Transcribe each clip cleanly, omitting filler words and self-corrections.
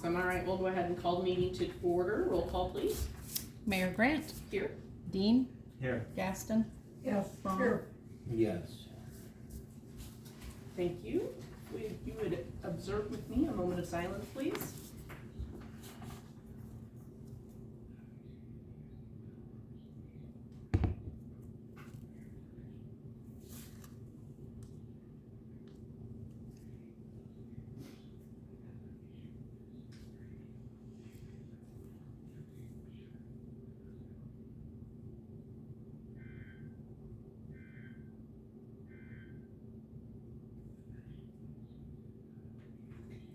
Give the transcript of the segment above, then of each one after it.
Awesome, all right, we'll go ahead and call the meeting to order. Roll call, please. Mayor Grant, Here. Dean, Here. Gaston, Yes, Ron. here. Yes. Thank you. If you would observe with me a moment of silence, please.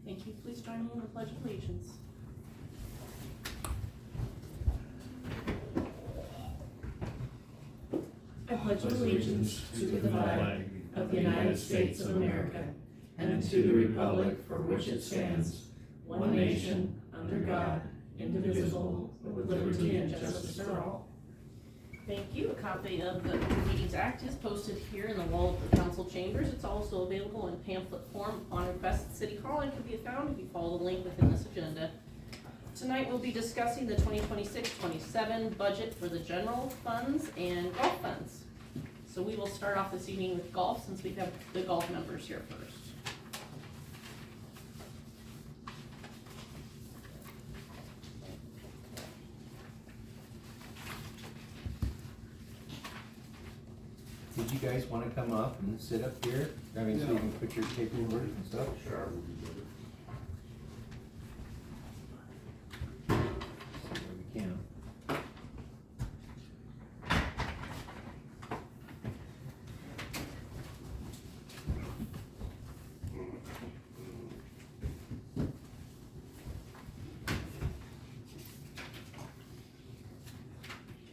Thank you. Please join me in the Pledge of Allegiance. I pledge allegiance to the flag of the United States of America and to the republic for which it stands, one nation, under God, indivisible, with liberty and justice for all. Thank you. A copy of the Meetings Act is posted here in the wall of the council chambers. It's also available in pamphlet form upon request at City Hall and can be found if you follow the link within this agenda. Tonight we'll be discussing the 2026-27 budget for the general funds and golf funds. So we will start off this evening with golf since we have the golf members here first. Did you guys wanna come up and sit up here? I mean, so you can put your paperwork and stuff? Sure. See where we can.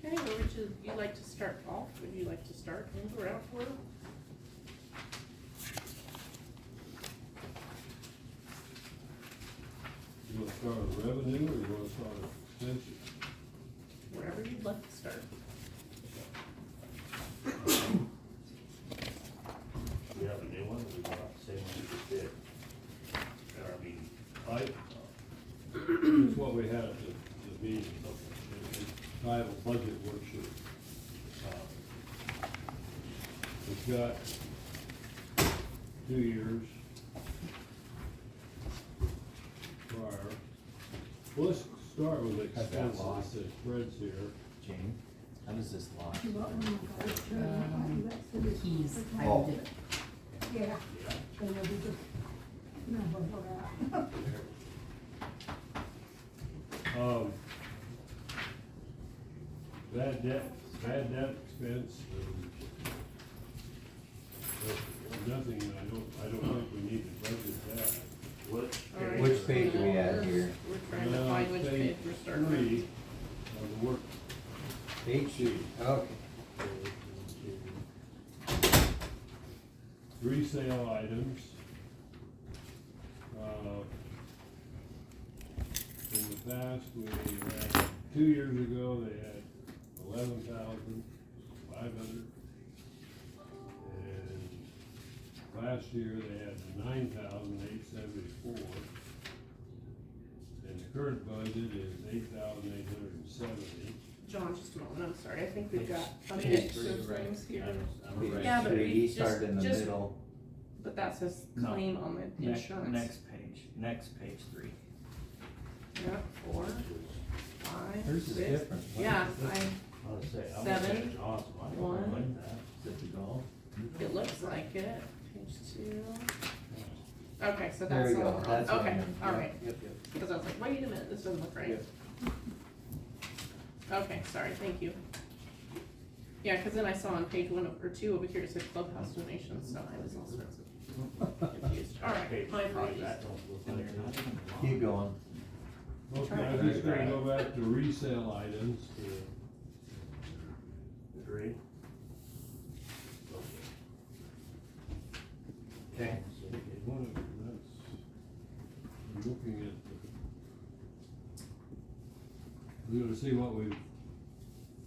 Okay, where would you like to start off? Would you like to start in or out order? You wanna start with revenue, or you wanna start with expenses? Wherever you'd like to start. We have a new one, we got the same one we just did. I mean, It's what we had at the meeting, it's titled budget worksheet. It's got 2 years prior. Well, let's start with Cut that expenses, loss. it spreads here. Jane, how does this lock? You want one of those, too? That's it. Keys. I Oh. did it. Yeah. So we'll be just, number for that. Bad debt expense, nothing, I don't think we need to budget that. what? All right. Which page are we at here? We're trying to find which page we're starting with. 3 of the work Page sheet. Okay. Resale items. In the past, we had, 2 years ago, they had 11,500. And last year, they had 9,874. And the current budget is 8,870. John, just a moment, I'm sorry, I think we've got a Page mix three, of right. things here. Page Yeah, but three, we he just- started in the just- middle. But that says No. claim on the insurance. Next page 3. Yeah, 4, 5, Hers is 6. different. What Yeah, is this? I was say, I'm 7, looking at John's, I don't one. like that. Is it the golf? It looks like it, page 2. Okay, so There that's we all go, wrong. that's what I Okay, meant. all Yep, right, Yep, yep. because I was like, wait a minute, this doesn't look right. Yep. Okay, sorry, thank you. Yeah, because then I saw on page 1 or 2 over here, it said clubhouse donations, so I was all sorts of confused. All right, my apologies. That don't look And like they're not it. even long. Keep going. Okay, I'm just gonna go back to resale items. Three. Okay. One of them, I'm looking at we're gonna see what we've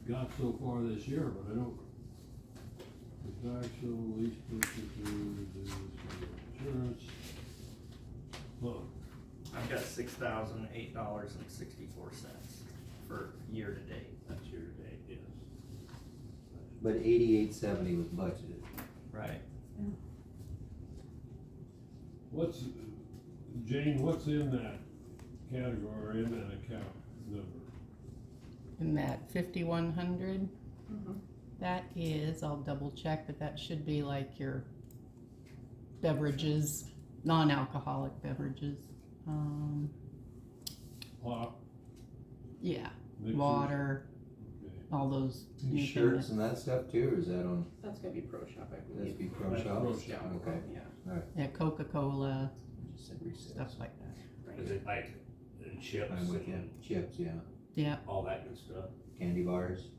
got so far this year, but I don't. Contractual lease purchases, insurance. Huh. I've got $6,008.64 for year to date. That's your date, yes. But 8870 was budgeted. Right. Jane, what's in that category, in that account number? In that 5100, Mhm. that is, I'll double check, but that should be like your beverages, non-alcoholic beverages. Pop, Yeah, mixers? water, Okay. all those. new Shirts things. and that stuff too, or is that on, That's gonna be Pro Shop, I that's believe. be Pro That's Shop? Pro Shop. Okay, Yeah, Yeah, Coca-Cola, just said resales. stuff like that. Is right. it like in chips I'm with you, and chips, yeah, Yeah, all that good stuff? candy bars.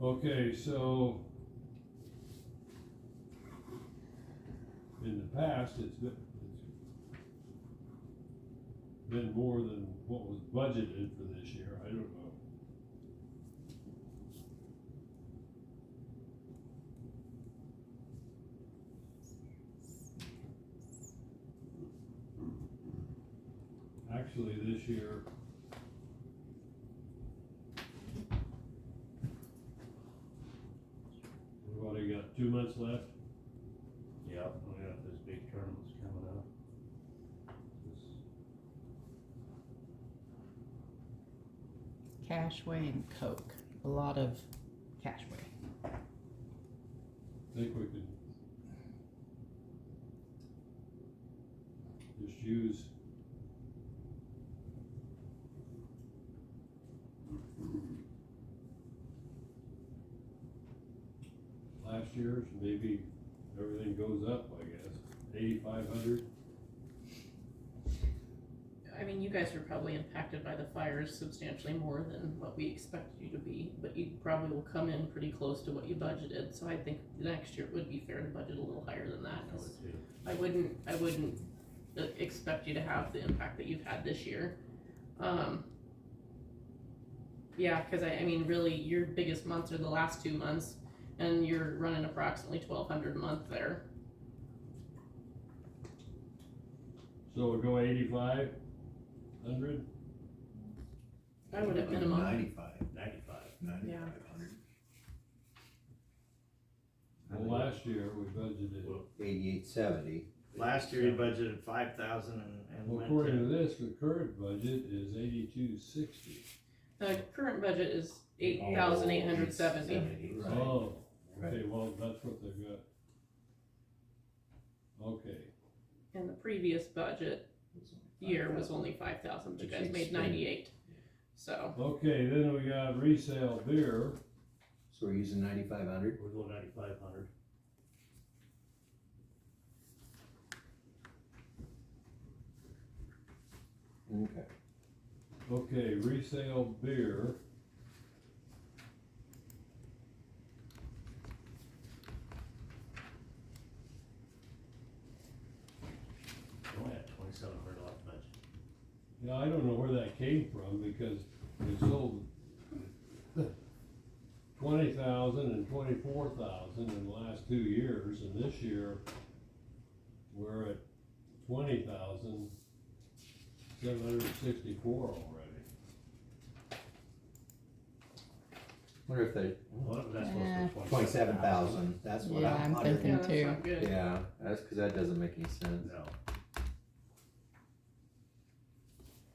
Okay, so in the past, it's been more than what was budgeted for this year, I don't know. Actually, this year, we've only got 2 months left. Yep, we got this big tournament's coming up. Cashway and Coke, a lot of Cashway. Think we could just use last year's, maybe everything goes up, I guess, 8,500. I mean, you guys are probably impacted by the fires substantially more than what we expected you to be, but you probably will come in pretty close to what you budgeted, so I think next year it would be fair to budget a little higher than that, 'cause I wouldn't expect you to have the impact that you've had this year. Yeah, cause I mean, really, your biggest months are the last 2 months, and you're running approximately 1,200 a month there. So we'll go 8,500. I would at minimum. 95. 9500. Well, last year we budgeted, 8870. Last year you budgeted 5,000 and well, went according to to, this, the current budget is 8260. Current budget is 8,870. Right. Oh, Right. okay, well, that's what they've got. Okay, And the previous budget year was only 5,000, but you guys made 98. So, okay, then we got resale beer. So we're using 9500. We're going 9,500. Okay. Okay, resale beer. We only had $2,700 budget. Yeah, I don't know where that came from because we sold 20,000 and 24,000 in the last 2 years, and this year we're at 20,764 already. Wonder if they, Well, that's supposed to be 27,000, that's what Yeah, I'm I'm wondering. thinking- yeah, that's too. not good. Yeah, that's cause that doesn't make any sense. No.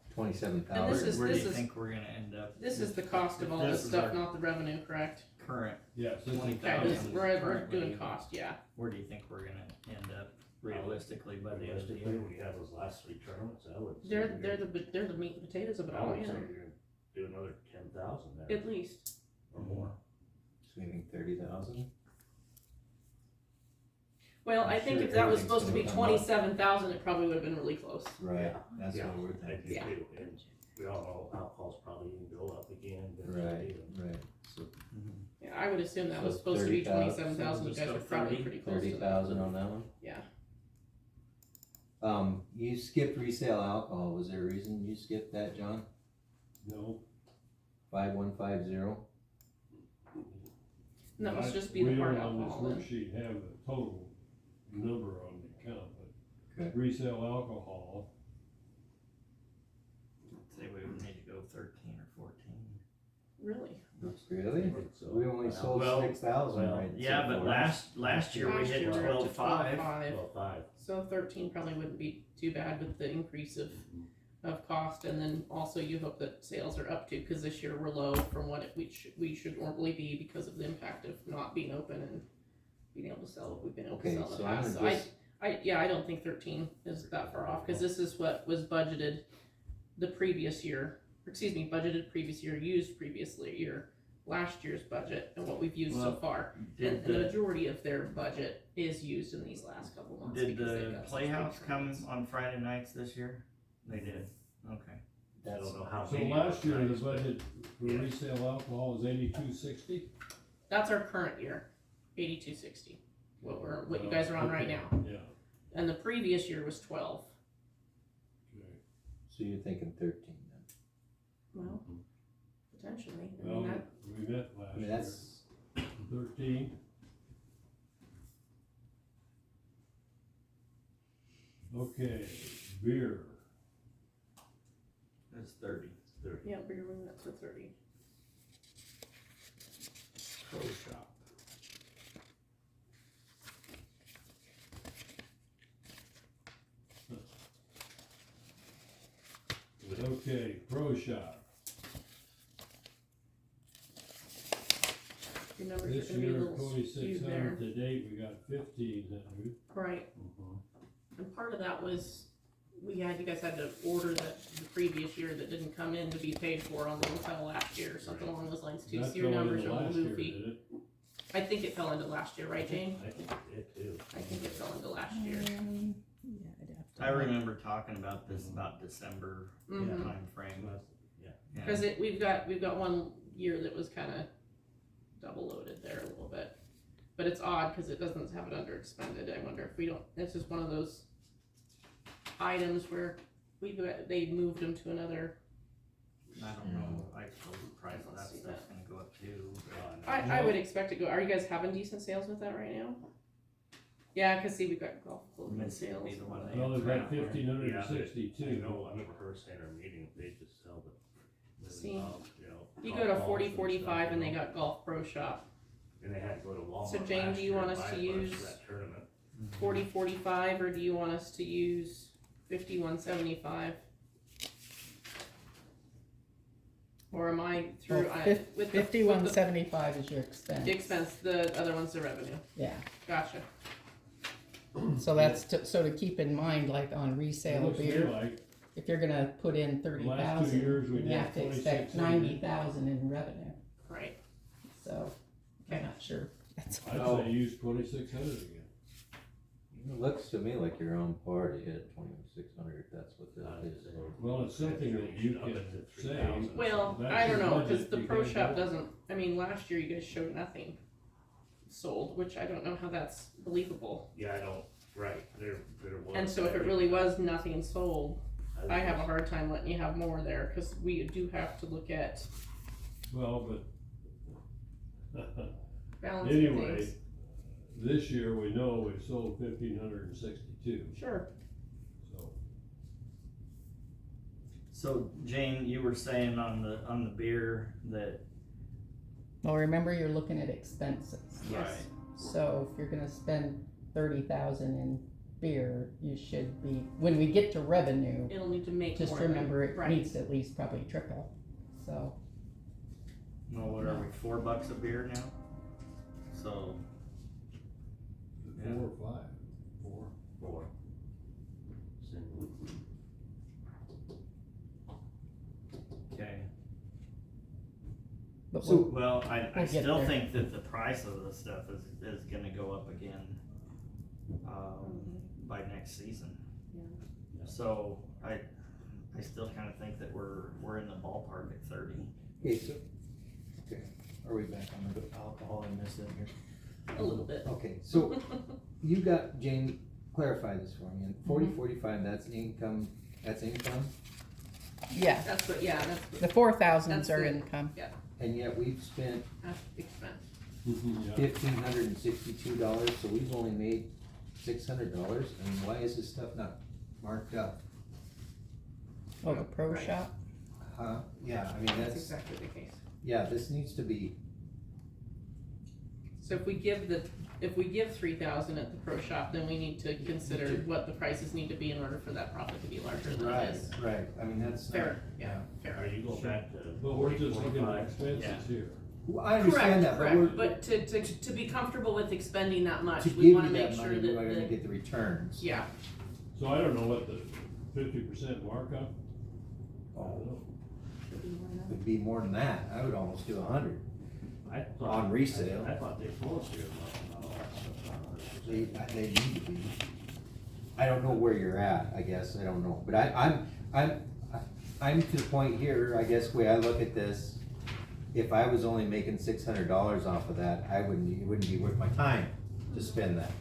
27,000. And this is- where do you think we're gonna end up? This is the cost of all This this is stuff, our not the revenue, correct? current, Yes, this is 20,000. Okay, this, we're Currently. doing cost, yeah. where do you think we're gonna end up realistically by the end of the Realistically, year? when you have those last 3 tournaments, I would say. They're you're- the meat and potatoes of it I all, would say yeah, you're gonna do another 10,000 there at least. or more. Saving 30,000. Well, I'm I think sure if that was everything's supposed to be gonna come up. 27,000, it probably would have been really close. Right, that's Yeah, what we're I thinking. do Yeah. too, and we all know alcohol's probably gonna go up again. Right, right. So Yeah, I would assume that was So supposed to be 30,000, 27,000, you so guys are just probably 30, pretty close to that. 30,000 on that one? Yeah. You skipped resale alcohol, was there a reason you skipped that, John? no. 5150? And that must I- just be the hard We don't on alcohol this then. worksheet have the total number on the account, but Okay. resale alcohol. Say we would need to go 13 or 14. Really? Really? think so. We only sold Well, 6,000, well, right? Yeah, so but far. last year we Last hit year we were up to 12.5. 12.5. Well, 5. So 13 probably wouldn't be too bad with the increase of cost, and then also you hope that sales are up too, because this year we're low from what we should normally be because of the impact of not being open and being able to sell what we've been able to Okay, sell in the so I'm past. So gonna just, I don't think 13 is that far off, because this is what was budgeted the previous year, budgeted previous year, used previously year, last year's budget, and what we've used so Well, far. Did And the the majority of their budget is used in these last couple months. did because they've the got such Playhouse big come turnout. on Friday nights this year? They did. Okay. I that's, don't know how So many. last year, the nights, but- budget for Yeah. resale alcohol was 8260. That's our current year, 8260. What you guys are on right now. Yeah, And the previous year was 12. okay. so you're thinking 13 then? Well, potentially. I Well, mean, that, we met last I mean, year, that's, 13. Okay, beer, It's 30. yeah, beer went up to 30. Pro shop. okay, pro shop. Your numbers This are gonna be a year, little skewed there. 2,600 to date, we got 1,500. Right. Mhm. And part of that was, you guys had to order the previous year that didn't come in to be paid for on the hotel last year, or something along those lines too, That so your fell numbers into are a last little year, goofy. did it? I think it fell into last year, right, Jane? I think it too. I think it fell into last year. Yeah, I'd have to. I remember talking about this about December Mhm. time frame. Yeah. Cause we've got one year that was kinda double loaded there a little bit. But it's odd, cause it doesn't have it under expended, I wonder if we don't, it's just one of those items where they moved them to another, I don't know. I suppose the price of that Let's see stuff's gonna go up too. I would expect it to go, are you guys having decent sales with that right now? Yeah, cause see, we've got golf clothing Missy sales. will be the one that- Well, they've got Yeah, 1,562. I know, I remember her saying her meeting, they just sell the. See, you You know, go to golf 40, balls and 45 stuff, and you they know. got Golf Pro Shop. And they had to go to Walmart So Jane, last do you year want and us buy to parts use- for that tournament. 40, 45, or do you want us to use 5175? Or am I through, Well, with 5175 is your the expense. expense, the other one's the revenue, Yeah, gotcha. so that's so to keep in mind, like on It resale looks to me beer, like if you're gonna put in the last 2 years 30,000, we you did have to expect 2,600. 90,000 in revenue, Right, so I'm not sure. That's I'd No. say use 2,600 again. it looks to me like your own party at 2,600, if that's what that is. Well, it's something that you Up can into say. 3,000. well, That's I don't your know, budget, cause the you Pro can't Shop go. doesn't, I mean, last year you guys showed nothing sold, which I don't know how that's believable. Yeah, I don't, right, there was. And so if it really was nothing sold, I have a hard time letting you have more there, cause we do have to look at Well, but balancing anyway, things. this year we know we sold 1,562, Sure, so. So Jane, you were saying on the beer that well, remember you're looking at expenses. yes. So if you're gonna spend 30,000 in beer, you should be, when we get to revenue, It'll need to make just more. remember it Right. needs to at least probably triple, so. what are we, $4 a beer now? So 4 or 5? 4. 4. okay. But So- we'll, Well, I We'll get still there. think that the price of the stuff is gonna go up again, by next season. Yeah. So I still kinda think that we're in the ballpark at 30. Okay, so, okay, are we back on the alcohol and this in here? A little bit. Okay, so you got, Jane, clarify this for me, and 40, 45, that's income, yeah, That's what, yeah, that's the 4,000s That's are the- income. and yet we've spent that's expense. Yeah. $1,562, so we've only made $600, and why is this stuff not marked up? Oh, the pro Right. shop? Huh? Yeah, I mean, That's that's, exactly the case. yeah, this needs to be, So if we give 3,000 at the pro shop, then we need to consider what the prices need to be in order for that profit to be larger than it is. right, I mean, that's not. Fair, yeah, fair. Are you go back to But we're just looking at 45? expenses here. Well, I understand that, but we're, Correct, but to be comfortable with expending that much, to give we you wanna make that sure money, that, we're gonna get the returns. yeah, So I don't know what the 50% markup, I Oh, don't know. would be more than that, I would almost do 100. I thought- On resale. I thought they told us here about all that stuff. They need to be. I don't know where you're at, I guess, I don't know, but I'm to the point here, I guess, the way I look at this, if I was only making $600 off of that, it wouldn't be worth my time to spend that.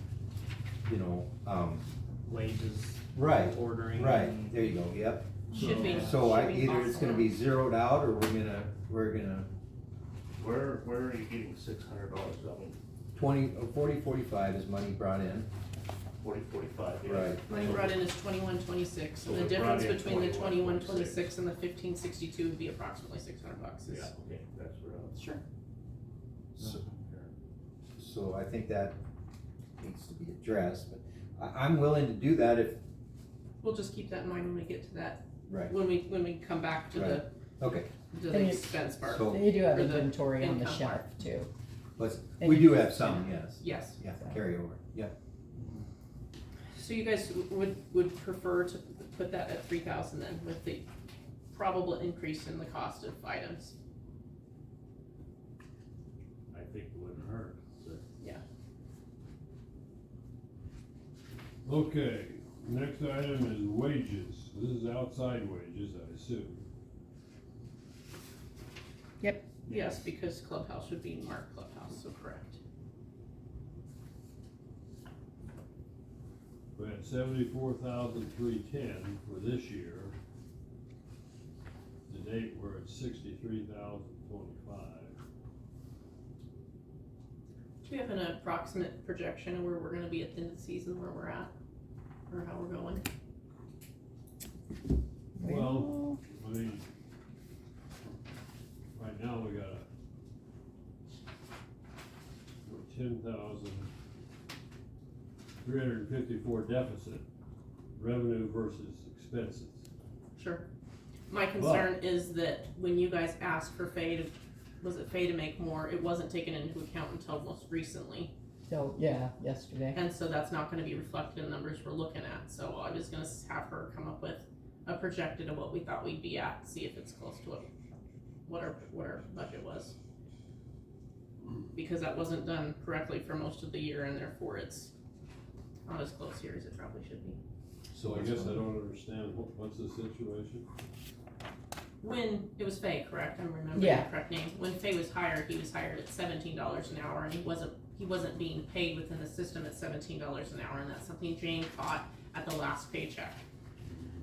You know, Wages, right, ordering. right, there you go, yep. shipping. So shipping either costs it's gonna alone. be zeroed out, or we're gonna Where are you getting $600 from? 45 is money brought in, 45, yeah. right. Money brought in is 2126, So and the we difference brought in between the 2126 2126 and the 1562 would be approximately $600. Yeah, okay, that's where I was. Sure. So I think that needs to be addressed, but I'm willing to do that if, We'll just keep that in mind when we get to that, right, when we come back to Right. okay. the And you- expense part. So You do have For the inventory on the income shelf part. too. we do have some, yes, Yes. yeah, carryover, yeah. So you guys would prefer to put that at 3,000 then, with the probable increase in the cost of items? I think it wouldn't hurt. So Okay, next item is wages. This is outside wages, I assume. Yes, because clubhouse would be marked clubhouse, so correct. We had 74,310 for this year. To date, we're at 63,025. Do we have an approximate projection of where we're gonna be at the end of the season, where we're at, or how we're going? Well, I mean, right now we got a 10,354 deficit, revenue versus expenses. Sure. My concern is that when you guys asked for was it Fay to make more, it wasn't taken into account until most recently. So, yeah, yesterday. And so that's not gonna be reflected in the numbers we're looking at, so I was gonna have her come up with a projected of what we thought we'd be at, see if it's close to what our budget was. Because that wasn't done correctly for most of the year, and therefore it's not as close here as it probably should be. So I guess I don't understand, what's the situation? When, it was Fay, correct? I'm remembering Yeah. the correct name. When Fay was hired, he was hired at $17 an hour, and he wasn't being paid within the system at $17 an hour, and that's something Jane caught at the last paycheck.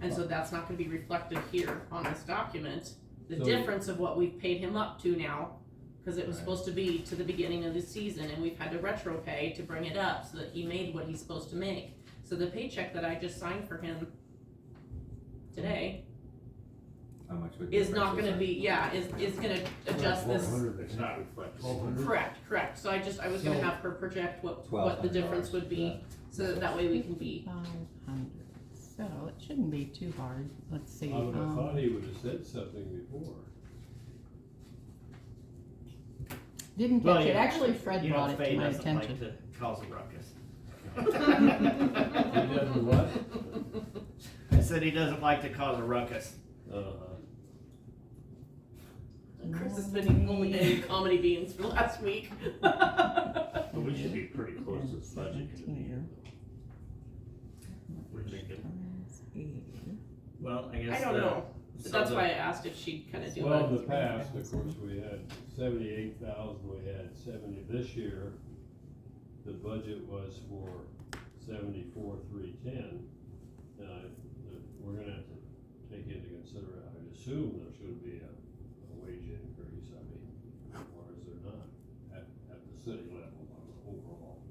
And so that's not gonna be reflected here on this document. The So- difference of what we've paid him up to now, cause it was Right. supposed to be to the beginning of the season, and we've had to retro pay to bring it up so that he made what he's supposed to make. So the paycheck that I just signed for him today How much would? is not gonna be, is gonna adjust this. 1,200, it's not reflected. 1,200? Correct, so I was gonna So- have her project what the 1,200 difference would be, so that way we can be, 500. So it shouldn't be too hard. Let's see. I would have thought he would have said something before. Didn't Well, catch you it. know, Actually, Fred you know, brought it Fay to my doesn't like attention. to cause a ruckus. He doesn't what? I said he doesn't like to cause a ruckus. Chris has been only getting comedy beans for last week. But we should be pretty close to this budget. We're thinking, Well, I guess. I don't know, so that's the- why I asked if she'd kinda do Well, in it. the past, of course, we had 78,000, we had 70, this year, the budget was for 74,310. And we're gonna have to take into consideration, I assume there's gonna be a wage increase, I mean, or is there not, at the city level overall?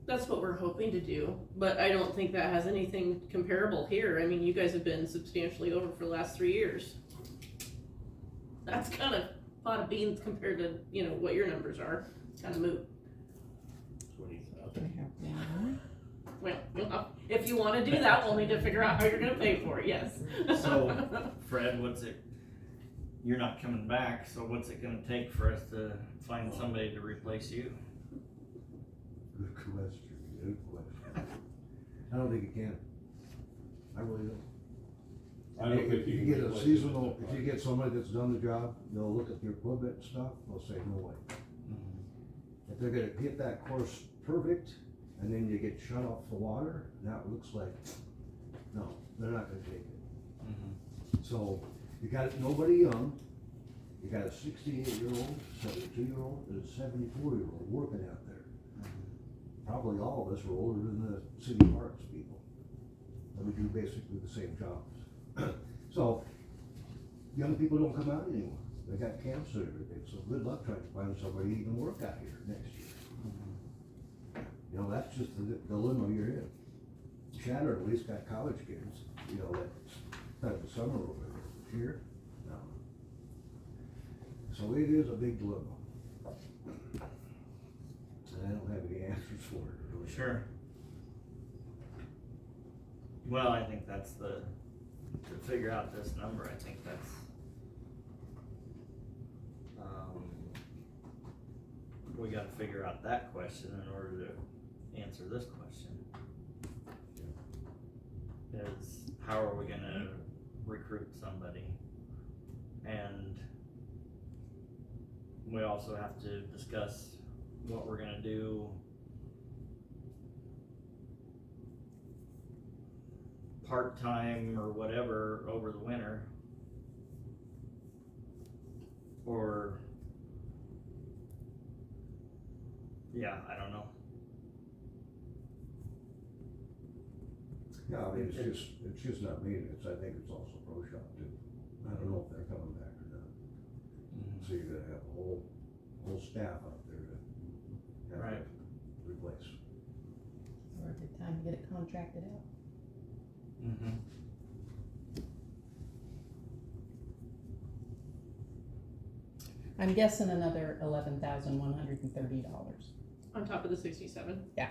That's what we're hoping to do, but I don't think that has anything comparable here. I mean, you guys have been substantially over for the last 3 years. That's kind of pot of beans compared to, you know, what your numbers are. It's kind of moot. 20,000. Well, if you wanna do that, we'll need to figure out how you're gonna pay for it, yes. So, Fred, you're not coming back, so what's it gonna take for us to find somebody to replace you? Good question, good question. I don't think you can. I really don't. I don't think If you you can get a replace it seasonal, with that if you get somebody that's done the job, they'll look at your equipment and stuff, they'll say, no way. If they're gonna get that course perfect, and then you get shut off the water, now it looks like, no, they're not gonna take it. So, you got nobody young, you got a 68-year-old, 72-year-old, and a 74-year-old working out there. Probably all of us are older than the city parks people, and we do basically the same jobs. So, young people don't come out anymore, they got camps and everything, so good luck trying to find somebody who can work out here next year. You know, that's just the dilemma you're in. Shatter at least got college kids, you know, that's kind of the summer over there. Here, no. So it is a big dilemma. And I don't have any answers for it, really. Sure. Well, I think that's to figure out this number, I think that's, we gotta figure out that question in order to answer this question. Is how are we gonna recruit somebody? And we also have to discuss what we're gonna do part-time or whatever over the winter. Or, yeah, I don't know. Yeah, I mean, it's just not maintenance, I think it's also pro shop too. I don't know if they're coming back or not. So you're gonna have a whole staff out there to have Right. to replace. Or a good time to get it contracted out. Mm-hmm. I'm guessing another $11,130. On top of the 67. Yeah.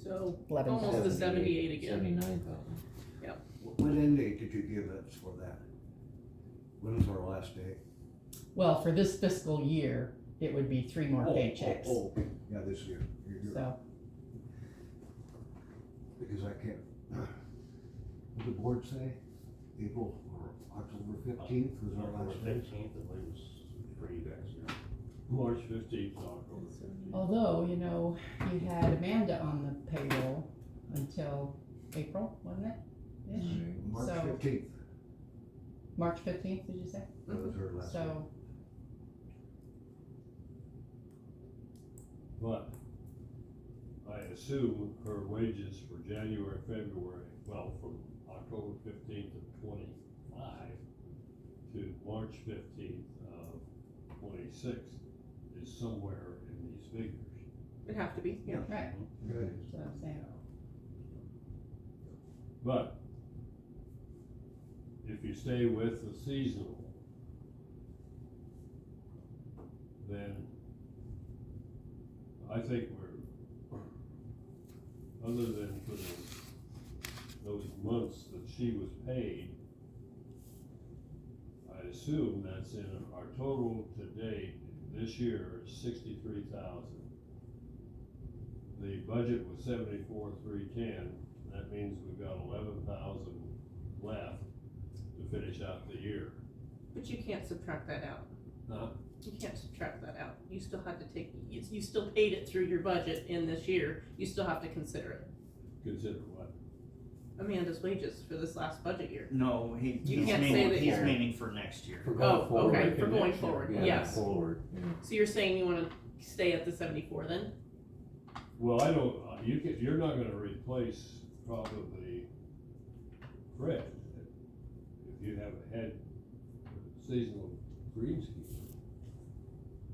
So, 11,000. almost the 78 again. 79,000. What end date did you give us for that? When was our last day? Well, for this fiscal year, it would be 3 more paychecks. Yeah, this year. You're right. So, Because I can't, what did the board say? April or October 15th was our October last day? 15th, I believe was for you guys, yeah. March 15th, October 15th. although, you know, you had Amanda on the payroll until April, wasn't it? Ish? March So- 15th, March 15th, did you say? that was her last day. So, But I assume her wages for January, February, well, from October 15th of 25 to March 15th of 26 is somewhere in these figures. It'd have to be, yeah. right, Good. that's what I'm saying. But if you stay with the seasonal, then I think other than for those months that she was paid, I assume that's in our total to date this year is 63,000. The budget was 74,310. That means we've got 11,000 left to finish out the year. But you can't subtract that out. Huh? You can't subtract that out. You still have to take, you still paid it through your budget in this year. You still have to consider it. Consider what? Amanda's wages for this last budget year. No, You he's can't say meaning, that he's you're- meaning for next year. For Oh, going forward. okay, for going forward, Yeah, yes. forward. So you're saying you wanna stay at the 74 then? Well, I don't, you're not gonna replace probably Fred if you have a head seasonal greenskeeper.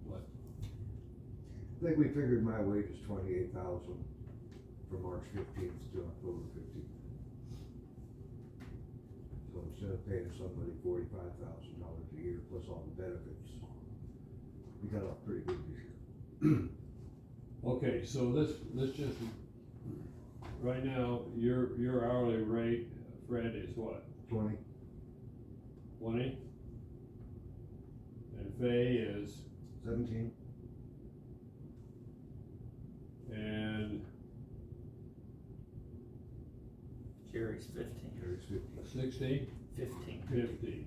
What? think we figured my wage is 28,000 from March 15th to October 15th. So instead of paying somebody $45,000 a year plus all the benefits, we got off pretty good this year. Okay, so let's just, right now, your hourly rate, Fred, is what, 20, 20? And Fay is, 17, and Jerry's 15. there's 50. 60? 15. 50.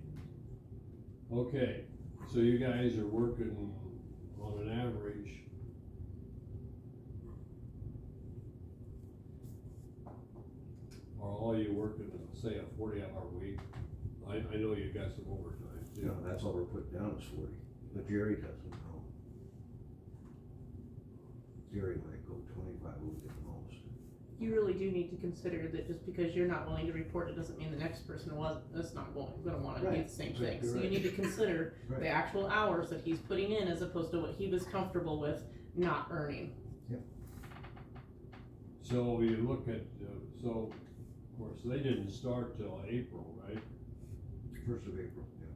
Okay, so you guys are working on an average. Are all you working, say, a 40-hour week? I know you got some overtime too. No, that's all we're putting down is 40, but Jerry doesn't know. Jerry might go 25 a week at the most. You really do need to consider that just because you're not willing to report, it doesn't mean the next person is not gonna wanna do Right. the same Right, thing. you're So you right. need to consider Right. the actual hours that he's putting in as opposed to what he was comfortable with not earning. So you look at, so, of course, they didn't start till April, right? 1st of April, yeah.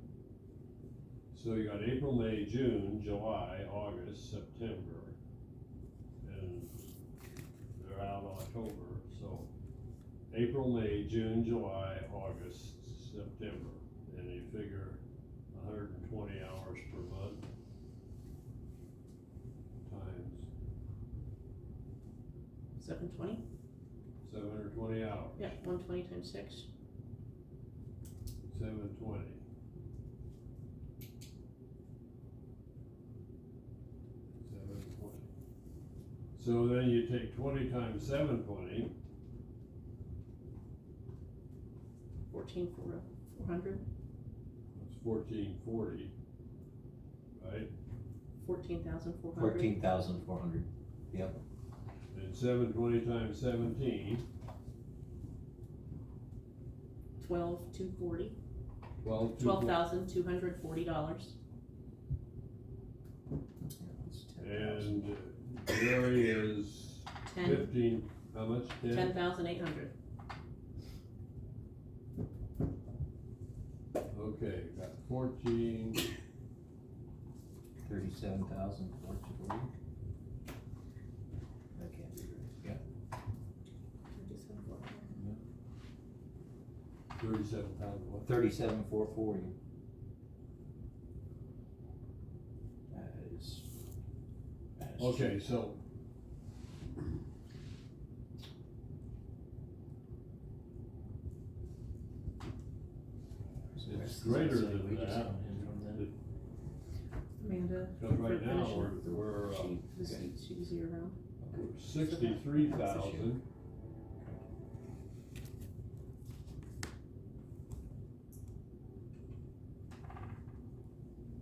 So you got April, May, June, July, August, September, and they're out October, so April, May, June, July, August, September, and you figure 120 hours per month times 720? 720 hours, Yeah, 120 times 6. 720. So then you take 20 times 720, 14,400, that's 1440, right? 14,400. 14,400, yep. And 720 times 17, 12,240, 12,240. $12,240. And Gary is 15, how much? 10,800. Okay, got 14, 37,440. That can't be right, yeah. 37,000 what? 37,440. That is Okay, cheap. so. It's greater than that. Amanda. Because right for now, finishing the we're, sheet, the sheet is year round. 63,000.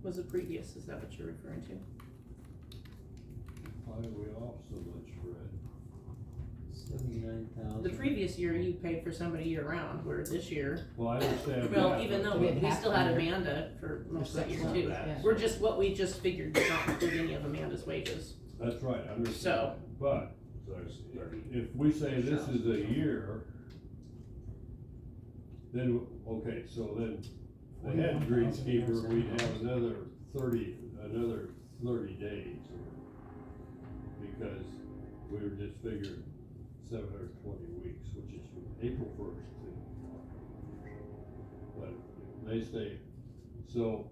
Was it previous, is that what you're referring to? Why are we off so much, Fred? 79,000. The previous year you paid for somebody year round, where this year, Well, I understand well, that, even but- though We we had half still the had year. Amanda for most of that year Except too. that, yeah. We're just, what we just figured did not include any of Amanda's wages. That's right, I understand, So- but So there's 30. if we say this is a year, then, okay, so then the head greenskeeper, we'd have another 30 days. Because we were just figuring 720 weeks, which is from April 1st to October 1st. But they stay, so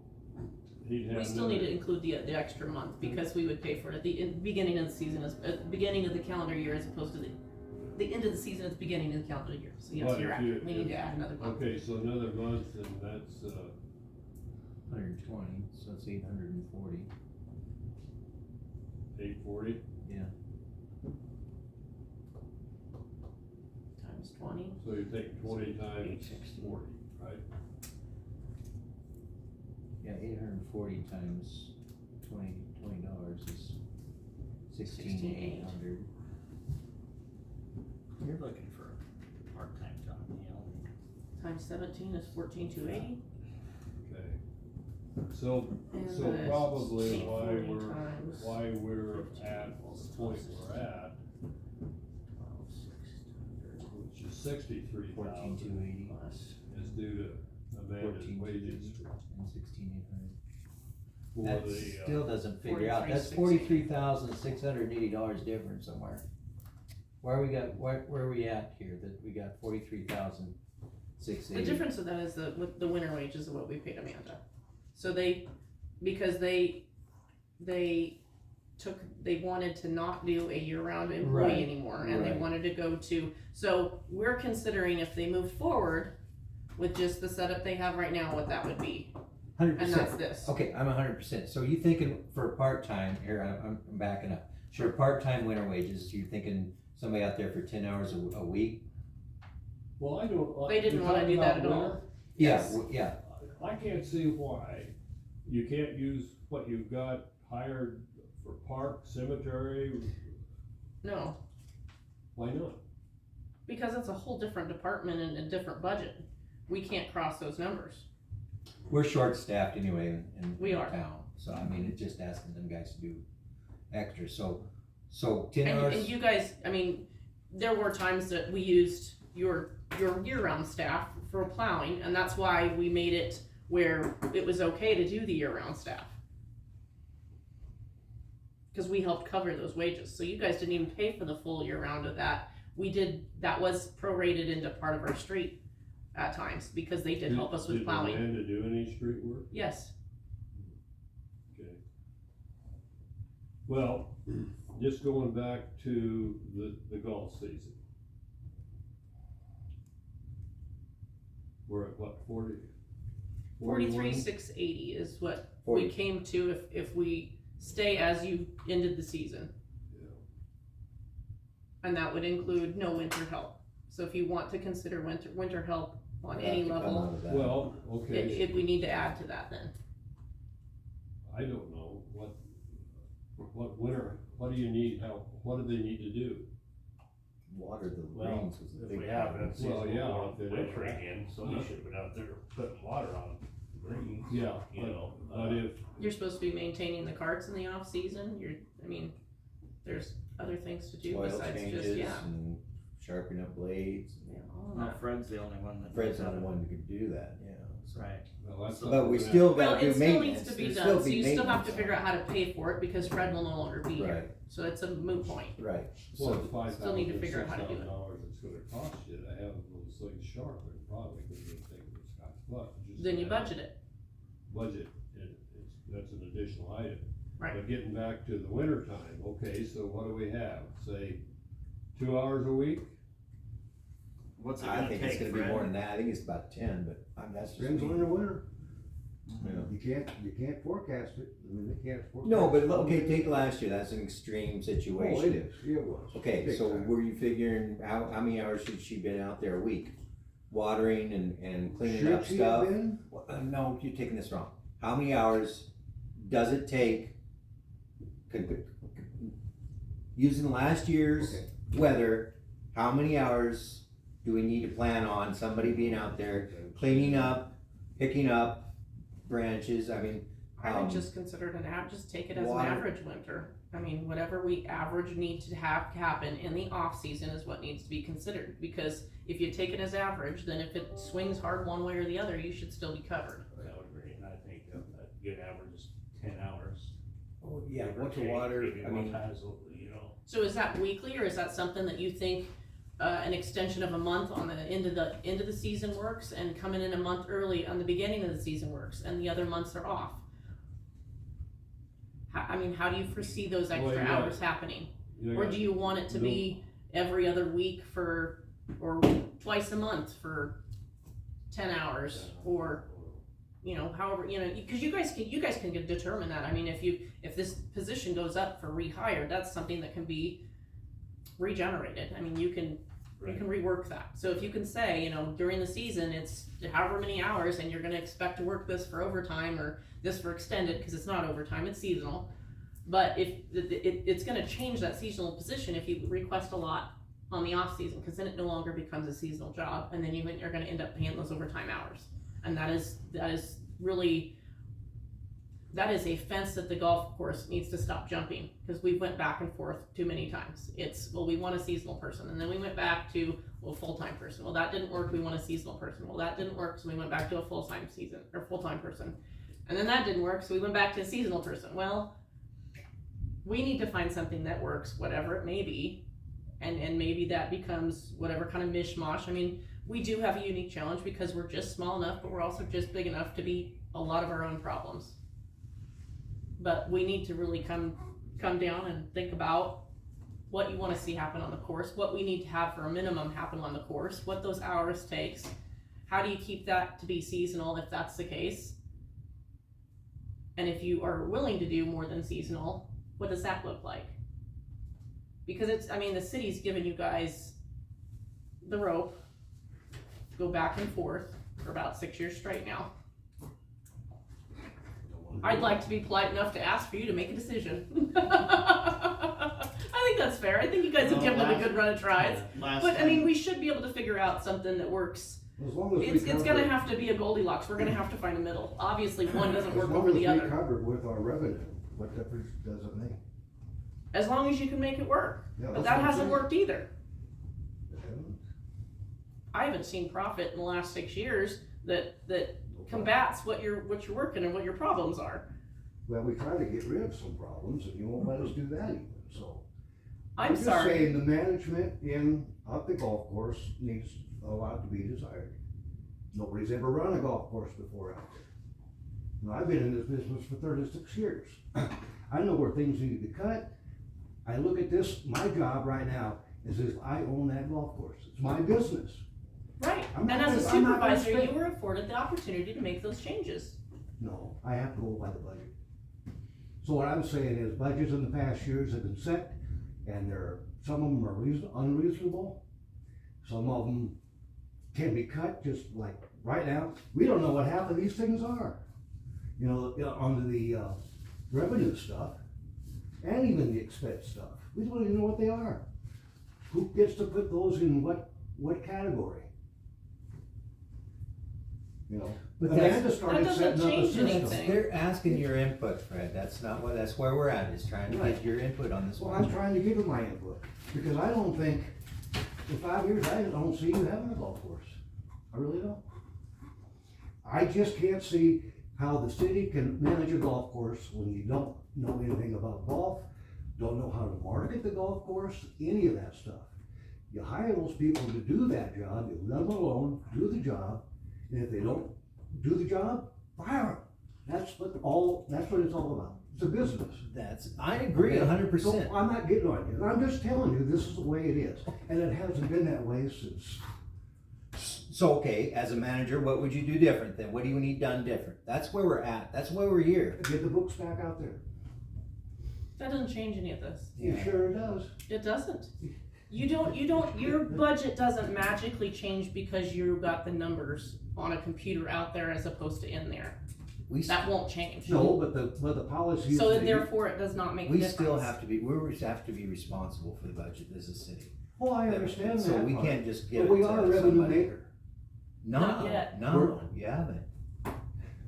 he'd have We still need to another- include the extra month, because we would pay for it at the beginning of the season, at the beginning of the calendar year, as opposed to the end of the season at the beginning of the calendar year. So yes, But you're if accurate, you- we need to add another month. Okay, so another month, and that's, 120, so it's 840. 840, Times 20, so you take 20 times 860. 40, right? Yeah, 840 times $20 is 16,800. You're looking for a part-time job, Neil. times 17 is 14,280. Okay, So And So the probably state why 40 we're, times why we're at the point we're at, which is 63,000, plus is due to Amanda's 14,280 wages and 16,800. for That the, still doesn't figure out, that's 43,680. $43,680 difference somewhere. Where we got, where are we at here, that we got The 43,680? difference of that is with the winter wages of what we paid Amanda. So because they wanted to not do a year-round employee Right, anymore, and they right. wanted to go to, so we're considering if they moved forward with just the setup they have right now, what that would be, and that's 100%, this. okay, I'm 100%, so you thinking for part-time, here, I'm backing up. Sure, part-time winter wages, you're thinking somebody out there for 10 hours a week? well, I don't. They didn't you're wanna talking do that about at all. winter? Yeah, Yes. yeah, I can't see why you can't use what you've got hired for park, cemetery, No, why not? because it's a whole different department and a different budget. We can't cross those numbers. we're short-staffed anyway in We are. town, so I mean, it's just asking them guys to do extra, so 10 And hours. you guys, I mean, there were times that we used your year-round staff for plowing, and that's why we made it where it was okay to do the year-round staff. Cause we helped cover those wages, so you guys didn't even pay for the full year-round of that. That was prorated into part of our street at times, because they did help us with plowing. Did Amanda do any street work? Yes, Okay. Well, just going back to the golf season. We're at what, 43,680 is what we 40. came to if we stay as you ended the season. Yeah. And that would include no winter help. So if you want to consider winter help on any Have to come level, out of that. Well, okay, we need to add to that then. I don't know, what winter, what do you need, what do they need to do? Water the Well, greens was the if big we have problem. it, seasonal Well, yeah, or if they winter don't- again, somebody should have been out there putting water on greens. Yeah, You know, but if, You're supposed to be maintaining the carts in the off season. There's other things to do Oil besides just, changes yeah. and sharpening up blades. Yeah, all of No, that. Fred's the only one that. Fred's does not the that. one who could do that, yeah. so. Right. well, that's. But we something still Well, gotta do it still maintenance. needs to be There's done, so be you still have to maintenance figure out how to pay for it because Fred will no longer be on it. here. So it's a moot point. Right, Well, right, it's $5,000, Still need to figure out how to do it. $6,000 it's gonna cost you to have those things sharp, and probably could be taking this guy's butt. just Then you to budget it. Budget, that's an additional item. Right. But getting back to the winter time, okay, so what do we have, say, 2 hours a week? What's it I gonna think it's take, gonna be Fred? more than that, I think it's about 10, but that's just Depends me. on the winter. Yeah. You can't forecast it, I mean, they can't forecast. No, but it. okay, take last year, that's an extreme Oh, it situation. is, it was. Okay, Big so time. were you figuring, how many hours should she been out there a week? Watering and cleaning Should up she have stuff? been? Well, no, you're taking this wrong. How many hours does it take, using last year's Okay. weather, how many hours do we need to plan on somebody being out there cleaning up, picking up branches, I mean, I would just consider it just take it as water. an average winter. I mean, whatever we average need to have happen in the off season is what needs to be considered. Because if you take it as average, then if it swings hard one way or the other, you should still be covered. I would agree, and I think a good average is 10 hours. oh, yeah, give or winter take, water, maybe I more mean, times, you know. So is that weekly or is that something that you think an extension of a month on the end of the season works and coming in a month early on the beginning of the season works and the other months are off? How do you foresee those Well, extra you got- hours happening? You Or got- do you want it to be every other week or twice a month for 10 hours or, however, because you guys can determine that. I mean, if this position goes up for rehire, that's something that can be regenerated. I mean, you can rework that. So if you can say, during the season, it's however many hours and you're gonna expect to work this for overtime or this for extended, because it's not overtime, it's seasonal. But if it's gonna change that seasonal position if you request a lot on the off season, because then it no longer becomes a seasonal job, and then you're gonna end up paying those overtime hours. And that is really that is a fence that the golf course needs to stop jumping, because we went back and forth too many times. It's, well, we want a seasonal person, and then we went back to, well, full-time person. Well, that didn't work, we want a seasonal person. Well, that didn't work, so we went back to a full-time person. And then that didn't work, so we went back to a seasonal person. Well, we need to find something that works, whatever it may be, and maybe that becomes whatever kind of mishmash. I mean, we do have a unique challenge because we're just small enough, but we're also just big enough to be a lot of our own problems. But we need to really come down and think about what you want to see happen on the course, what we need to have for a minimum happen on the course, what those hours takes, how do you keep that to be seasonal if that's the case, and if you are willing to do more than seasonal, what does that look like? Because it's, I mean, the city's given you guys the rope, go back and forth for about 6 years straight now. I'd like to be polite enough to ask for you to make a decision. I think that's fair. I think you guys have given it a good run of tries. But I mean, we should be able to figure out something that works. As long as we It's cover gonna it. have to be a Goldilocks. We're gonna have to find a middle. Obviously, one doesn't work As long over as the we other. covered with our revenue, what difference does it make? As long as you can make it work. Yeah, But that's that what I'm hasn't saying. worked either. It hasn't. I haven't seen profit in the last 6 years that combats what you're working and what your problems are. Well, we try to get rid of some problems, and you won't let us do that even, so. I'm just sorry. saying, the management of the golf course needs a lot to be desired. Nobody's ever run a golf course before out there. Now, I've been in this business for 36 years. I know where things need to be cut. I look at this, my job right now is if I own that golf course. It's my business. Right. I'm And not as a gonna- I'm not gonna supervisor, spend- you were afforded the opportunity to make those changes. No, I have to go by the budget. So what I'm saying is budgets in the past years have been set, and some of them are unreasonable. Some of them can be cut, just like right now, we don't know what half of these things are. You know, under the revenue stuff, and even the expense stuff, we don't even know what they are. Who gets to put those in what category? You know, But Amanda that's- started That doesn't setting up a change system. anything. They're asking your input, Fred, that's where we're at, is trying to Right. get your input on this Well, one. I'm trying to give it my input, because I don't think, in 5 years, I don't see you having a golf course. I really don't. I just can't see how the city can manage a golf course when you don't know anything about golf, don't know how to market the golf course, any of that stuff. You hire those people to do that job, you let them alone, do the job, and if they don't do the job, fire them. That's what it's all about. It's a business. I agree Okay? 100%. So I'm not getting on you, I'm just telling you, this is the way it is, and it hasn't been that way since. So, okay, as a manager, what would you do different then? What do you need done different? That's where we're at, that's why we're here. Get the books back out there. That doesn't change any of this. You sure it does. It doesn't. Your budget doesn't magically change because you got the numbers on a computer out there as opposed to in there. We, That won't change. No, but the policy is. So that you- therefore, it does not make a we difference. still have to be, we have to be responsible for the budget as a city. Oh, I understand that. So we part. can't just give it But we to are a revenue somebody. maker. No, Not yet. no, you haven't.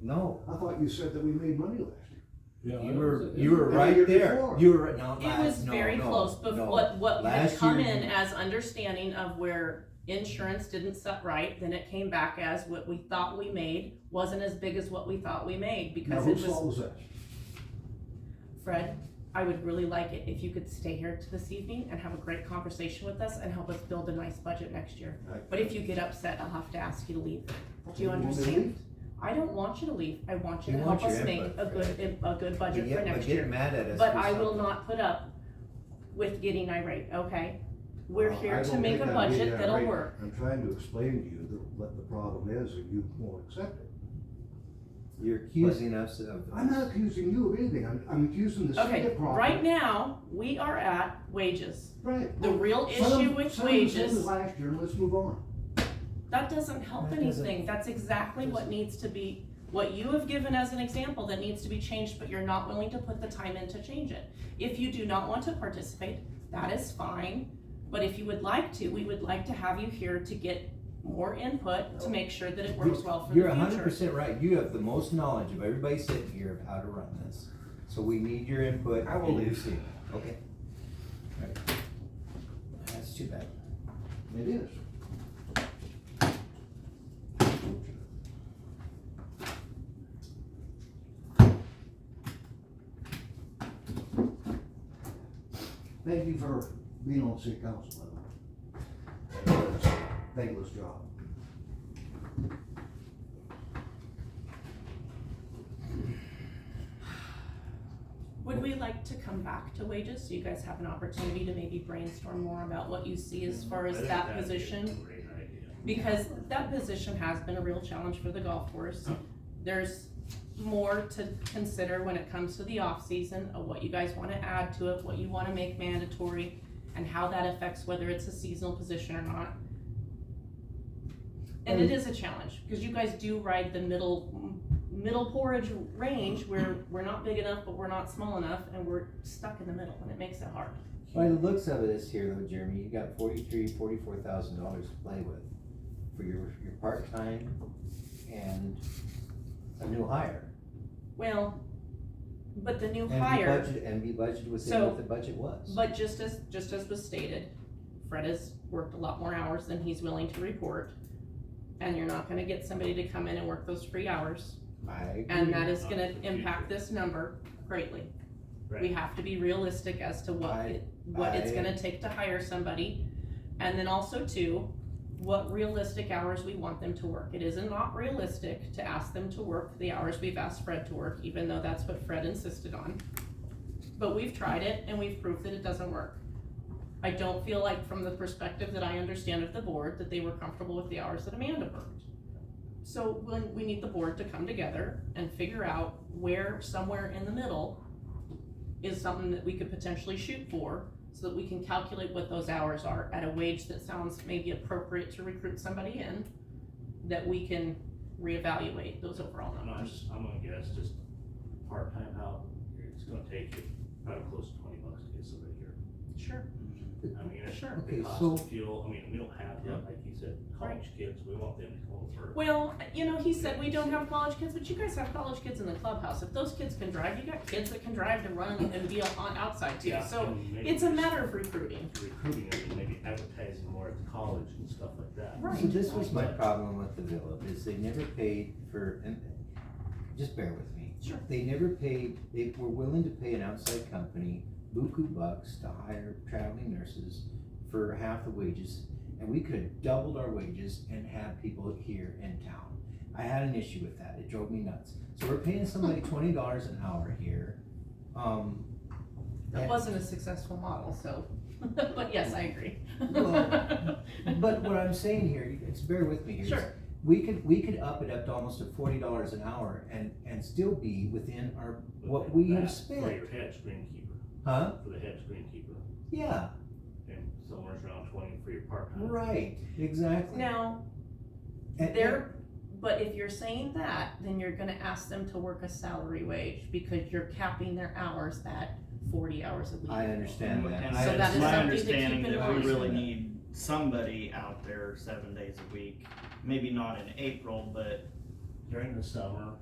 No, I thought you said that we made money last year. you were The right year there. before. You were, no, It was very close, but what had Last come year- in as understanding of where insurance didn't set right, then it came back as what we thought we made wasn't as big as what we thought we made, Now, because who it was, solves that? Fred, I would really like it if you could stay here to this evening and have a great conversation with us and help us build a nice budget next year. Right. But if you get upset, I'll have to ask you to leave. Do you You want me to understand? leave? I don't want you to leave, I want you You to want help your us make input, a good budget for But next get year. mad at us. But for I will something. not put up with getting irate, okay? We're I here to don't make a think I'm being budget that'll irate. work. I'm trying to explain to you what the problem is, and you won't accept it. You're accusing us of. I'm not accusing you of anything, I'm accusing the city Okay, of Crawford. right now, we are at wages. Right. The real Send them- issue with send them the same wages, as last year, and let's move on. that doesn't help That doesn't- anything. That's exactly what needs to be, what you have given as an example that needs to be changed, but you're not willing to put the time in to change it. If you do not want to participate, that is fine. But if you would like to, we would like to have you here to get more input to make sure that it works well for the You're future. 100% right. You have the most knowledge of everybody sitting here of how to run this. So we need your input. I will and your leave. see. Okay. All right. That's too bad. It is. Thank you for being on city council, by the way. It's a thankless job. Would we like to come back to wages, so you guys have an opportunity to maybe brainstorm more about what you see as far I as think that that'd be a position? Great idea. Because that position has been a real challenge for the golf course. There's more to consider when it comes to the off-season, of what you guys wanna add to it, what you wanna make mandatory, and how that affects whether it's a seasonal position or not. And it is a challenge, because you guys do ride the middle porridge range, where we're not big enough, but we're not small enough, and we're stuck in the middle, and it makes it hard. By the looks of this here though, Jeremy, you got $43,000-$44,000 to play with for your part-time and a new hire. Well, but the new And be hire. budgeted within So- what the budget was. But just as was stated, Fred has worked a lot more hours than he's willing to report. And you're not gonna get somebody to come in and work those free hours, I agree. and that is gonna impact this number greatly. We Right. have to be realistic as to what it's I- gonna take to hire somebody. And then also too, what realistic hours we want them to work. It is not realistic to ask them to work the hours we've asked Fred to work, even though that's what Fred insisted on. But we've tried it and we've proved that it doesn't work. I don't feel like, from the perspective that I understand of the board, that they were comfortable with the hours that Amanda worked. So when we need the board to come together and figure out where somewhere in the middle is something that we could potentially shoot for, so that we can calculate what those hours are at a wage that sounds maybe appropriate to recruit somebody in, that we can reevaluate those overall numbers. I'm gonna guess just part-time help, it's gonna take you probably close to $20 to get somebody here. Sure, I mean, it's Sure. the Okay, cost so- of fuel, I mean, we don't have that, like you said, college kids, we want them to come over. well, he said we don't have college kids, but you guys have college kids in the clubhouse. If those kids can drive, you got kids that can drive to run and be on outside too, Yeah, so and maybe it's a just matter of recruiting. Recruiting, I mean, maybe advertising more at the college and stuff like that. Right. So this was my problem with the villa, is they never paid for, and just bear with me. Sure. They never paid, they were willing to pay an outside company buku bucks to hire traveling nurses for half the wages, and we could have doubled our wages and had people here in town. I had an issue with that, it drove me nuts. So we're paying somebody $20 an hour here, That and- wasn't a successful model, so, but yes, I agree. Well, but what I'm saying here, it's bear with me here. is Sure. We could up it up to almost to $40 an hour and still be within our, what we have For spent, your head screenkeeper, huh? for the head screenkeeper, Yeah, and somewhere around 20 for your part-time. right, exactly. Now, And- but if you're saying that, then you're gonna ask them to work a salary wage, because you're capping their hours at 40 hours a week. I understand that. And I So that is it's my something to keep understanding in that we mind. really need somebody out there 7 days a week, maybe not in April, but During the summer,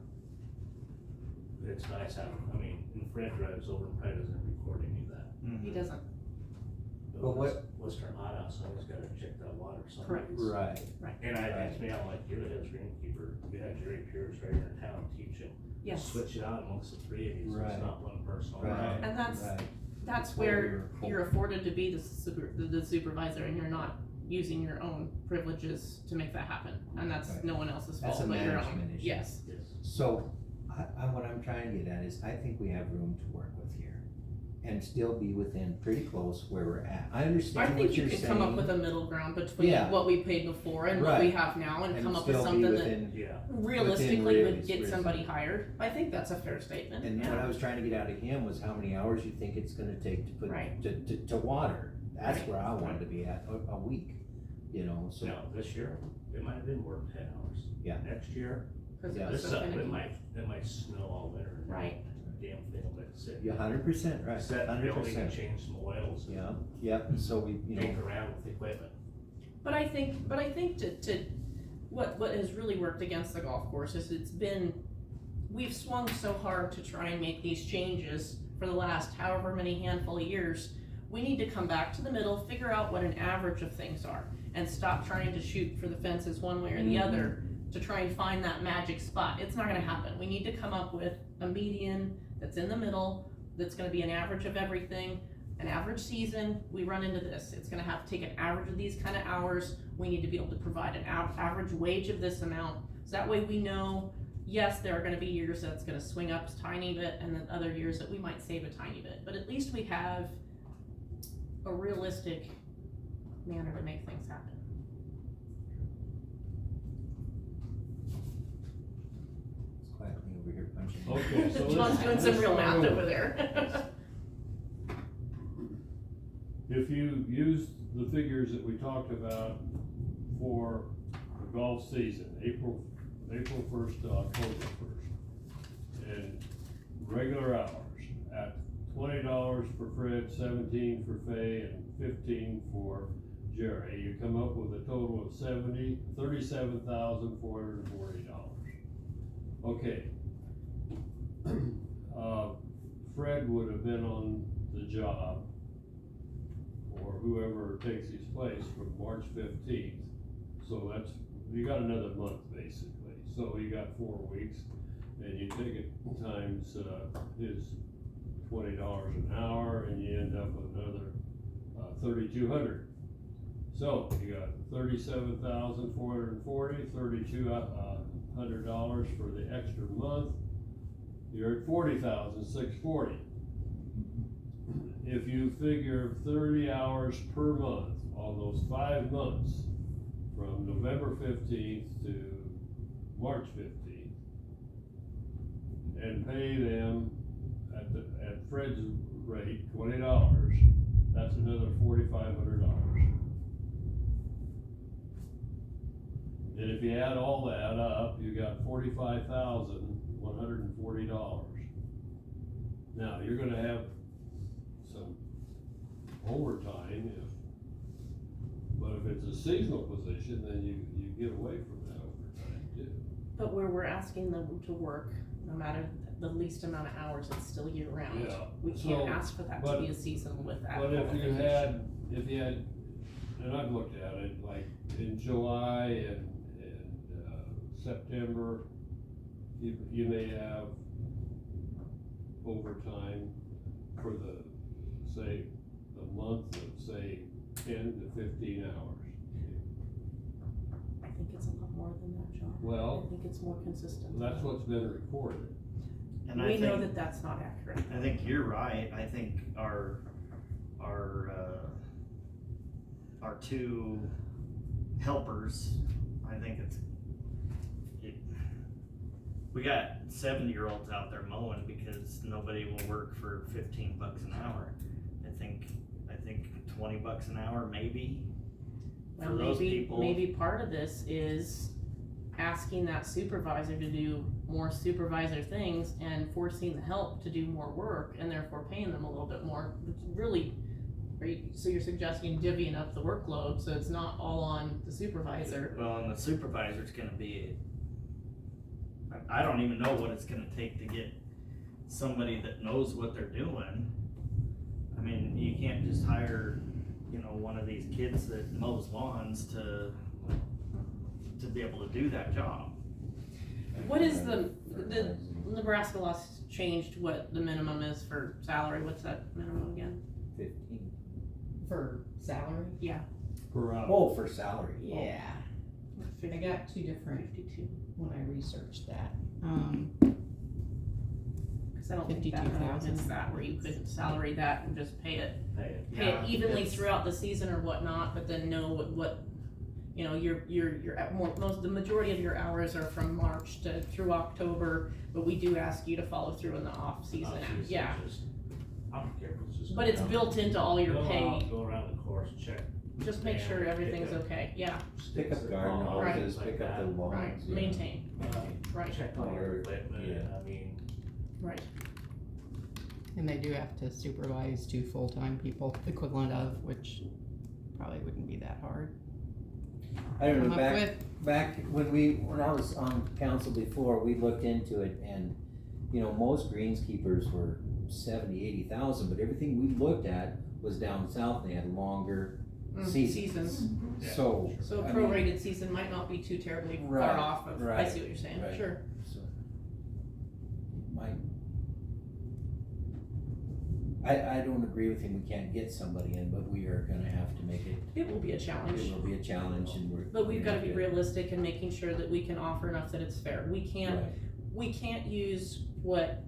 it's nice having, I mean, and Fred drives over and probably doesn't record any of that. He doesn't, But what- Let's turn hot out, someone's gotta check that water, Correct. somebody's. Right, And to me, I'm like, you're the head screenkeeper, you have Jerry Pierce right here in town teaching. yes. Switch it out amongst the three of you, so Right. it's not one person. right. And that's right. That's what we where were you're afforded to be the supervisor, and you're not using your own privileges to make that happen, and that's Right. no one else's That's fault a but your own. management issue. Yes, Yes. So, what I'm trying to get at is, I think we have room to work with here and still be within pretty close where we're at. I I understand think what you you're can saying. come up with a middle ground between Yeah. what we paid before and what we Right. have now, and come up with still be something that within- Yeah. realistically would within get reason. somebody hired. I think that's a fair statement, And what yeah. I was trying to get out of him was how many hours you think it's gonna take to put, Right. to water. That's Right. where I wanted to be at, a week, so. Now, this year, it might have been worth 10 hours. Yeah. Next year, 'Cause it Yeah. was this so stuff, finicky. it might snow all winter. and Right. Damn thing will let it sit. You're 100% right, Set the building and 100%. change some oils. and Yeah, so we, Tinker around with the equipment. But I think to what has really worked against the golf course is we've swung so hard to try and make these changes for the last however many handful of years. We need to come back to the middle, figure out what an average of things are, and stop trying to shoot for the fences one way or the other to try and find that magic spot. It's not gonna happen. We need to come up with a median that's in the middle, that's gonna be an average of everything. An average season, we run into this. It's gonna have to take an average of these kind of hours. We need to be able to provide an average wage of this amount. So that way we know, yes, there are gonna be years that's gonna swing up a tiny bit and then other years that we might save a tiny bit. But at least we have a realistic manner to make things happen. It's quietly over here punching. Okay, so John's doing some real math let's over there. If you use the figures that we talked about for the golf season, April 1st to October 1st, and regular hours at $20 for Fred, 17 for Fay, and 15 for Jerry, you come up with a total of $37,440. Okay. Fred would have been on the job, or whoever takes his place, from March 15th. So you got another month basically. So you got 4 weeks, and you take it times his $20 an hour, and you end up with another $3,200. So you got $37,440, $3,200 for the extra month. You're at $40,640. If you figure 30 hours per month on those 5 months, from November 15th to March 15th, and pay them at Fred's rate, $20, that's another $4,500. And if you add all that up, you got $45,140. Now, you're gonna have some overtime but if it's a seasonal position, then you get away from that overtime too. But where we're asking them to work, no matter the least amount of hours, it's still year round. Yeah, We so, can't ask for that to but- be a seasonal with that. But if you qualification. had, and I've looked at it, like in July and September, you may have overtime for say, the month of, say, 10 to 15 hours. I think it's a lot more than that, John. Well, I think it's more consistent. that's what's been recorded. And We I know think, that that's not accurate. I think you're right. I think our two helpers, I think we got 70-year-olds out there mowing because nobody will work for $15 an hour. I think $20 an hour maybe. Well, For those maybe, people. maybe part of this is asking that supervisor to do more supervisor things and forcing the help to do more work and therefore paying them a little bit more. It's really, so you're suggesting divvying up the workload so it's not all on the supervisor. Well, and the supervisor's gonna be, I don't even know what it's gonna take to get somebody that knows what they're doing. I mean, you can't just hire, one of these kids that mows lawns to be able to do that job. What is the Nebraska law changed what the minimum is for salary? What's that minimum again? 15. For salary? Per hour. Oh, for salary. Yeah, I got two different 52. when I researched that. Cause I don't think that minimum is 52,000. that where you could salary that and just pay it Yeah, evenly it's- throughout the season or whatnot, but then know what you're at the majority of your hours are from March through October, but we do ask you to follow through in the off season. Yeah, I don't care if it's just. but it's built into all your Go pay. out, go around the course, check. Just make sure everything's okay. Yeah, Pick up garden Right. hoses, pick up the lawns. right. yeah. Maintain. Right. Check all your equipment, Yeah. I mean, Right. And they do have to supervise 2 full-time people, equivalent of, which probably wouldn't be that hard. I don't come know, up with? back when I was on council before, we looked into it and, you know, most greenskeepers were 70,000, 80,000, but everything we looked at was down south, they had longer seasons. Yeah. So. So I a mean, prorated season might not be too terribly Right, far off of, I right, see what you're saying, right. sure. So, I don't agree with him, we can't get somebody in, but we are gonna have to make it, It will be a challenge. it will be a challenge and we're. But we've gotta be real. realistic in making sure that we can offer enough that it's fair. We can't use what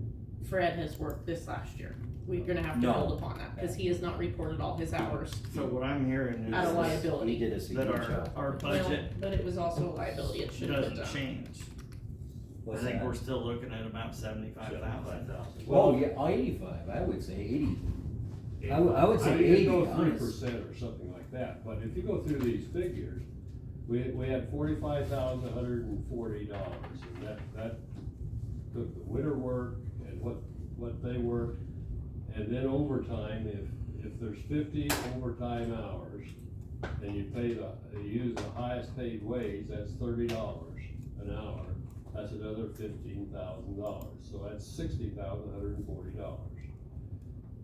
Fred has worked this last year. We're gonna have to No. build upon that, cause he has not reported all his hours So what I'm hearing out of is liability. He did a that good job. our Well, budget but it was also a liability, it should have been doesn't done. change. I What's think that? we're still looking at about 75,000. 75,000. Oh, yeah, 85, I would say 80. I would say I think 80, go honest. 3% or something like that, but if you go through these figures, we had $45,140, and that took the winter work and what they worked, and then overtime, if there's 50 overtime hours, and you use the highest paid wage, that's $30 an hour, that's another $15,000, so that's $60,140.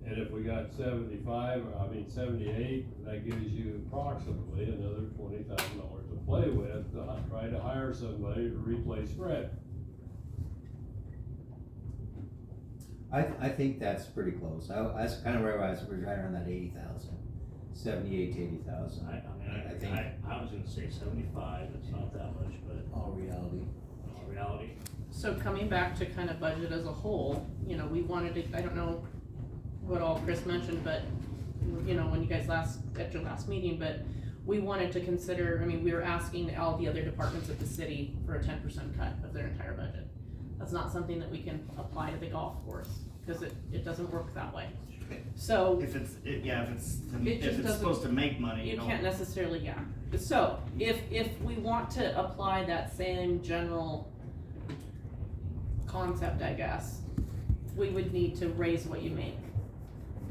And if we got 78, that gives you approximately another $20,000 to play with, to try to hire somebody to replace Fred. I think that's pretty close, that's kinda where I was, we're right around that 80,000, 78 to 80,000. I think I was gonna say 75, it's not that much, but all reality. in reality, So coming back to kind of budget as a whole, you know, we wanted to, I don't know what all Chris mentioned, but, you know, when you guys at your last meeting, but we wanted to consider, I mean, we were asking all the other departments of the city for a 10% cut of their entire budget. That's not something that we can apply to the golf course, cause it doesn't work that way. So, If it's doesn't- supposed to make money, you don't. can't necessarily, yeah. So, if we want to apply that same general concept, I guess, we would need to raise what you make.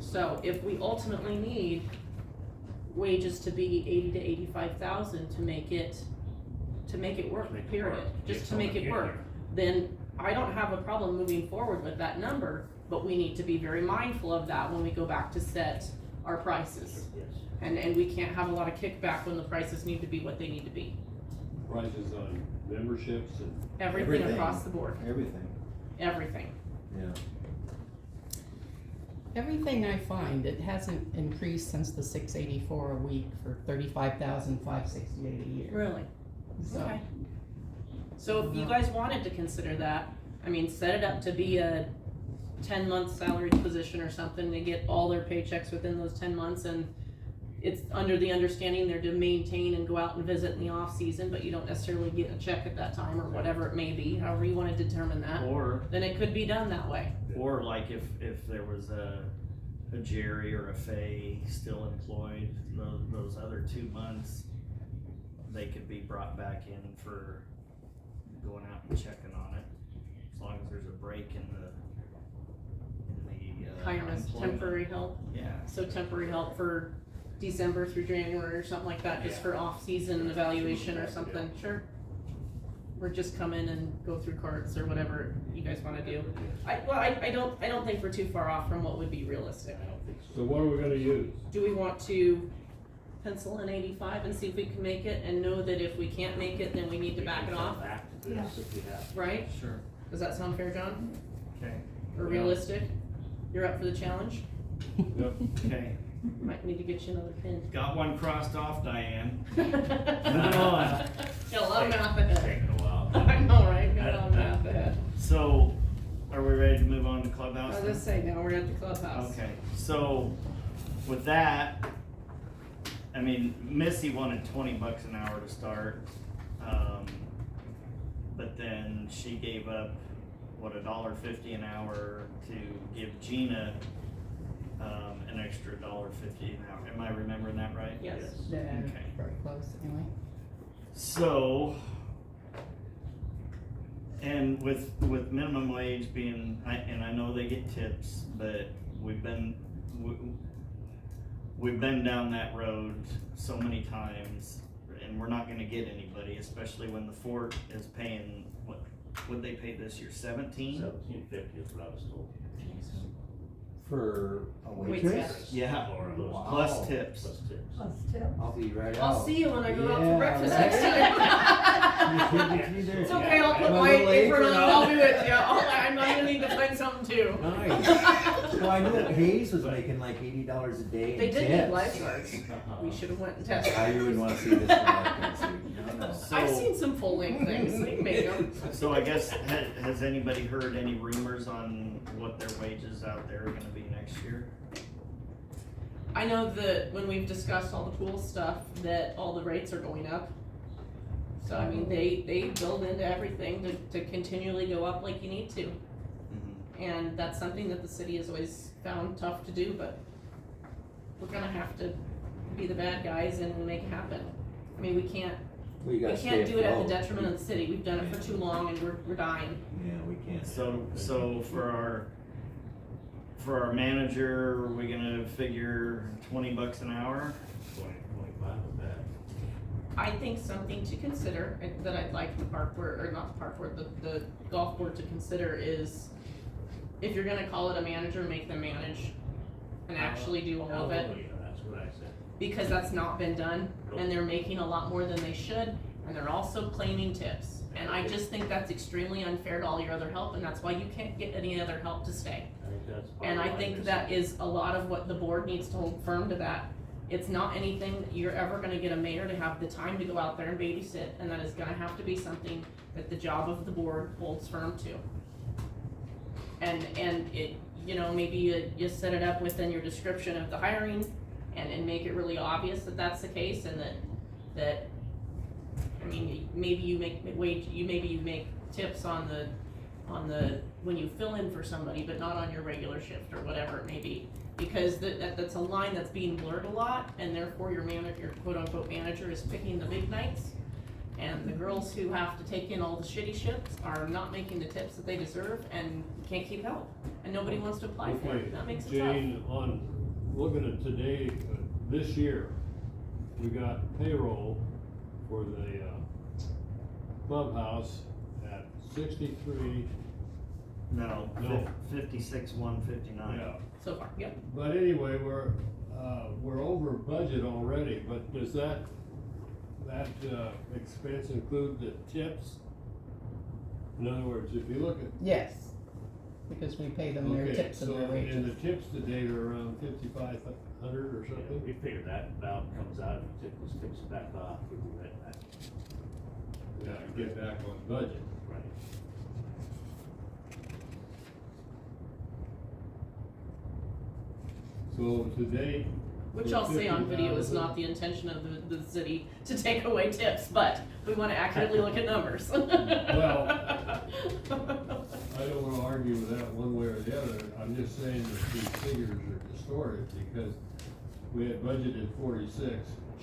So, if we ultimately need wages to be 80 to 85,000 to make it work, Make it period, work. just Get to make someone it in work, here. then I don't have a problem moving forward with that number, but we need to be very mindful of that when we go back to set our prices. yes. And we can't have a lot of kickback when the prices need to be what they need to be. Prices on memberships and Everything Everything. across the board, Everything, everything. yeah. Everything I find, it hasn't increased since the 684 a week for 35,568 a year. Really? So, Okay. So if you guys wanted to consider that, I mean, set it up to be a 10-month salaried position or something, they get all their paychecks within those 10 months and it's under the understanding they're to maintain and go out and visit in the off season, but you don't necessarily get a check at that time or whatever it may be, however you wanna determine that, Or then it could be done that way. like if there was a Jerry or a Fay still employed, those other 2 months, they could be brought back in for going out and checking on it, as long as there's a break in the Hiring as employment. temporary help, Yeah, so temporary help for December through January or something like that, just Yeah. for off-season evaluation or something, sure. Or just come in and go through carts or whatever you guys wanna do. I don't think we're too far off from what would be realistic. I don't think so. so what are we gonna use? Do we want to pencil in 85 and see if we can make it and know that if we can't make it, then we need to We back can it cut off, back to this if we have. right? sure, Does that sound fair, John? okay, Or Yeah. realistic? You're up for the challenge? Yep. okay. Might need to get you another pin. Got one crossed off, Diane. Moving on. Got a lot of math ahead. Taking a while. I know, right? Got a lot of math ahead. So, are we ready to move on to I clubhouse? was then? just saying, now we're at the clubhouse. Okay, so with that, I mean, Missy wanted $20 an hour to start, but then she gave up, $1.50 an hour to give Gina, an extra $1.50 an hour. Am I remembering that right? Yes. yeah, Okay. very close anyway. So, and with minimum wage being, and I know they get tips, but we've been down that road so many times, and and we're not gonna get anybody, especially when the fort is paying, what, would they pay this year, 17? 1750 is what I was told. For a Wait, waitress? Yeah, Or those Wow. plus tips. plus tips. Plus tip. I'll be right out. I'll see you when I go out Yeah, for breakfast right. next time. You there. It's okay, I'll put Am I a my little late apron for on and now? I'll be with you. I'm gonna need to find something too. Nice. Well, I know Hayes was making like $80 a day They in did tips. need lifeguards. We should have went and tested. I wouldn't wanna see this from lifeguards. No, no. I've So- seen some full length things, they make them. So I guess, has anybody heard any rumors on what their wages out there are gonna be next year? I know that when we've discussed all the pool stuff, that all the rates are going up. So I mean, they build into everything to continually go up like you need to. And that's something that the city has always found tough to do, but we're gonna have to be the bad guys and make it happen. I mean, we can't gotta do stay it at the afloat. detriment of the city. We've done it for too long and we're dying. Yeah, we can't. So for our manager, are we gonna figure $20 an hour? 20, 25 with that. I think something to consider that I'd like the park board, or not the park board, the golf board to consider is if you're gonna call it a manager, make them manage and actually do all of it. Hallelujah, that's what I said. Because that's not been done and they're making a lot more than they should and they're also claiming tips. And I just think that's extremely unfair to all your other help and that's why you can't get any other help to stay. I think that's part And of I why think this that is a lot of what the board needs to hold firm to that. It's not anything that you're ever gonna get a mayor to have the time to go out there and babysit, and that is gonna have to be something that the job of the board holds firm to. And it, you know, maybe you set it up within your description of the hiring and make it really obvious that that's the case and that, I mean, maybe you make tips on the, when you fill in for somebody, but not on your regular shift or whatever it may be. Because that's a line that's being blurred a lot, and therefore your quote-unquote manager is picking the big nights. And the girls who have to take in all the shitty shifts are not making the tips that they deserve and can't keep help. And nobody wants to apply for Okay, it, that makes it tough. Jane, on looking at today, this year, we got payroll for the clubhouse at 63, No, No. 56,159. yeah. So far, yep. But anyway, we're over budget already, but does that expense include the tips? In other words, if you look at, Yes, because we pay them their okay, tips and so their wages. and the tips today are around 5,500 or Yeah, something? we figured that about comes out, if you take those tips back off, we'll be right back. Yeah, get back on budget. Right. So today, Which for I'll say on video is 50,000 not the intention of the city to take away tips, but we wanna accurately look at numbers. Well, I don't wanna argue with that one way or the other, I'm just saying that these figures are distorted, because we had budgeted 46,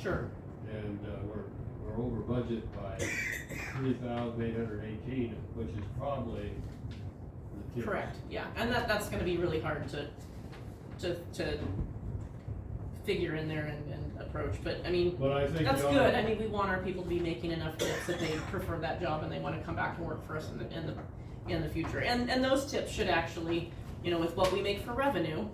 Sure, and, we're over budget by 3,818, which is probably the tips. correct, yeah, and that's gonna be really hard to figure in there and approach, but I mean, But I think. that's you ought- good, I mean, we want our people to be making enough tips that they prefer that job and they wanna come back and work for us in the future. And those tips should actually, you know, with what we make for revenue,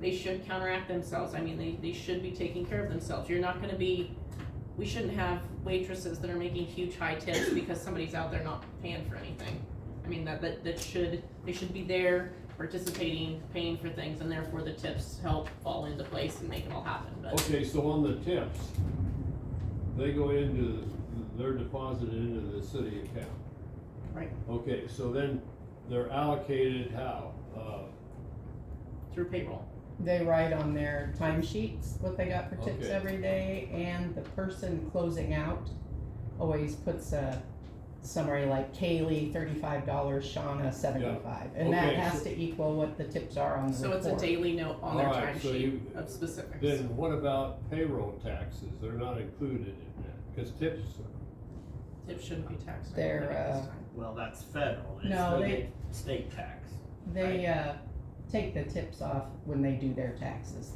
they should counteract themselves, I mean, they should be taking care of themselves, we shouldn't have waitresses that are making huge high tips because somebody's out there not paying for anything. I mean, they should be there, participating, paying for things, and therefore the tips help fall into place and make it all happen, but. Okay, so on the tips, they go they're deposited into the city account. Right. Okay, so then they're allocated how? Through payroll. They write on their timesheets what they got for tips Okay. every day, and the person closing out always puts a summary like Kaylee $35, Shauna $75, and that Okay, has so- to equal what the tips are on the So it's a report. daily note on their All right, so timesheet you- of specifics. Then what about payroll taxes? They're not included in that, because tips, Tips shouldn't be taxed. I They're, think, at this time. Well, that's federal, it's No, the they- state tax. They take the tips off when they do their taxes.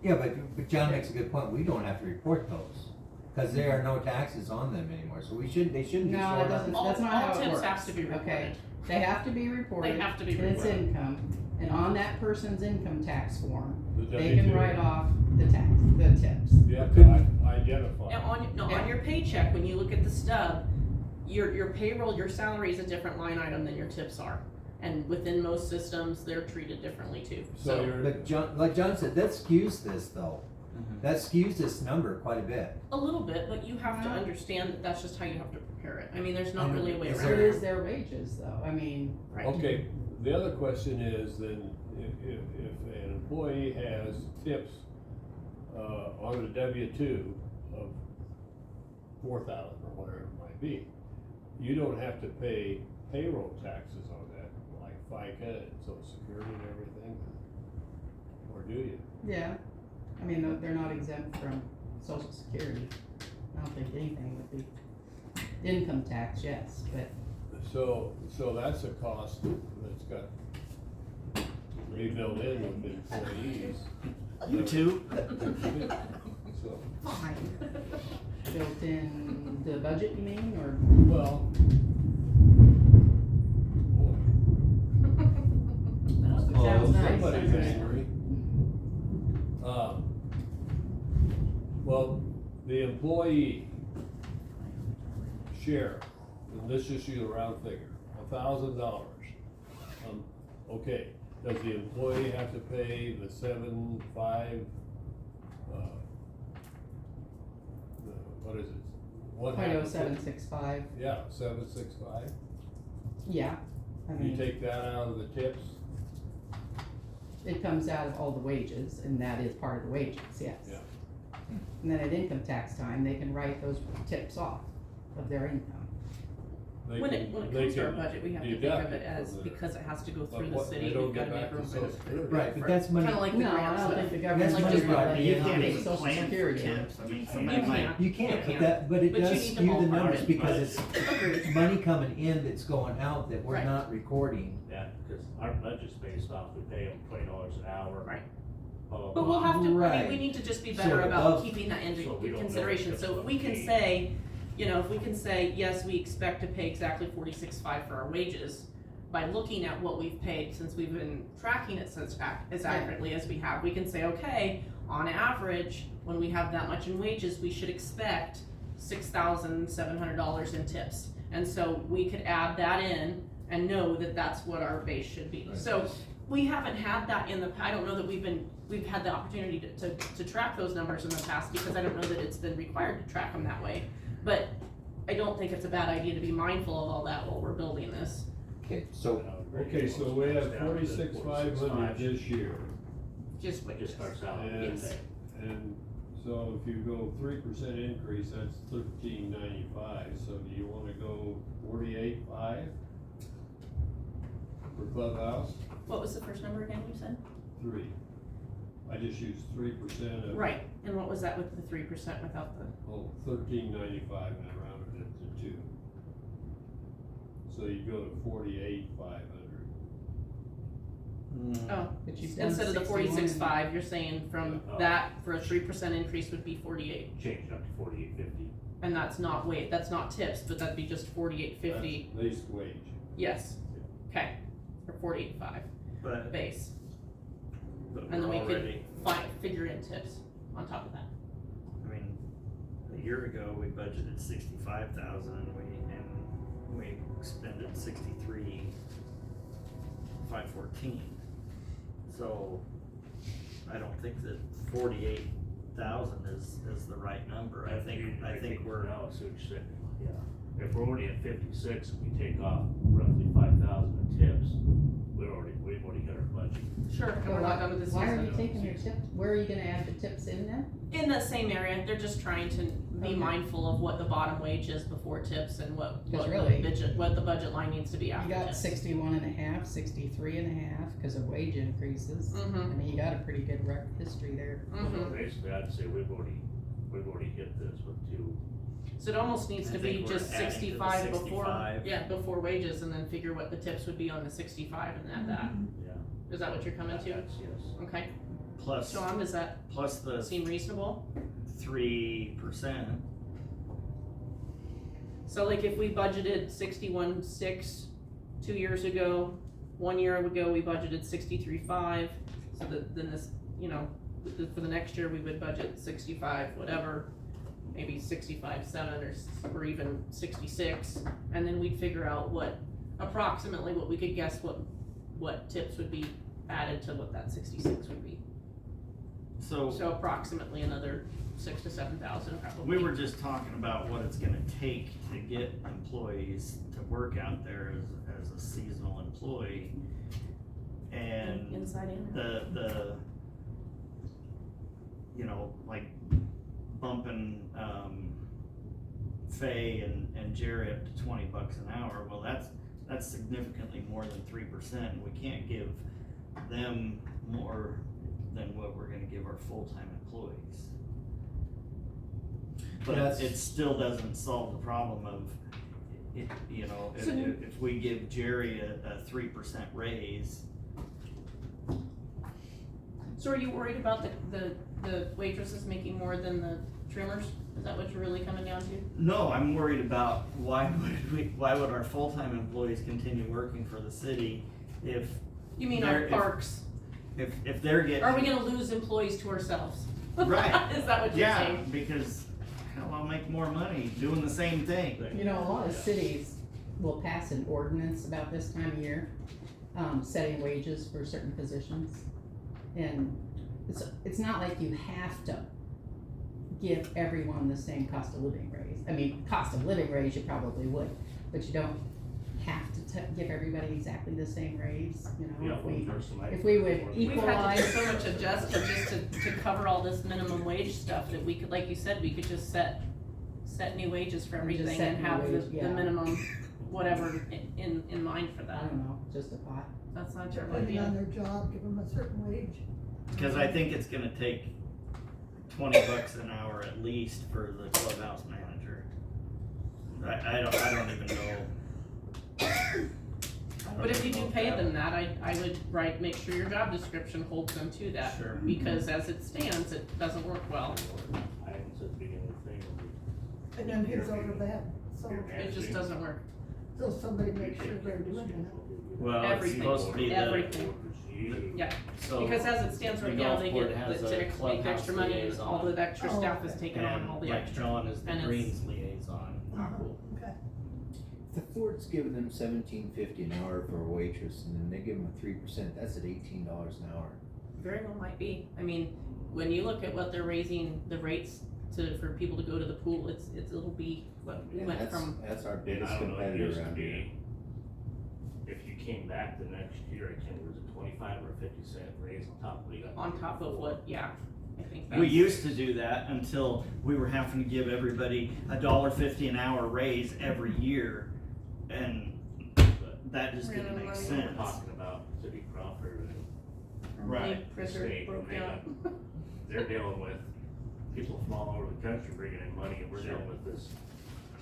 Yeah, but John makes a good point, we don't have to report those. Cause there are no taxes on them anymore, so they shouldn't be No, it short doesn't, on. that's not how it works. All tips have to be Okay, reported. they have to be reported. They have to be And it's reported. income, and on that person's income tax form, The they can W-2. write off the tips. You have to identify. And on your paycheck, when you look at the stub, your payroll, your salary is a different line item than your tips are. And within most systems, they're treated differently too, So so, you're, But John, like John said, that skews this though. Mhm. That skews this number quite a bit. a little bit, but you have to understand that that's just how you have to prepare it. I mean, there's not And really a way is around It it. is their wages though, I mean, Right. okay, the other question is then, if an employee has tips, on a W-2 of 4,000 or whatever it might be, you don't have to pay payroll taxes on that, like FICA and Social Security and everything, or do you? yeah, I mean, they're not exempt from social security. I don't think anything would be. Income tax, yes, but So that's a cost that's got to be built in with employees. You too? So, Fine. built in the budget, you mean, or? well, boy, Sounds nice. somebody's angry. Well, the employee share, and let's just use a round figure, $1,000. Okay, does the employee have to pay the 7.5, what is it? What Point oh happens? seven six five, Yeah, 765. yeah, I You mean, take that out of the tips? it comes out of all the wages, and that is part of the wages, yes. Yeah. And then at income tax time, they can write those tips off of their income. They When can- it they comes to our can budget, we have to think deduct of it from as, there. because it has to go But through the what- city, they don't we've gotta get make back to room for Social it. Security. Right, but that's money. Kinda like the No, I grants don't stuff. think the That's government's money just gonna brought let in. you You not can't pay even social plan for security. tips, I mean, You somebody might. can't. You can't, You but can't. that, but it But you does need to skew the ballpark numbers it. because it's Agreed. money coming in that's going out that we're Right. not recording. Yeah, because our budget's based off, we pay them $20 an hour. Right. Blah, blah, But blah. we'll have to, I mean, Right. we need to just be So better about above- keeping that into So we don't know consideration, if so it's we can paid. say, you know, if we can say, yes, we expect to pay exactly 46.5 for our wages, by looking at what we've paid since we've been tracking it since as accurately as we have, we can say, okay, on average, when we have that much in wages, we should expect $6,700 in tips. And so we could add that in and know that that's what our base should be. Right. So we haven't had that in the, I don't know that we've had the opportunity to track those numbers in the past, because I don't know that it's been required to track them that way. But I don't think it's a bad idea to be mindful of all that while we're building this. Okay, so, Okay, so we have 46,500 this year, Just what It just starts out. And- Yes. and so if you go 3% increase, that's 1395, so do you wanna go 48.5 for clubhouse? What was the first number again you said? 3. I just used 3% of. Right, and what was that with the 3% without the, Oh, 1395, and I rounded it to 2. So you go to 48,500. oh, But you've done instead of the 61 and- 46.5, you're saying from Yeah. that, for a 3% increase would be 48. Change it up to 48.50. And that's not that's not tips, but that'd be just 48.50, That's base wage. yes, okay, or 48.5 But, base. but And then we're we could already, figure in tips on top of that. I mean, a year ago, we budgeted 65,000 and we expended 63,514. So, I don't think that 48,000 is the right number, I think we're. No, so what you're saying, yeah. If we're already at 56, and we take off roughly 5,000 in tips, we've already hit our budget. Sure, and we're not done with this Why are you season. taking your tips, where are you gonna add the tips in then? In the same area, they're just trying to be Okay. mindful of what the bottom wage is before tips and what really, the budget line needs to be You after got tips. 61 and a half, 63 and a half, cause of wage increases. I Mm-hmm, mean, you got a pretty good history there. So mm-hmm. basically, I'd say we've already hit this with 2. So it almost needs I to think be we're just adding to the 65 before, 65. yeah, before wages, and then figure what the tips would be on the 65 and add that. Yeah. Is that what you're coming to? That's, yes. Plus, Sean, does that plus the seem reasonable? 3%, So like if we budgeted 61.6 2 years ago, 1 year ago we budgeted 63.5, so that then this, you know, for the next year we would budget 65, whatever, maybe 65.7 or even 66, and then we'd figure out approximately what we could guess what tips would be added to what that 66 would be. So So approximately another 6,000 to 7,000 probably. we were just talking about what it's gonna take to get employees to work out there as a seasonal employee. And Inside and out. the you know, like bumping Faye and Jerry up to $20 an hour, well that's significantly more than 3%. We can't give them more than what we're gonna give our full-time employees. But That's- it still doesn't solve the problem of, you know, if we give Jerry a 3% raise. So are you worried about the waitresses making more than the trimmers? Is that what you're really coming down to? No, I'm worried about why would our full-time employees continue working for the city if You mean They're- our parks? if they're getting. Are we gonna lose employees to ourselves? Right. Is that what you're Yeah, saying? because hell, I'll make more money doing the same thing. You know, a lot of cities will pass an ordinance about this time of year, setting wages for certain positions. And it's not like you have to give everyone the same cost of living raise. I mean, cost of living raise you probably would, but you don't have to give everybody exactly the same raise, you know, if we would We've had to do equalize. so much adjustment just to cover all this minimum wage stuff that we could, like you said, we could just set new wages for We just everything set and new have wage, the yeah. minimum, whatever, in mind for I that. don't know, just a thought. That's not your Depending on idea. their job, give them a certain wage. Cause I think it's gonna take $20 an hour at least for the clubhouse manager. I don't even know. But if you do pay them that, I would make sure your job description holds them to that. Sure. Because as it stands, it doesn't work well. I didn't say the beginning of the thing. And then who's over that? So, It just doesn't work. so somebody makes sure they're doing that. Well, it's Everything. supposed to be the, Everything. Yeah, so. because as it stands right the now, golf they board get has a to make clubhouse extra money, and liaison. all the extra Oh, staff is okay. taken on, all And the like extra. John is the and it's- Greens liaison. Okay. The Ford's giving them $17.50 an hour for a waitress, and then they give them a 3%, that's at $18 an hour. Very well might be. I mean, when you look at what they're raising the rates for people to go to the pool, it'll be what we Yeah, went that's, from. that's our And biggest I don't know, it competitor used to around here. be, if you came back the next year, I can't remember, was it 25 or 50 cent raise on top of what you got? On top of what, yeah, I think that's. We used to do that until we were having to give everybody $1.50 an hour raise every year, and But that just Ran out didn't of make money. sense. we're talking about City Crawford and Right. Big printer State, broke they down. they're dealing with people from all over the country bringing in money, and we're dealing with this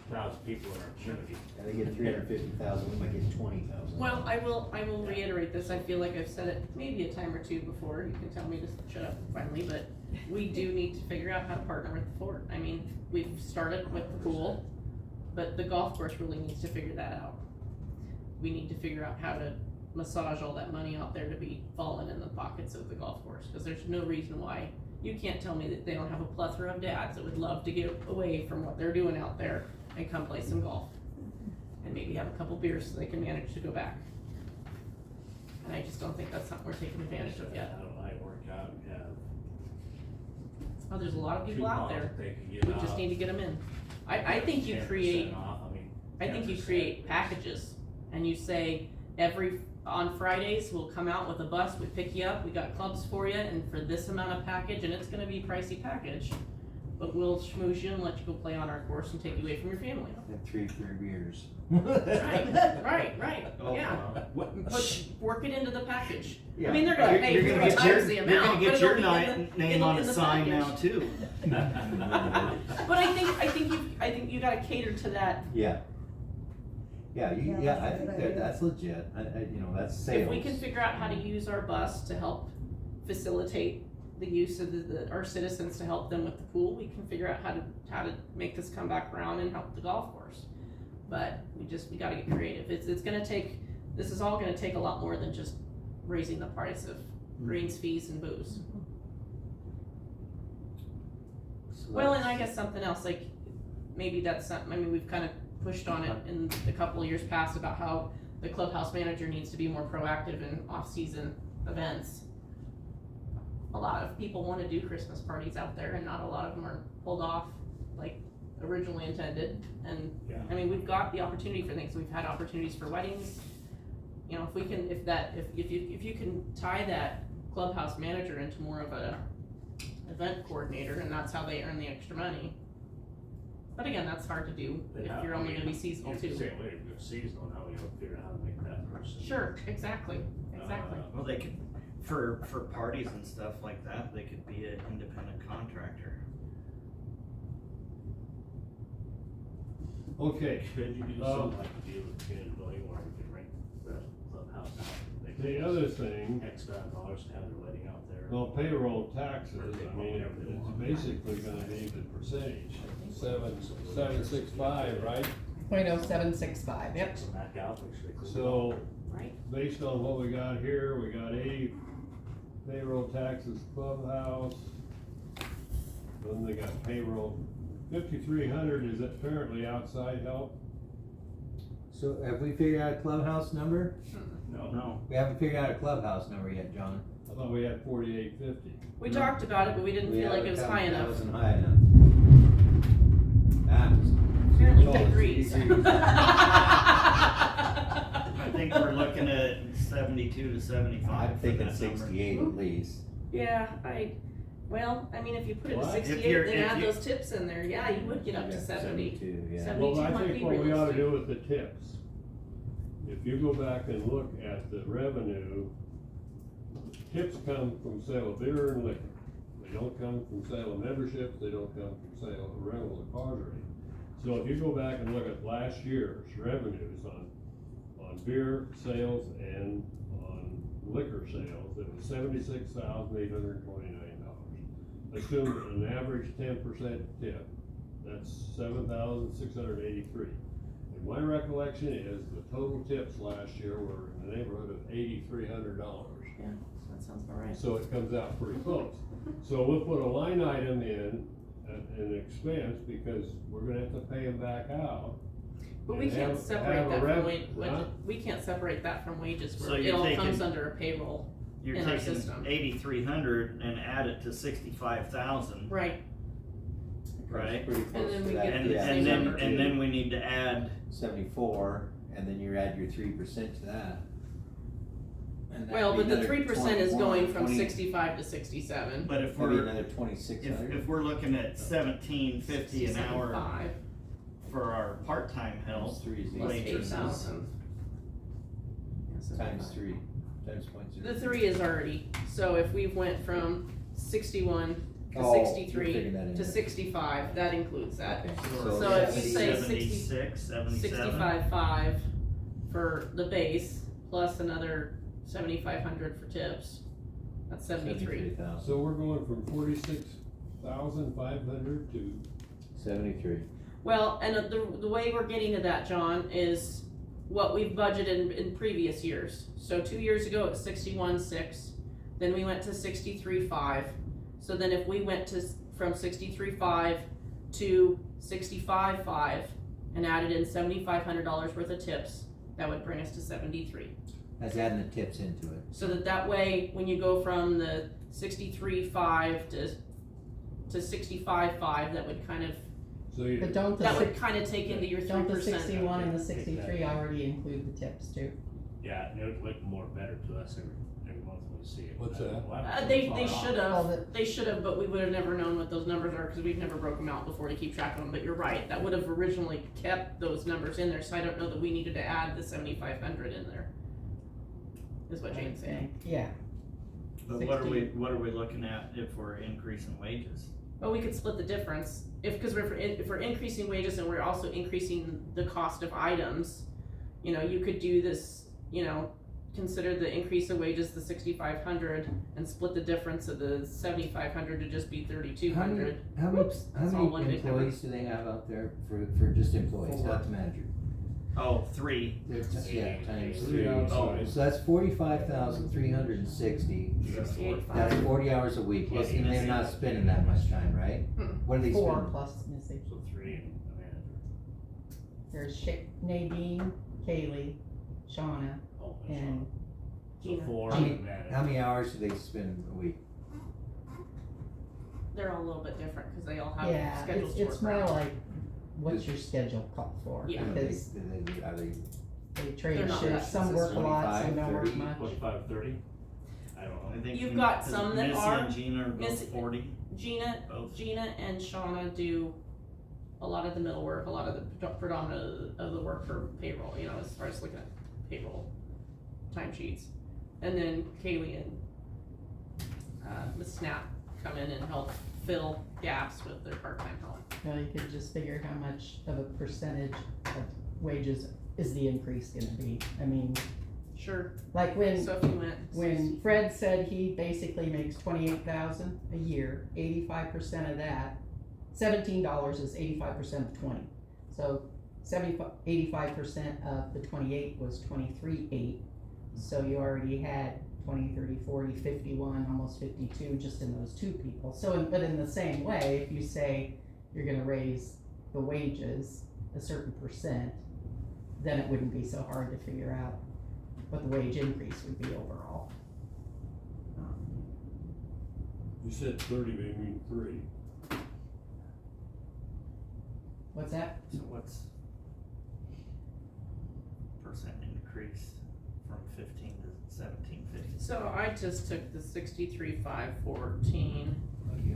1,000 people in our community. Yeah, they get 350,000, we might get 20,000. Well, I will reiterate this. I feel like I've said it maybe a time or two before. You can tell me to shut up finally, but we do need to figure out how to partner with the Fort. I mean, we've started with the pool, but the golf course really needs to figure that out. We need to figure out how to massage all that money out there to be falling in the pockets of the golf course, because there's no reason why. You can't tell me that they don't have a plethora of dads that would love to get away from what they're doing out there and come play some golf. And maybe have a couple beers so they can manage to go back. And I just don't think that's something we're taking advantage of yet. I don't know, I work out, we have Oh, there's a lot of people out there. They can get We just need to get them in. I think you 10% create, off, I mean, I think you 10% create is- packages and you say, on Fridays, we'll come out with a bus, we pick you up, we got clubs for you, and for this amount of package, and it's gonna be a pricey package. But we'll schmooze you and let you go play on our course and take you away from your family. And 3 free beers. Right, Oh, yeah. wow. Work it into the package. Yeah. I mean, they're gonna You're- pay you're 4 gonna get times the your- amount, You're gonna but get it'll your be in the, name on a in the sign package. now too. But I think you gotta cater to that. Yeah. Yeah, Yeah, yeah, that's I a think good that, idea. that's legit, you know, that's sales. If we can figure out how to use our bus to help facilitate the use of our citizens to help them with the pool, we can figure out how to make this come back around and help the golf course. but we gotta get creative. It's gonna take, this is all gonna take a lot more than just raising the price of greens, fees, and booze. So Well, and that's- I guess something else, like, maybe that's something, I mean, we've kind of pushed on it in the couple of years past about how the clubhouse manager needs to be more proactive in off-season events. A lot of people wanna do Christmas parties out there, and not a lot of them are pulled off like originally intended, and, Yeah. I mean, we've got the opportunity for things, we've had opportunities for weddings. You know, if we can, if you can tie that clubhouse manager into more of a event coordinator, and that's how they earn the extra money. But again, that's hard to do But if how- you're I only mean, gonna be seasonal if you too. say, wait, if you're seasonal, now we gotta figure out how to make that person. Sure, exactly. Well, they could, for parties and stuff like that, they could be an independent contractor. Okay, Could you do something like you do with community building where we could rent the clubhouse out? They could the pay other us thing, X amount of dollars to have their wedding out there. well, payroll taxes, I mean, it's basically gonna be the percentage, 765, right? 0.0765, yep. Check some back out, make sure they clean it So, Right. based on what we got here, we got 80 payroll taxes clubhouse. Then they got payroll, 5,300 is apparently outside help. So have we figured out a clubhouse number? No, We haven't figured out a clubhouse number yet, John. I thought we had 4850. We talked about it, but we didn't feel like it was high That enough. wasn't high enough. That was. Apparently Oh, he agrees. I think we're looking at 72 to 75. I'm for thinking that number. 68 at least. Yeah, well, I mean, if you put it to What? If 68, you're- then if add you- those tips in there, yeah, you would get up to Yeah, 70. 72, yeah. 70. Well, I might think be what we ought to realistic. do with the tips, if you go back and look at the revenue, tips come from sale of beer and liquor. They don't come from sale of memberships, they don't come from sale of rental of cars or anything. So if you go back and look at last year's revenues on beer sales and on liquor sales, it was $76,829. Assume an average 10% tip, that's 7,683. And my recollection is the total tips last year were in the neighborhood of $8,300. Yeah, that sounds about right. So it comes out pretty close. So we'll put a line item in, an expense, because we're gonna have to pay them back out. But we and can't have separate a that from rev- wages, we can't separate that from wages, So where it you're all comes taking- under a payroll. You're in our taking system. 8,300 and add it to 65,000, Right, right? Pretty close then to we that, get the yeah. same number. And then we need to add, 74, and then you add your 3% to that. And that'd well, be but the another 3% is 21, going from 20 65 to 67. but if Maybe we're, another 2,600. if we're looking at 17.50 an hour 67.5 for our part-time help, Times 3 is plus wages. 8,000. times 3, times 0.03. The 3 is already, so if we went from 61 to Oh, you're 63 figuring that in to there. 65, that includes that. Okay, So if you say 76, 77. 65.5 for the base, plus another 7,500 for tips, that's 73. 73,000. So we're going from 46,500 to, 73. Well, and the way we're getting to that, John, is what we've budgeted in previous years. So 2 years ago it was 61.6, then we went to 63.5. So then if we went to from 63.5 to 65.5 and added in $7,500 worth of tips, that would bring us to 73. That's adding the tips into it. So that way, when you go from the 63.5 to 65.5, that would kind of so you, But don't the, that would kind of take into your 3%. don't the 61 and the 63 already include the tips too? Yeah, and it would look more better to us every month when we see it. What's that? They should Well, have, they should have, but we would have never known what those numbers are, because we've never broke them out before to keep track of them, but you're right, that would have originally kept those numbers in there, so I don't know that we needed to add the 7,500 in there. Is what Jane's saying. Yeah, But what are we looking at if we're increasing wages? Well, we could split the difference, if we're increasing wages and we're also increasing the cost of items, you know, you could do this, you know, consider the increase of wages the 6,500 and split the difference of the 7,500 to just be 3,200. How Whoops, that's all many one big number. employees do they have out there for just employees, not the manager? Oh, 3. Yeah, times Three 3. outside. So that's 45,360. That's 45. That's 40 hours a week, Plus and they're not missing. spending that much time, right? What are they 4 spending? plus missing. So 3 and a manager. There's Nadine, Kaylee, Shauna, Oh, and So Gina. 4 How and many, a manager. how many hours do they spend a week? They're all a little bit different, cause they all have yeah, schedules to it's work more around. like, what's your schedule called for? Yeah. Do they- Because do they- are they they They're trade not shifts, that some work a lot, some 25, don't work 30? much. 25, 30? I don't I know. think You've got because some that Missy are- and Gina are both Missy- 40. Gina Both. and Shauna do a lot of the middle work, a lot of the predominant of the work for payroll, you know, as far as looking at payroll timesheets. And then Kaylee and, Ms. Snap come in and help fill gaps with their part-time help. Well, you could just figure how much of a percentage of wages is the increase gonna be. I mean, Sure, like when, so if you went. when Fred said he basically makes 28,000 a year, 85% of that, $17 is 85% of 20. So 85% of the 28 was 23,800. So you already had 20, 30, 40, 51, almost 52 just in those two people. So, but in the same way, if you say you're gonna raise the wages a certain percent, then it wouldn't be so hard to figure out what the wage increase would be overall. You said 30, but you mean 3. What's that? So what's percent increase from 15 to 1750? So I just took the 63,514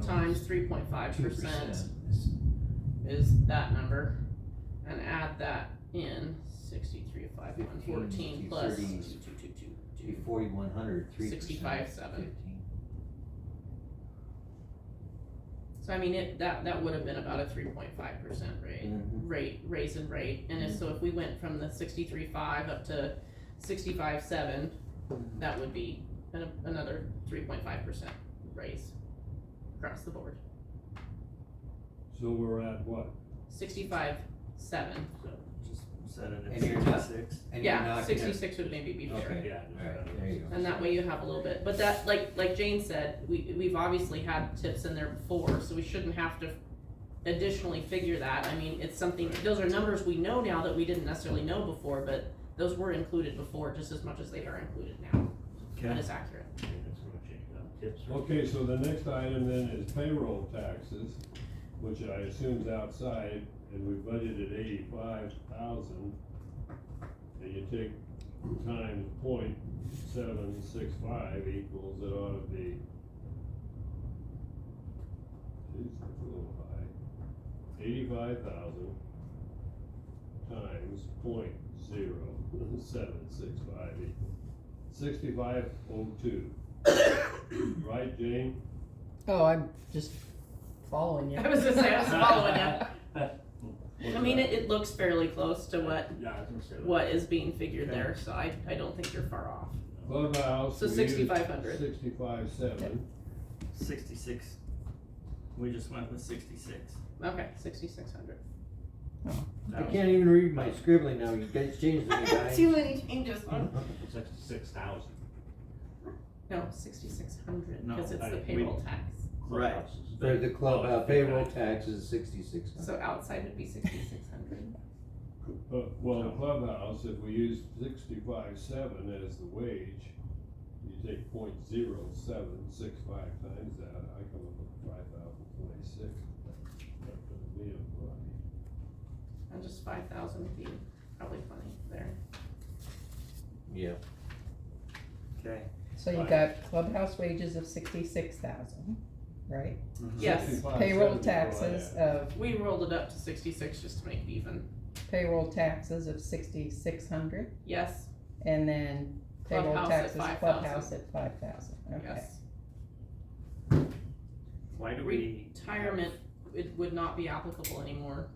times 3.5% is that number, and add that in 63,514 plus 30, 2,222. 4,100, 3%. 65,700. So I mean, that would have been about a 3.5% raise in rate, and so if we went from the 63.5 up to 65.7, that would be another 3.5% raise across the board. So we're at what? 65.7. Just set it And at you're not- 66. And you're Yeah, not 66 would maybe be fair. Okay. Yeah, just Alright, add there you go. And that way you have a little bit, but that, like Jane said, we've obviously had tips in there before, so we shouldn't have to additionally figure that. I mean, it's something, those are numbers we know now that we didn't necessarily know before, but those were included before just as much as they are included now. That Okay. is accurate. Yeah, that's gonna change that. Tips or- Okay, so the next item then is payroll taxes, which I assume is outside, and we budgeted 85,000. And you take times .765 equals, it ought to be, geez, that's a little high. 85,000 times .0765 equals 6502. Right, Jane? Oh, I'm just following you. I was gonna say, I was following you. What's I mean, that? it looks fairly close to what Yeah, I was gonna say that. what is being figured there, so I don't think you're far off. Clubhouse. So 6,500. 65.7. 66. We just went with 66. Okay, 6,600. I can't even read my scribbling now, you guys changed it, guys. Too many changes. 66,000. No, 6,600, No, because it's the we- payroll tax. Right. Clubhouse is For the club, Oh, payroll 55. tax is 6,600. So outside would be 6,600. Well, clubhouse, if we use 65.7 as the wage, you take .0765 times that, I come up with 5,026. That doesn't mean it's right. And just 5,000 would be probably funny there. Yeah. Okay. So you got clubhouse wages of 66,000, right? Yes. 65.7 Payroll is what I taxes had. of, We rolled it up to 66 just to make it even. payroll taxes of 6,600, Yes, and then payroll Clubhouse at taxes, 5,000. clubhouse at 5,000, okay. yes. Why do we? Retirement, it would not be applicable anymore,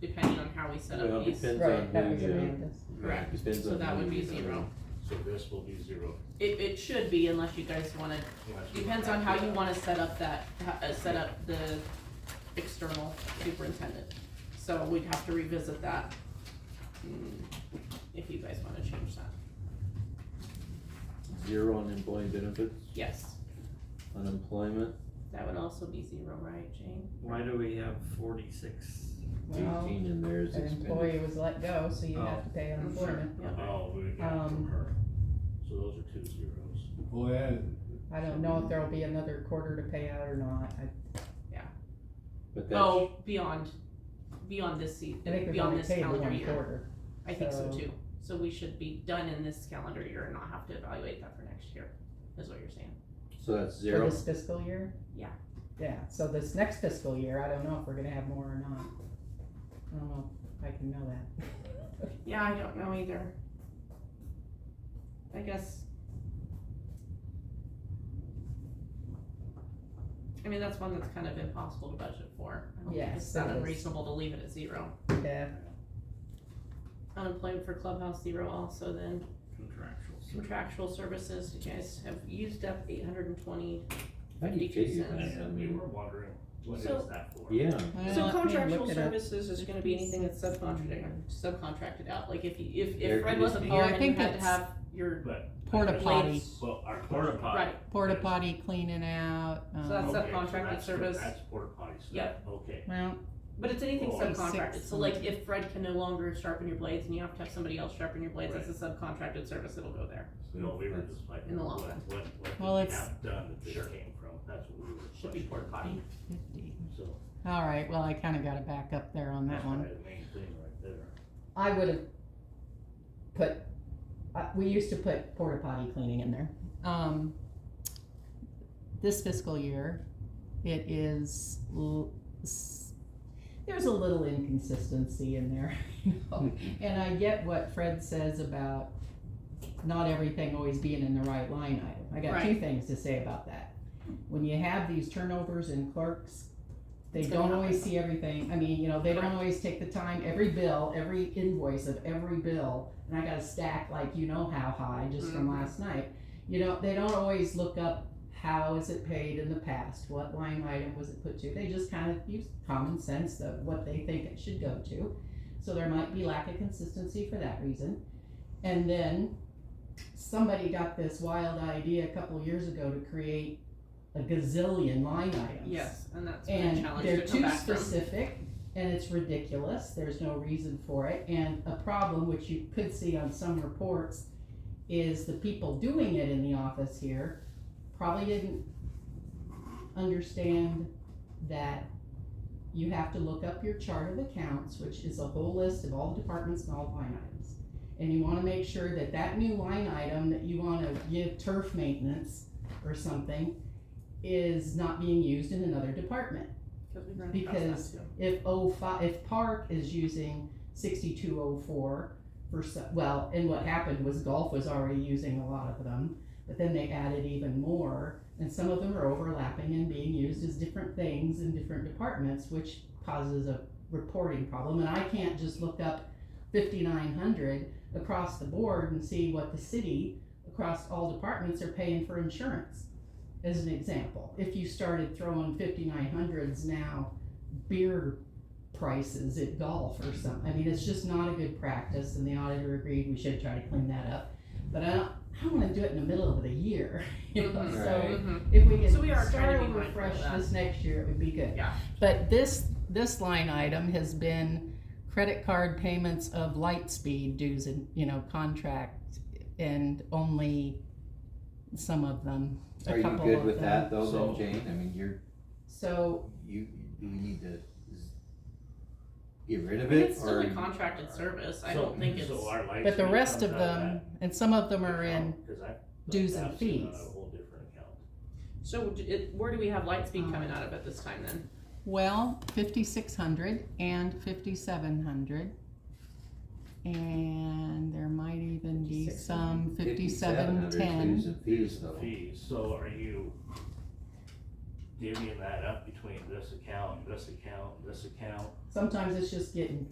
depending on how we set Well, up these. depends Right, on that who was you- Amanda's. Correct, Depends so on that who would be you- 0. So this will be 0. It should be unless you guys wanna, depends on how you wanna set up that, set up the external superintendent. So we'd have to revisit that if you guys wanna change that. 0 on employee benefits, Yes, unemployment, that would also be 0, right, Jane? Why do we have 46? Well, 18 in there is an expended. employee was let go, so you have to pay unemployment. Yep. Oh, we got it from her, so those are 2 zeros. Well, yeah. I don't know if there'll be another quarter to pay out or not. But that's, Oh, beyond this I think season, we've beyond only this paid the calendar 1 year. quarter. I think so So- too. So we should be done in this calendar year and not have to evaluate that for next year, is what you're saying. so that's For 0, this fiscal year? Yeah. Yeah, so this next fiscal year, I don't know if we're gonna have more or not. I don't know if I can know that. Yeah, I don't know either. I guess. I mean, that's one that's kind of impossible to budget for. I don't think Yes, it's that it is. unreasonable to leave it at 0. Yeah, Unemployment for Clubhouse 0 also then. Contractual. Contractual services, you guys have used up 820. how do you 52 figure cents. that? I And we mean, were wondering, what is So- that for? yeah, So Well, let me contractual look it up. services is gonna be anything that's subcontracted out, like if you, if Air Fred wasn't conditioning. here Oh, I and you think had to it's have your, But. Porta I guess- potty. Well, our Porta question- potty. right, porta potty cleaning out, So that's Okay, subcontracted that's- service. That's porta potty stuff. Yep. Okay. well, but it's anything Oh, subcontracted, so like 86. if Fred can no longer sharpen your blades and you have to have somebody else sharpen your blades, that's a subcontracted service, it'll go there. No, we were just like, In the what, long run. what Well, did we it's- have done that this came from, that's what we were. Should be porta questioning. potty. 50. So, Alright, well, I kinda gotta back up there on that that's one. probably the main thing right there. I would've put, we used to put porta potty cleaning in there. This fiscal year, it is, there's a little inconsistency in there, you know? And I get what Fred says about not everything always being in the right line item. I got two Right. things to say about that. When you have these turnovers in clerks, they It's gonna don't always happen. see everything, I mean, you know, they don't Correct. always take the time, every bill, every invoice of every bill, and I got a stack like you know how high, just from Mhm. last night. You know, they don't always look up how is it paid in the past, what line item was it put to, they just kind of use common sense of what they think it should go to. So there might be lack of consistency for that reason. And then, somebody got this wild idea a couple years ago to create a gazillion line items. Yes, and that's been a And challenge they're to come too back from. specific, and it's ridiculous, there's no reason for it, and a problem, which you could see on some reports, is the people doing it in the office here probably didn't understand that you have to look up your chart of accounts, which is a whole list of all the departments and all the line items. And you wanna make sure that that new line item that you wanna give turf maintenance or something is not being used in another department. Cause we've run Because across that too. If Park is using 6204 for well, and what happened was Golf was already using a lot of them, but then they added even more, and some of them are overlapping and being used as different things in different departments, which causes a reporting problem, and I can't just look up 5,900 across the board and see what the city across all departments are paying for insurance, as an example. If you started throwing 5,900s now, beer prices at Golf or something, I mean, it's just not a good practice, and the auditor agreed we should try to clean that up. But I don't wanna do it in the middle of the year, you know, Mhm, so mhm. if we So we can are trying start to be over mindful of fresh that. this next year, it would be good. Yeah. But this line item has been credit card payments of Lightspeed dues and, you know, contract, and only some of them, Are a you couple good of with them. that though, So- then Jane? I mean, So, do we need to get rid I of mean, it it's still or? a contracted service, I So- don't think it's, So our light but the speed rest comes of out them, that and some of them are in, account, 'cause I thought dues and that's in a fees. whole different account. so where do we have Lightspeed coming out of at this time then? well, 5,600 and 5,700. And there might even be some 5710. Dues and fees though. Fees, so are you divvying that up between this account, this account, this account? Sometimes it's just getting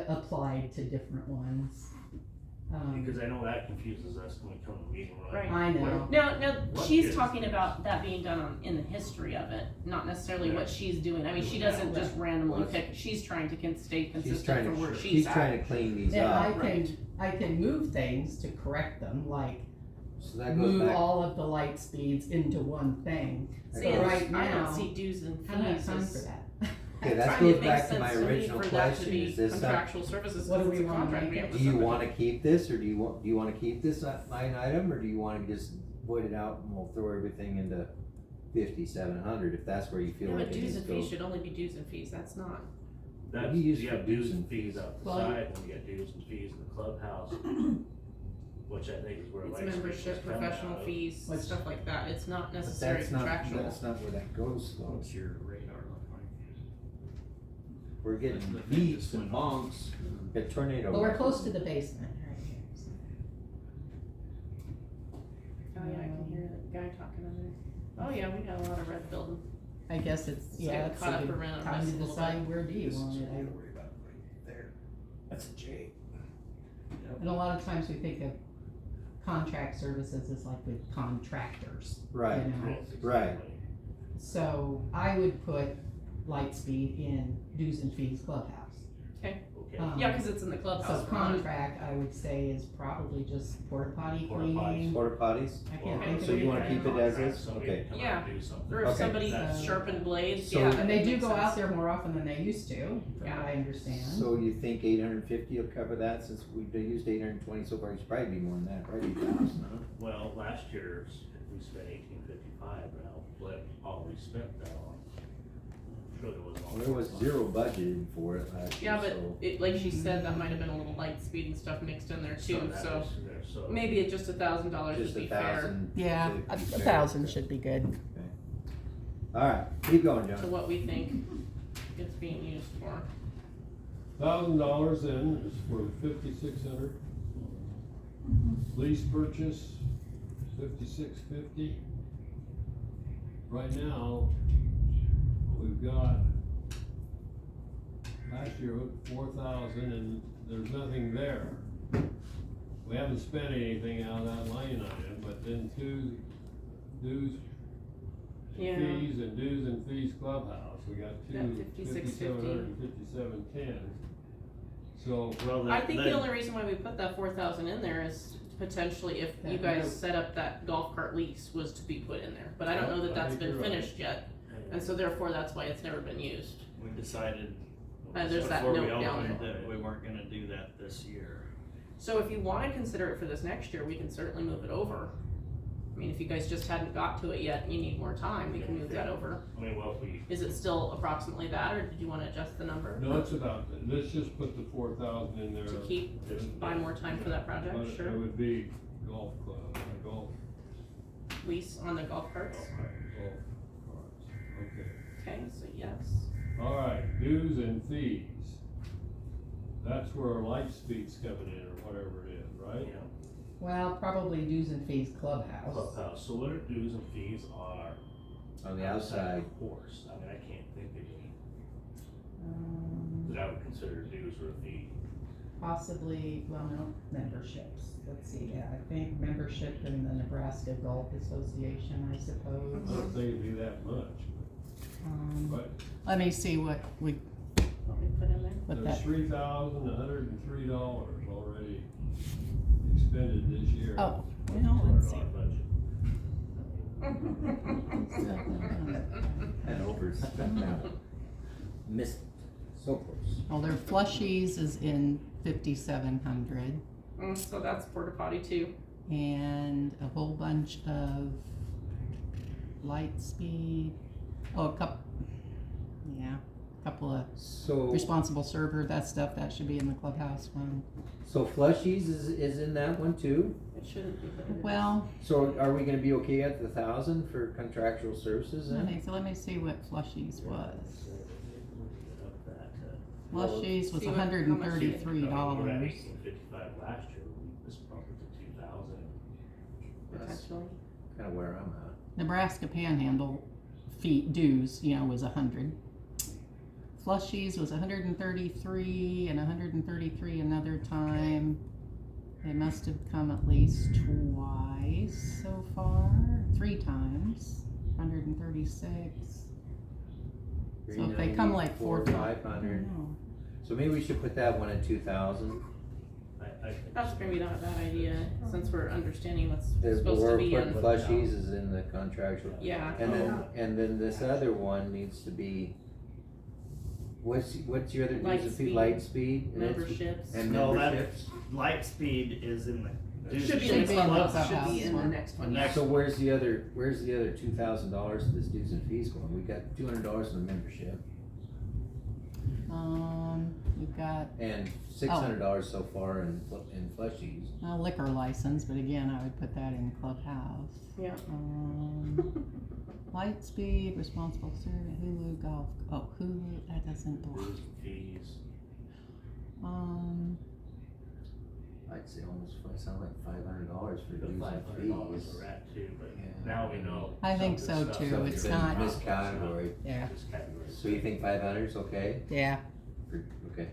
applied to different ones. Because I know that confuses us when we come to the meeting, we're like. Right. I know. what- Now, What she's is talking this? about that being done in the history of it, not necessarily Yeah. what she's doing. I mean, she Yeah. doesn't just randomly Well, pick, she's trying to stay She's consistent trying from to, where she's she's trying at. to clean these And up, I can move things to correct them, like so that goes move back, all of the light speeds into one thing. See, But and right I now, don't see dues and I don't have fees time as- for that. okay, that trying to goes make back to sense my to me original for that to question, be is this something, contractual services, What do because we it's a wanna contract make we it? have do with you somebody. wanna keep this, or do you wanna keep this line item, or do you wanna just void it out and we'll throw everything into 5,700, if that's where you feel Yeah, like but it dues needs and to fees go? should only be dues and fees, that's not. That's, You use you for have dues dues and and fees out the Well, side, and you got dues and fees in the clubhouse, which I think is where It's light speed was membership, coming professional out of. fees, Which- stuff like that, it's not But necessarily that's not, contractual. that's not where that goes, though. What's your radar look like? We're getting The thing beeps just and went off. bonks, get tornado. Well, we're close to the basement right here. So. Oh yeah, I can hear the guy talking under there. Oh yeah, we got a lot of red building. I guess it's, So yeah, get it's caught a up good around time us to a little decide where do you This is want what it. we worry about right there. That's a J. And a lot of times we think of contract services as like with contractors. Right, You know? Yes, Right. exactly. So I would put Lightspeed in dues and fees clubhouse. Okay. Yeah, cause it's in the So clubhouse. contract, I would say, is probably just porta potty Porta potties. cleaning. Porta potties? I can't Okay. think of So you wanna anything keep it as else. is? Somebody Okay. to come out Yeah. and do something. Or if Okay. somebody That's- sharpened blades, So- yeah. And they that do makes go sense. out there more often than they used to, from what Yeah. I understand. So you think 850 will cover that, since we've used 820 so far, it should probably be more than that, probably 8,000, huh? Well, last year's, we spent 1855, now, what all we spent that on. I'm sure there was. Well, there was zero budgeted for it last year, Yeah, but so. it, like she said, that might have been a little light speed and stuff mixed in there too, that so was in there, so. maybe at just $1,000 Just would be a fair. thousand. Yeah, to a be fair. 1,000 should be good. Alright, keep going, To John. what we think it's being used for. $1,000 then is for 5,600. Lease purchase, 5650. Right now, we've got, last year, 4,000, and there's nothing there. We haven't spent anything out of that line item, but then dues, Yeah. fees and dues and fees clubhouse, we got That two, 5650. 5,700 and 5,710. So, Well, I think the then- only reason why we put that 4,000 in there is potentially if you That guys note. set up that golf cart lease was to be put in there, but I don't Yeah, know that I that's think been you're right. finished yet, and so therefore that's why it's never been used. We decided There's that before we note down opened there. that we weren't gonna do that this year. So if you wanna consider it for this next year, we can certainly move it over. I mean, if you guys just hadn't got to it yet and you need more time, we can move that over. I mean, well, if we, Is it still approximately that, or did you wanna adjust the number? no, it's about, let's just put the 4,000 in there. To keep, just buy more time for that project, But sure. It would be golf club, golf Lease on the golf carts, carts, okay. okay, so yes. Alright, dues and fees. That's where Lightspeed's coming in, or whatever it is, right? you know, Well, probably dues and fees clubhouse. clubhouse, so what our dues and fees are. On the outside, Of course, I mean, I can't think of any Um, that I would consider dues or a fee. Possibly, well, no, memberships. Let's see, yeah, I think membership in the Nebraska Golf Association, I I suppose. don't think it'd be that much, but Let me see what we, What we put in there? what there's that, $3,103 already expended this year. oh, well, let's see. and overspent that. Missed, so close. Well, their plushies is in 5,700 So that's porta potty too. and a whole bunch of Lightspeed. Oh, a couple of So, responsible server, that stuff, that should be in the clubhouse one. so Flushies is in that one too? It shouldn't be, but it is. Well, So are we gonna be okay at the 1,000 for contractual services then? let me see what Flushies was. Well, Flushies was see what- how much you- $133. We were at 1855 last year, we just bumped it to 2,000. Potentially. Kinda where I'm at. Nebraska Panhandle fee dues, was 100. Flushies was 133 and 133 another time. They must have come at least twice so far, 3 times, 136. So if they come like 4 times, 500. So maybe we should put that one at 2,000. I think That's so. maybe not a bad idea, since we're understanding what's If supposed to we're be putting in. plushies is in the contractual. Yeah. And then this other one needs to be, what's your other, Light dues and fees? speed. Light speed? And it's- Memberships. And No, that- memberships? Lightspeed is in the. Should be Should in the be in the clubhouse, clubhouse should be in the one. next one, Next. So where's the other $2,000 of this dues and fees going? We got $200 in the membership You've got and $600 so far in plushies. a liquor license, but again, I would put that in clubhouse. Yeah. Lightspeed, responsible service, Hulu golf, oh, Hulu, that doesn't belong. Dues and fees. I'd say almost, sound like $500 for The dues $500 and fees. we're at too, but Yeah. now we know. I think some so good too. stuff. It's in not- this category. Yeah. This category. So you think 500 is okay? Yeah, Okay.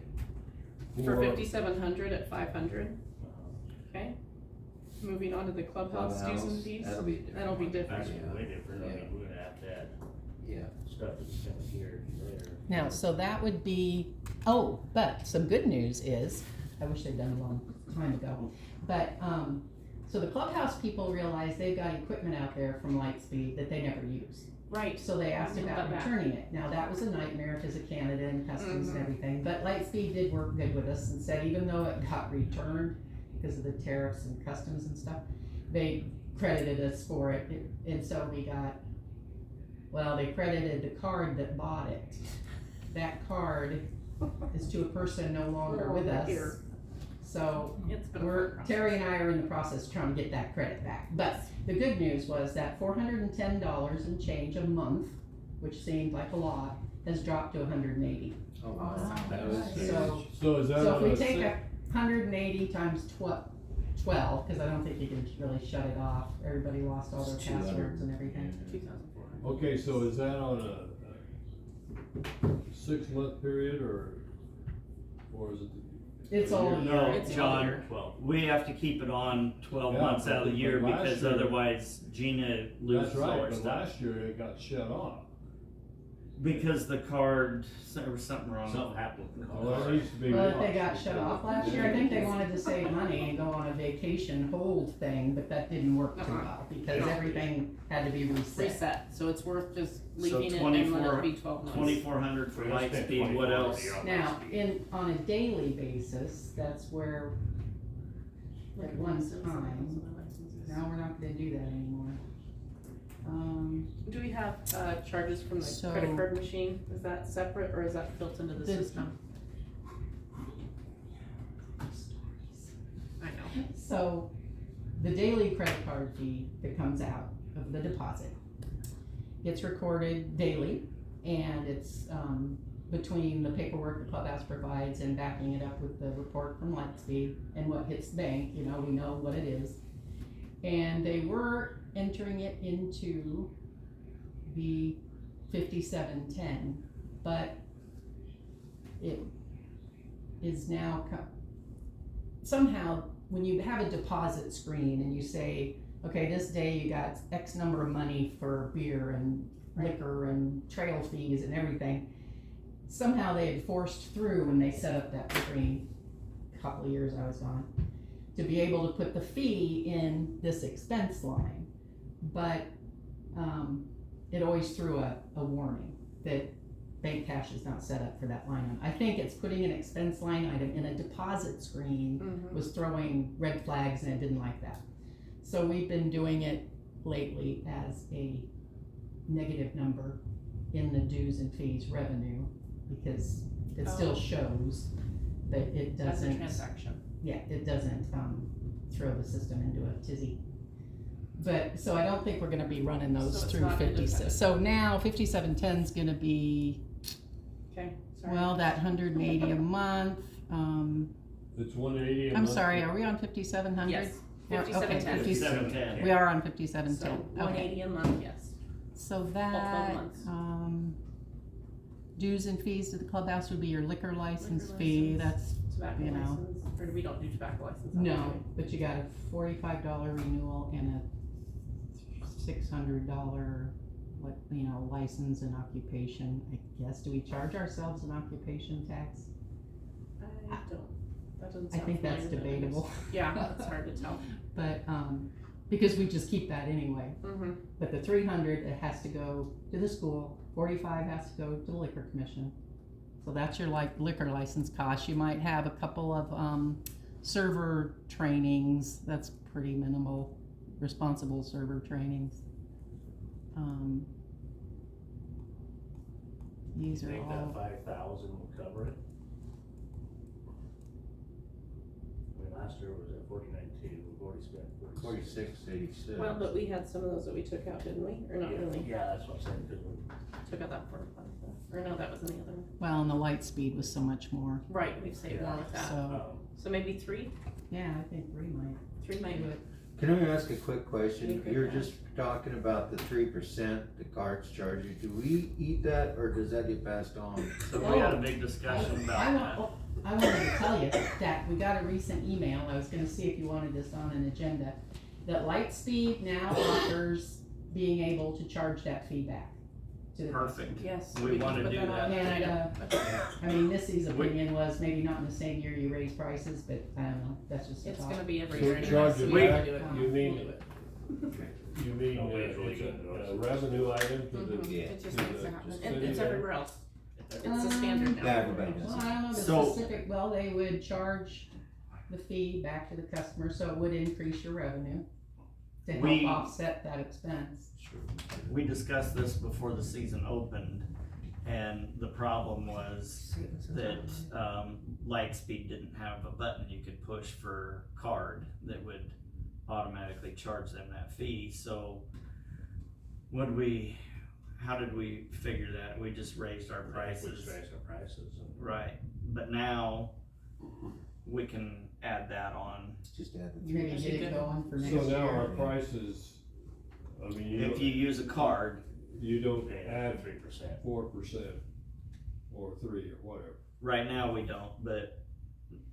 For 5,700 at 500, Uh, okay? Moving on to the clubhouse dues and Clubhouse, fees. that'll be different. That'll be different. Actually, Yeah. way different, I Yeah. mean, we're gonna have to add Yeah. stuff that's gonna here, there. now, so that would be, oh, but some good news is, I wish they'd done it a long time ago, but, so the clubhouse people realize they've got equipment out there from Lightspeed that they never use. Right, So they asked Give about that back. returning it. Now, that was a nightmare because of Canada and customs and Mhm. everything, but Lightspeed did work good with us and said even though it got returned because of the tariffs and customs and stuff, they credited us for it. And so we got, well, they credited the card that bought it. That card is to a person no longer with us. Here. So it's been a fun process. Terry and I are in the process of trying to get that credit back. But the good news was that $410 and change a month, which seemed like a lot, has dropped to 180. Oh, wow. Awesome. That was huge. So is that So on if we a take six? 180 times 12, because I don't think you can really shut it off. Everybody lost all their It's 200. passwords and everything. 2,400. Okay, so is that on a 6-month period or is it? It's all year? No, It's John, year. 12. we have to keep it on 12 Yeah, months out of the but year last because year- otherwise Gina loses That's all right, her but stuff. last year it got shut off. Because the card, there was something wrong. Something happened with the Well, it car. needs to be. Well, if they watched. got shut off last year, I think they wanted to save money and go on a vacation hold thing, but that didn't work too well because No. everything had to be reset. Reset, so it's worth just So leaving it and letting 24 it be 12 months. 2,400 for We're gonna spend Lightspeed, what 24 else? here on Now, Lightspeed. on a daily basis, that's where, at one time, now we're not gonna do that anymore. Do we have, charges from the So- credit card machine? Is that separate or is that built into the The- system? I know. So, the daily credit card fee that comes out of the deposit gets recorded daily, and it's, between the paperwork the clubhouse provides and backing it up with the report from Lightspeed and what hits the bank, we know what it is. And they were entering it into the 5710, but it is now somehow when you have a deposit screen and you say, okay, this day you got X number of money for beer and liquor and trail fees and everything, somehow they had forced through when they set up that screen a couple of years I was gone to be able to put the fee in this expense line, but it always threw a warning that bank cash is not set up for that line item. I think it's putting an expense line item in a deposit screen was throwing red flags and it didn't like that. So we've been doing it lately as a negative number in the dues and fees revenue because it still shows, but it That's a doesn't. transaction. Yeah, it doesn't, throw the system into a tizzy. But, so I don't think we're gonna be running So those it's through not 56. independent. So now 5710's gonna be, Okay, sorry. well, that 180 a month, It's 180 a I'm month. sorry, are we on 5700? Yes, Yeah, okay, 5710. 5710. We are on So 5710, okay. 180 a month, yes. So that, months. dues and fees to the clubhouse would be your liquor license Liquor fee, license. that's tobacco You know. license, or we don't do tobacco license? No, but you got a $45 renewal and a $600, license and occupation. I guess, do we charge ourselves an occupation tax? I don't, that doesn't I sound think that's familiar, but I guess- debatable. Yeah, it's hard to tell. But, because we just keep that anyway. Mm-hmm. But the 300, it has to go to the school, 45 has to go to the liquor commission. So that's your liquor license cost. You might have a couple of, server trainings, that's pretty minimal, responsible server trainings. These I are think that all, 5,000 will cover it. I mean, last year was at 49.2, we've already spent 46. 46, 86. Well, but we had some of those that we took out, didn't we? Or not really? Yeah, that's what I'm saying, because we, Took out that 45, or no, that was in the other one. well, and the light speed was so much more, Right, we've saved more with that. so, So maybe three yeah, I think 3 might might. do it. Can I ask a quick question? You can You're ask. just talking about the 3% the cards charge you. Do we eat that or does that get passed on? So we had a big discussion about I that. wanted to tell you that we got a recent email, I was gonna see if you wanted this on an agenda, that Lightspeed now offers being able to charge that fee back to the customer. Perfect. Yes. We can wanna put do on. that. And, I mean, Missy's opinion was maybe not in the same year you raise prices, but I don't know, that's just a It's thought. gonna be every So year anyway, charge so it we have back, to do it. you mean- We'll do it. You mean, Nobody's really it's gonna a notice. revenue item to the, Mhm. Yeah. It just to needs the- to happen, the and city it's there? everywhere else, it's the standard now. Yeah, everybody does. Well, I don't know, the So- specific, well, they would charge the fee back to the customer, so it would increase your revenue to help We- offset that expense. We discussed this before the season opened, and the problem was that, Lightspeed didn't have a button you could push for card that would automatically charge them that fee, so how did we figure that? We just raised our we prices. just raised our prices and. Right, but now we can add that on. Just add the Maybe 3%. get it going for next so year. now our prices, I mean, If you use a card, you don't Paying add 3%. 4% or 3 or whatever. right now we don't, but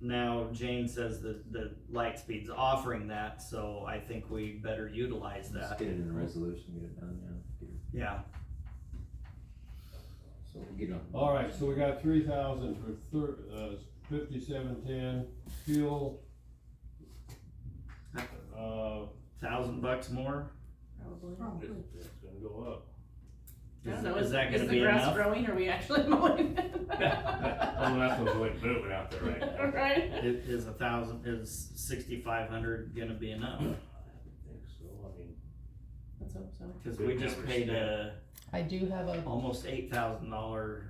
now Jane says that the Lightspeed's offering that, so I think we better utilize Just that. get it in a resolution, get it done, yeah. Yeah, So we'll get on. All right, so we got 3,000 for 5710 fuel. $1,000 more. Probably. It's gonna go up. I don't Is- know, is that gonna the be grass enough? growing, or are we actually mowing it? Well, that's what's going moving out there right now. Right? Is 6,500 gonna be enough? I think so, I mean, Let's hope so. Cause we just paid I do have a, almost $8,000,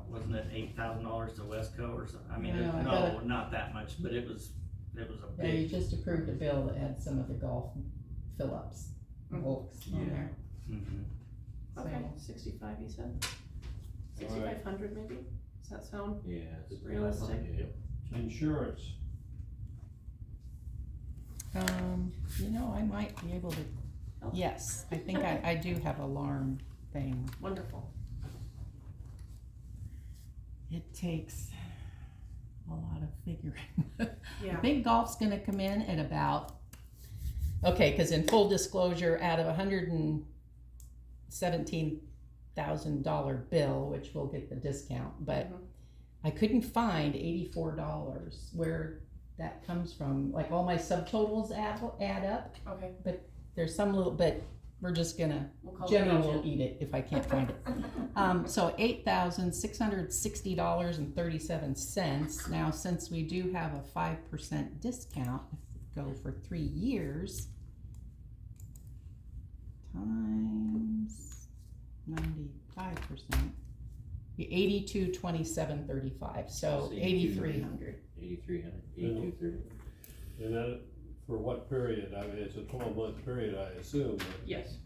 wasn't it $8,000 to Wesco or something? I mean, No, I no, got not that much, but it was a yeah, you big. just approved a bill that had some of the golf fill-ups, bulks on Yeah. there. Mhm. Okay, So- 65 you said? All right. 6,500 maybe? Does that sound Yeah. it's- realistic? yep. Insurance, I might be able to, Help. yes, I think I do have alarm thing. Wonderful. It takes a lot of figuring. Yeah. Big golf's gonna come in at about, okay, cause in full disclosure, out of $117,000 bill, which we'll get the discount, but Mhm. I couldn't find $84 where that comes from. Like all my subtotals add up. Okay, There's some little, but we're just gonna, we'll call General it will eat it if I can't find it. So $8,660.37. Now, since we do have a 5% discount, if we go for 3 years, times 95%, be 8227.35. So 8,300. 8,300, 8,230. and then for what period? I mean, it's a 12-month period, I assume, but Yes.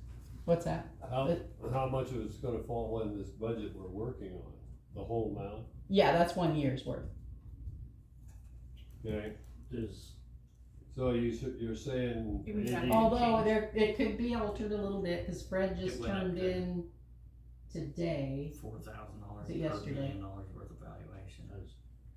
What's that? how much of it's gonna fall in this budget we're working on? The whole amount, Yeah, that's 1 year's worth. okay? Is, So you're saying, It would have- 80 Although it could be altered a little bit, cause Fred just It went up turned there. in today. $4,000 Was it per yesterday? $1 million worth of valuation.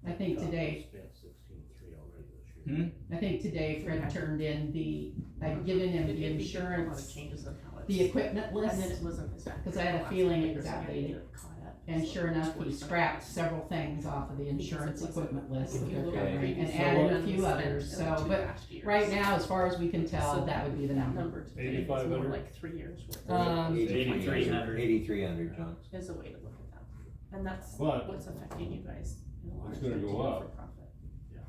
I think today, Spent 16,300 already this year. Hmm? I think today Fred turned in I'd given him the A lot of insurance, changes of how it's. the equipment And then it list, wasn't exactly. 'cause I had a last feeling year, it was so I had to outdated. get it caught up. and So sure enough, he 20 scrapped several things off of the insurance Because it wasn't- equipment list like, that if they're you look at covering, and previous added a years, few spent others, in so, the two but last years. right now, as far as we can tell, So that would be the number. Number today is more 8,500? like 3 years worth. 8,300. 8,300, John. Is a way to look at that. And that's But- what's affecting you guys in a lot It's of gonna ways go to up. for profit.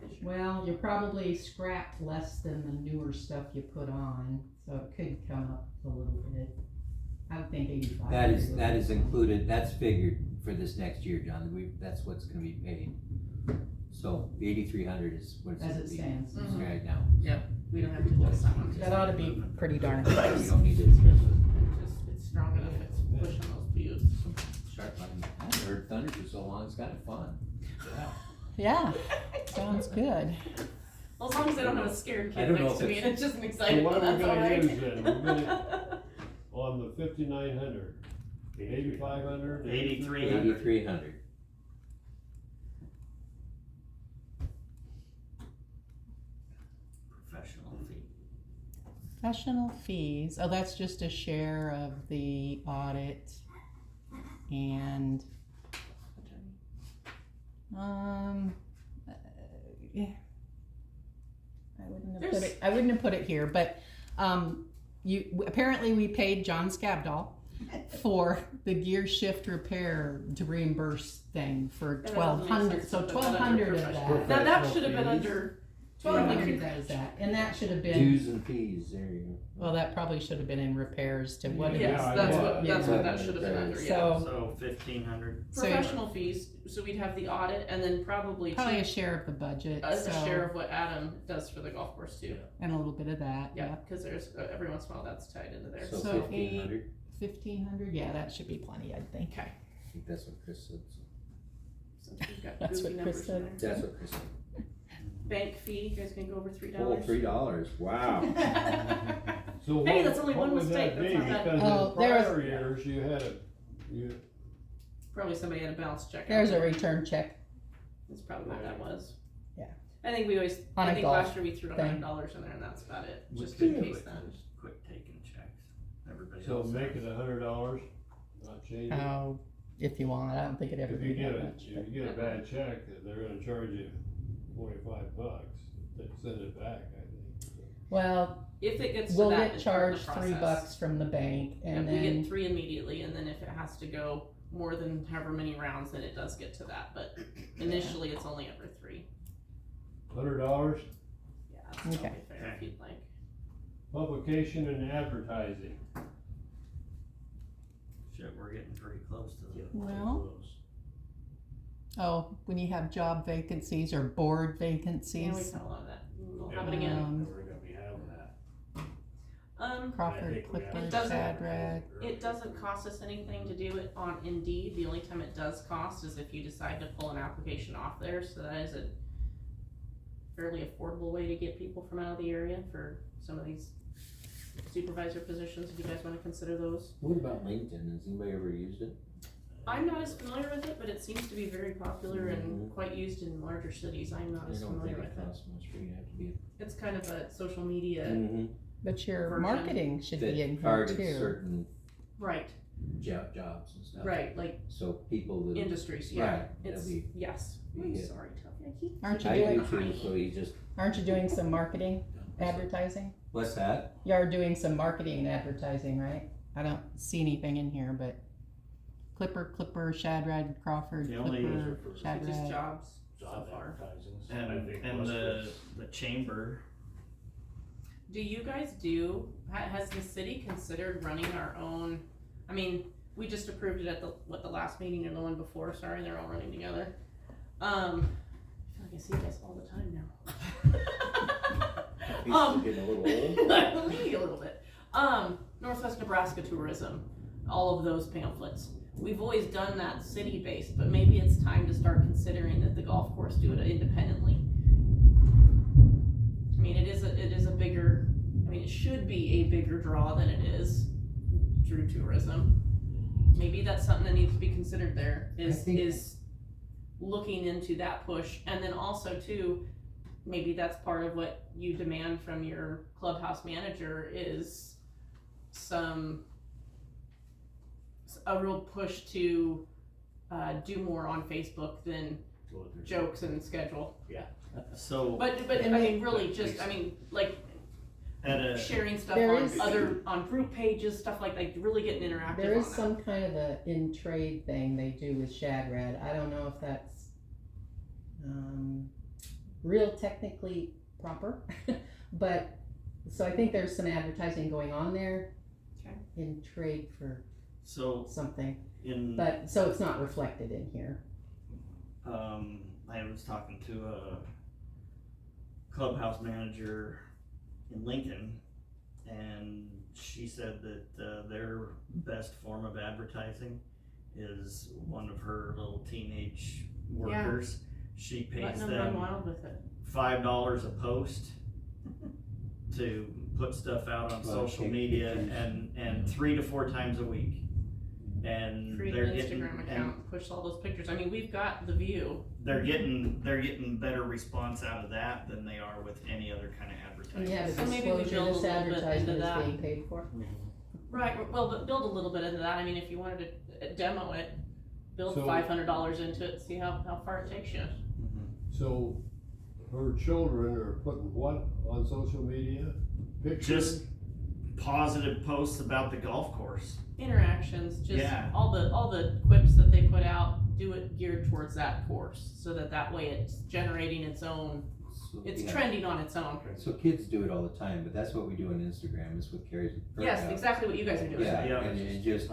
this year. Well, you probably scrapped less than the newer stuff you put on, so it could come up a little bit. I would think 85. That is included, that's figured for this next year, John, that's what's gonna be paid. So 8,300 is what it's As gonna it be stands. Mhm. right now. We don't have to adjust that one. That ought to be pretty darn You close. don't need it. It's strong enough, it's pushing those views. Sharp line. I haven't heard thunder for so long, it's kinda fun. Yeah, sounds good. Well, as long as they don't have a scared I kid don't know next if to me it's- and it's just an So excited what one, are we that's all gonna right. use then? We're gonna, on the 5,900, 8,500? 8,300. 8,300. Professional fee. Professional fees, oh, that's just a share of the audit and, yeah. I wouldn't have put it here, but, apparently we paid John Scabdall for the gear shift repair to reimburse thing for that doesn't make 1,200, sense so to put that under 1,200 of professional. that. Now, that Professional should have been fees. under 1,200 that is that, and that should have been, Dues and fees, there you go. well, that probably should have been in repairs to what it is. Yes, Yeah, that's yeah. what that should have been under, yeah. So- So 1,500. So- Professional fees, so we'd have the audit and then probably Probably a share of the budget, a so, share of what Adam does for the golf course too. and a little bit of that, Yeah, yeah. because there's, every once in a while that's tied into there. So So 1,500, 1,500, yeah, that should be plenty, I think. Okay, I think that's what Chris said, so. since we've got That's goofy what Chris numbers in said. there. That's what Chris said. Bank fee, you guys can go over $3. Oh, $3, wow. So Hey, what- that's only one what would mistake, that that's be? not bad. Because Oh, in there was- prior years, you had Probably somebody had a balance check. out There's a there. return check. That's probably what that was. Yeah. I think we always, On I a think golf last year we threw thing. $100 in there and that's about it, We just in could. case then. Quit taking checks. Everybody so else. make it $100, not change it. Oh, if you want, I don't think it ever If you be get that a, much. if but- you get a bad check, they're gonna charge you $25, they send it back, I think. Well, If it gets to we'll that, get it's part of charged the $3 process. from the bank, And and we then, get 3 immediately, and then if it has to go more than however many rounds, then it does get to that, but initially it's only every 3. $100, Yeah, that's probably Okay. fair if you'd like. publication and advertising. Shit, we're getting pretty close to the. well, oh, when you have job vacancies or board Yeah, we vacancies, saw a lot of that. We'll Yeah, have it again. We're gonna be having that. I Crawford, think we have Clifford, It doesn't- Shadrach. It doesn't cost us anything to do it on Indeed. The only time it does cost is if you decide to pull an application off there, so that is a fairly affordable way to get people from out of the area for some of these supervisor positions, if you guys wanna consider those. What about LinkedIn, has anybody ever used it? I'm not as familiar with it, but it seems to be very popular and Mhm. quite used in larger cities. I'm not I as don't think familiar it with it. costs much for you to have to be. It's kind of a social media, But your version marketing should be in That here targets too. certain right, jobs and stuff. right, like So people that. industries, yeah. Right, It's, that'd be- yes. be I'm it. sorry, Tuffy, I keep. Aren't you I do doing, too, so you just. aren't you doing some marketing, advertising? What's that? You are doing some marketing and advertising, right? I don't see anything in here, but Clipper, Shadrach, Crawford, The only- Clipper, Just Shadrach. jobs so Job far. advertising. And the chamber, Do you guys has the city considered running our own, I mean, we just approved it at the last meeting and the one before, sorry, they're all running together. I feel like I see you guys all the time now. He's getting a little old. Maybe a little bit. Northwest Nebraska Tourism, all of those pamphlets. We've always done that city-based, but maybe it's time to start considering that the golf course do it independently. I mean, it is a bigger, I mean, it should be a bigger draw than it is through tourism. Maybe that's something that needs to be considered there, I think- is looking into that push, and then also too, maybe that's part of what you demand from your clubhouse manager is a real push to do more on Facebook than jokes and schedule. So But I mean, really, just, I mean, like, at a, sharing stuff There on is- on group pages, stuff like really getting interactive There is on that. some kind of a in-trade thing they do with Shadrad. I don't know if that's, real technically proper, but, so I think there's some advertising going on there. Okay. In trade for so something, in, but, so it's not reflected in here. I was talking to a clubhouse manager in Lincoln, and she said that their best form of advertising is one of her little teenage workers. She pays Letting them run them wild with it. $5 a post to put stuff out on Well, social take media pictures. and 3 to 4 times a week. And Create they're an getting, Instagram and account, push all those pictures. I mean, we've got the view. they're getting better response out of that than they are with any other kind of advertising. Yeah, So the maybe we disclosure, build this a little bit advertisement into is that. being paid for. Right, well, but build a little bit into that. I mean, if you wanted to demo it, build So- $500 into it, see how far it takes you. So her children are putting what on social media? Pictures? Just positive posts about the golf course. Interactions, just Yeah. all the quips that they put out, do it geared towards that course, so that way it's generating its own, So, it's yeah. trending on its own. So kids do it all the time, but that's what we do on Instagram is what carries. Yes, exactly what you guys are doing. Yeah, Yeah. and just,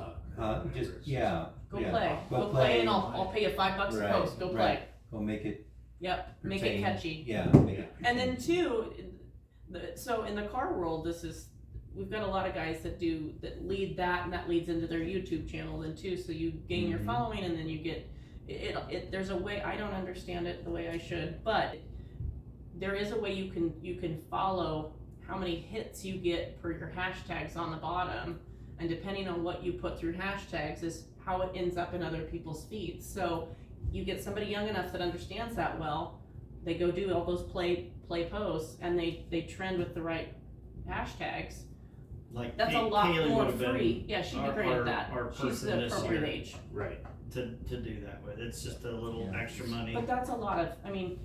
yeah. Go yeah. play, Go go play, play. and I'll pay you $5 a Right, post. Go play. right. Go make it. Yep, make it pertain. catchy. Yeah, make it. And then two, so in the car world, we've got a lot of guys that lead that, and that leads into their YouTube channel then too. So you gain your Mhm. following, and then you get it. There's a way, I don't understand it the way I should, but there is a way you can follow how many hits you get per your hashtags on the bottom, and depending on what you put through hashtags is how it ends up in other people's feeds. So you get somebody young enough that understands that well, they go do all those play posts, and they trend with the right hashtags. Like That's a lot Kaylee more would've been free. Yeah, she'd be great our- at that. our She's person the this appropriate year. age. Right. to do that with. It's just a little Yeah. extra money. But that's a lot of, I mean,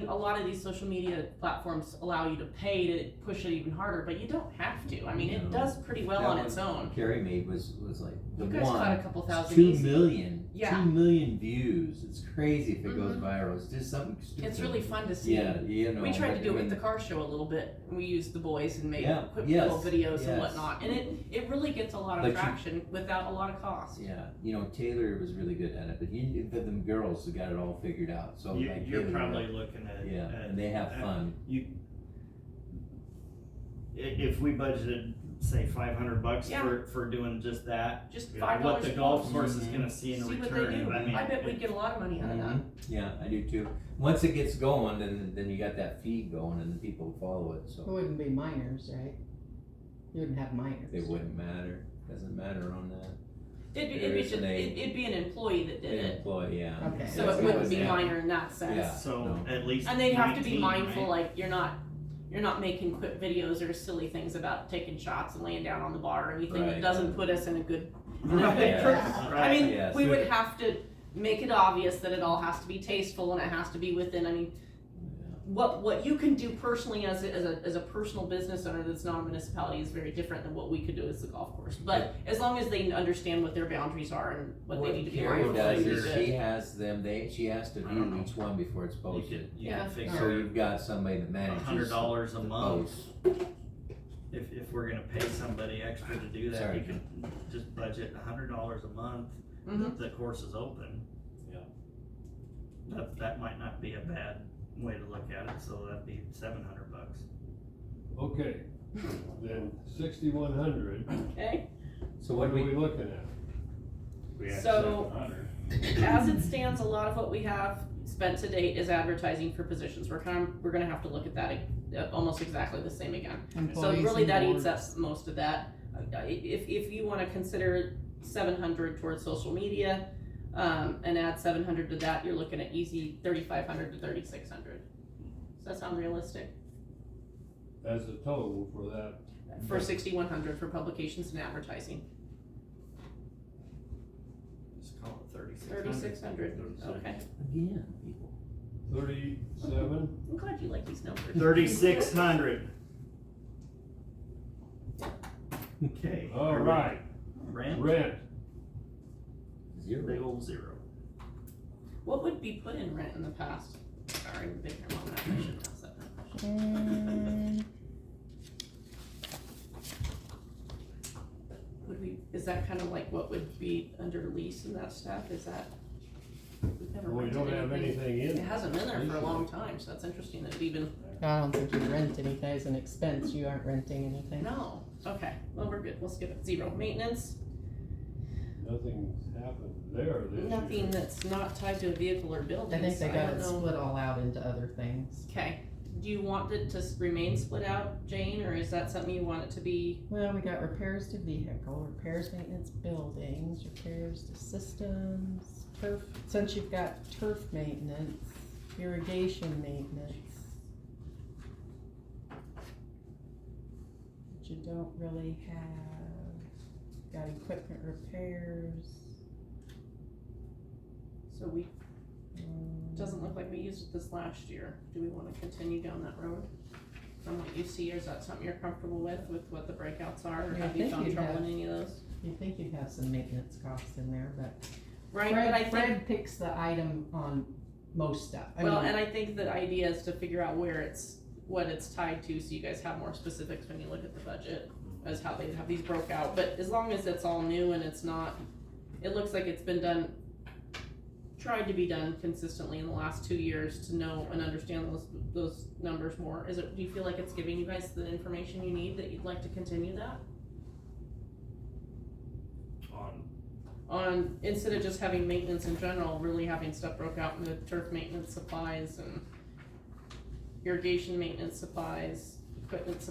a lot of these social media platforms allow you to pay to push it even harder, but you don't have to. I mean, it No. does pretty well That on one its own. Carrie made was like the You guys caught a one. couple thousand 2 easy. million. Yeah. 2 million views. It's crazy if it goes Mhm. viral. It's just something stupid. It's really fun to see. Yeah, you know. We tried to but do it I with mean, the car show a little bit, and we used the boys and made Yeah, quick yes, little videos and yes. whatnot, and it really gets a lot of But you- traction without a lot of cost. Yeah, you know, Taylor was really good at it, but the girls have got it all figured out. So like You're Taylor, probably looking at yeah, at- and they have at- fun. If we budgeted say $500 Yeah. for doing just that, Just Yeah. $5 what the golf post. course is gonna see in See what they return. do. I mean, I bet we'd get a lot of money out of that. Mhm. Yeah, I do too. Once it gets going, then you got that feed going, and the people follow it. It So wouldn't be minors, right? You wouldn't have minors. it wouldn't matter. Doesn't matter on that. It'd There be isn't it'd be an employee that did The it, employee, yeah. Okay. so That's it what wouldn't be yeah. minor in that sense. Yeah. so No. at least And they'd have to be 19, mindful, right? like you're not making quick videos or silly things about taking shots and laying down on the bar or anything that Right. doesn't put us in a good. Right. Yeah. I mean, Yes. we would have to make it obvious that it all has to be tasteful and it has to be within. I mean, what you can do personally as a personal business owner that's not a municipality is very different than what we could do as the golf course. But as long as they understand what their boundaries are and what they need to be Carrie mindful of, does they're is good. she has them. She has to view each one before it's You posted. could Yeah. So figure you've got somebody that manages $100 a the month. posts. If we're gonna pay somebody extra to do that, Sorry. you could just budget $100 a month. Mhm. The course is open. Yeah. That might not be a bad way to look at it. So that'd be $700. Okay, then 6,100, Okay. So what what are do we looking at? We had So- 700. As it stands, a lot of what we have spent to date is advertising for positions. We're gonna have to look at that almost exactly the same again. So Employees really and that eats boards. up most of that. If you wanna consider 700 towards social media, and add 700 to that, you're looking at easy 3,500 to 3,600. Does that sound realistic? As a total for that, For 6,100 for publications and advertising. Just call it 3,600, okay. Again, people. 37, I'm glad you like these numbers. 3,600. Okay. all right, Rent, rent, Zero. big old zero. What would be put in rent in the past? Sorry, big on that, I should ask that question. Is that kind of like what would be under lease and that stuff, is that? We've never we rented don't have anything in. It hasn't been there for a long time, so that's interesting that it even, I don't think you rent anything as an expense, you aren't renting anything. no, okay, well, we're good, we'll skip it, zero. Maintenance, Nothing's happened there this year. nothing that's not tied to a vehicle or buildings. I think they got don't it know. split all out into other things. Okay, do you want it to remain split out, Jane, or is that something you want it to be? Well, we got repairs to vehicle, repairs, maintenance, buildings, repairs to systems, turf, since you've got turf maintenance, irrigation maintenance. But you don't really have, got equipment repairs. So we, um, doesn't look like we used it this last year, do we wanna continue down that road? From what you see, or is that something you're comfortable with what the breakouts are, or Yeah, I have you think found you'd trouble in have- any of those? You'd think you'd have some maintenance costs in there, but Right, but I think, Fred picks the item on most stuff. I well, mean, and I think the idea is to figure out where it's, what it's tied to, so you guys have more specifics when you look at the budget, as how they have these broke out, but as long as it's all new and it's not, it looks like it's been done, tried to be done consistently in the last 2 years to know and understand those numbers more. Is it, do you feel like it's giving you guys the information you need, that you'd like to continue that? On, instead of just having maintenance in general, really having stuff broke out into turf maintenance supplies and irrigation maintenance supplies, equipment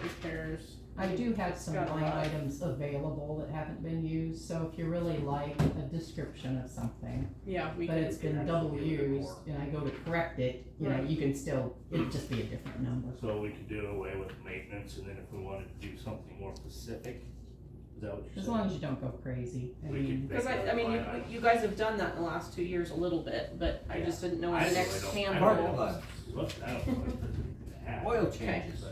repairs. I do have some Got a line lot. items available that haven't been used, so if you really like a description of something, Yeah, we but can. it's been double used, and I go to correct it, you know, Right. you can still, it'd just be a different number. So we could do away with maintenance, and then if we wanted to do something more specific, is that what you're saying? As long as you don't go crazy, I We mean, could- Cause I mean, you guys have done that in the last 2 years a little bit, but I just didn't know I the really next don't- handful. I don't Blood. Look, I don't know if there's anything to add. Oil Okay. changes.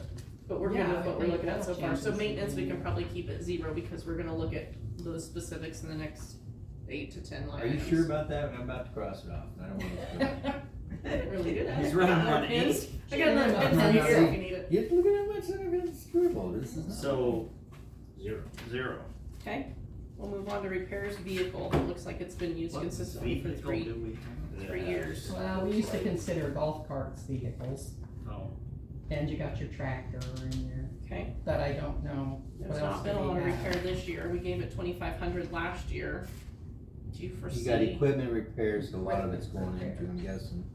But we're good Yeah, with what I we're think looking at so oil far, so changes maintenance, we would can be- probably keep it 0 because we're gonna look at those specifics in the next 8 to 10 line Are you items. sure about that? I'm about to cross it off. I don't want to. I didn't really do that. He's running I got on more pins. ins. I got another pin for you here if you need it. You look at how much I've been scribbled. This is not. So, Zero. zero. Okay, we'll move on to repairs vehicle, it looks like it's been used What consistently for vehicle 3 do we have? 3 years. well, we used to consider golf carts vehicles, Oh, and you got your tractor in there, Okay, but I don't know what there's else not do been a lot we of have. repair this year, we gave it 2,500 last year. Do you foresee? You got equipment repairs, a lot of it's going into, I'm guessing.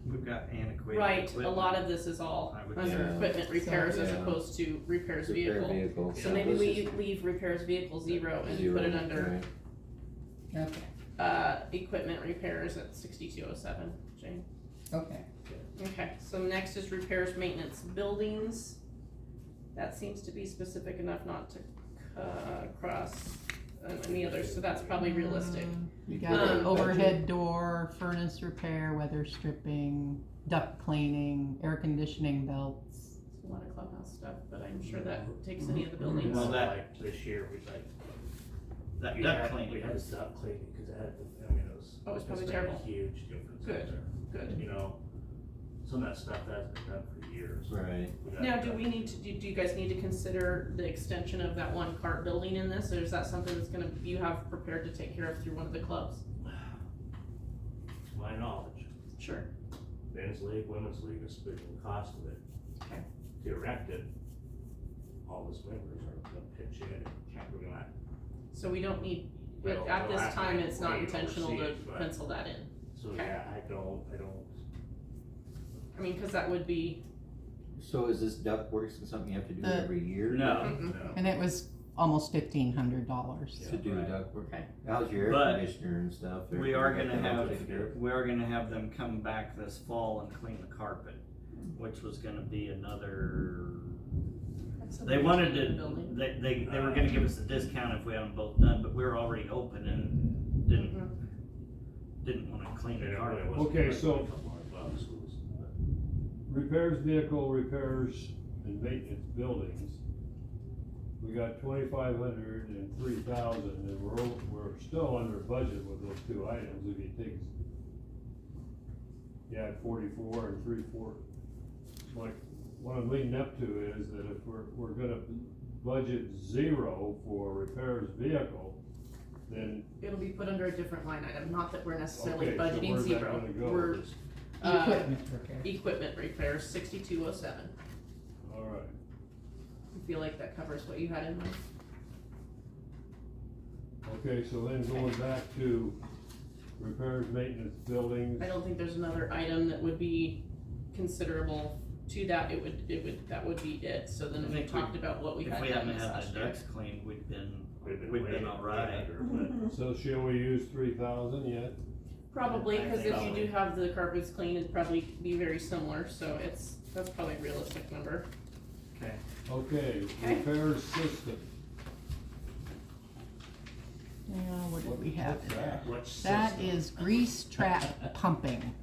we've got antiquated Right, equipment. a lot of this is all I would under guess. equipment repairs as yeah. opposed to repairs Repair vehicle. vehicle. So maybe we leave repairs vehicle 0 and Zero, put it under, right. Okay, equipment repairs at 6207, Jane. okay. Okay, so next is repairs, maintenance, buildings. That seems to be specific enough not to cross any others, so that's probably realistic. You got Um, an overhead door, furnace repair, weather stripping, duct cleaning, air conditioning belts. It's a lot of clubhouse stuff, but I'm sure that takes any of the buildings. Well, So that- like this year, we like. That we duct had- cleaning. We had a duct cleaning, cause it had, I mean, it was. Oh, it was probably it's been a terrible. Huge difference. Good, there. good. You know, some of that stuff hasn't been done for years. Right. We got Now, duct do we need to, do you guys need to consider the extension of that one cart building in this, or is that something that's gonna, you have prepared to take care of through one of the clubs? To my knowledge, Sure. men's league, women's league is splitting the cost of it. Okay. To erect it, all those members are gonna pitch in and we're gonna. So we don't need, Well, but at we'll this have to time, it's not wait intentional to overseas, but- pencil that in. So Okay. yeah, I don't. I mean, cause that would be, So is this duct works something you have to do The- every year? No, Mm-mm. No. And it was almost $1,500. To do right. ductwork. Okay. How's your air But conditioner and stuff? We are Everything gonna like that have, taken care of? we are gonna have them come back this fall and clean the carpet, which was gonna be another, they wanted to, Building. they were gonna give us a discount if we had them both done, but we were already open and didn't wanna clean the Yeah, carpet. it wasn't Okay, like so- $2 more bucks, it was- Repairs, vehicle repairs and maintenance buildings. We got 2,500 and 3,000, and we're still under budget with those two items, if you take. You had 44 and 3/4. Like, what I'm leading up to is that if we're gonna budget 0 for repairs vehicle, then, It'll be put under a different line item, not that we're necessarily okay, so budgeting where's that 0. gonna go? We're, uh, Equipment repair. equipment repairs, 6207. All right. You feel like that covers what you had in mind? Okay, so then going back to repairs, maintenance, buildings. I don't think there's another item that would be considerable to that, that would be it, so then I we think talked about what we If had we done hadn't this had last the year. ducts cleaned, we'd been way alright. under, but So shall we use 3,000 yet? Probably, I cause think if you so. do have the carpets clean, it'd probably be very similar, so that's probably a realistic number. Okay. Okay, Okay. repairs system. Yeah, what did we have What's there? that? which That system? is grease trap pumping.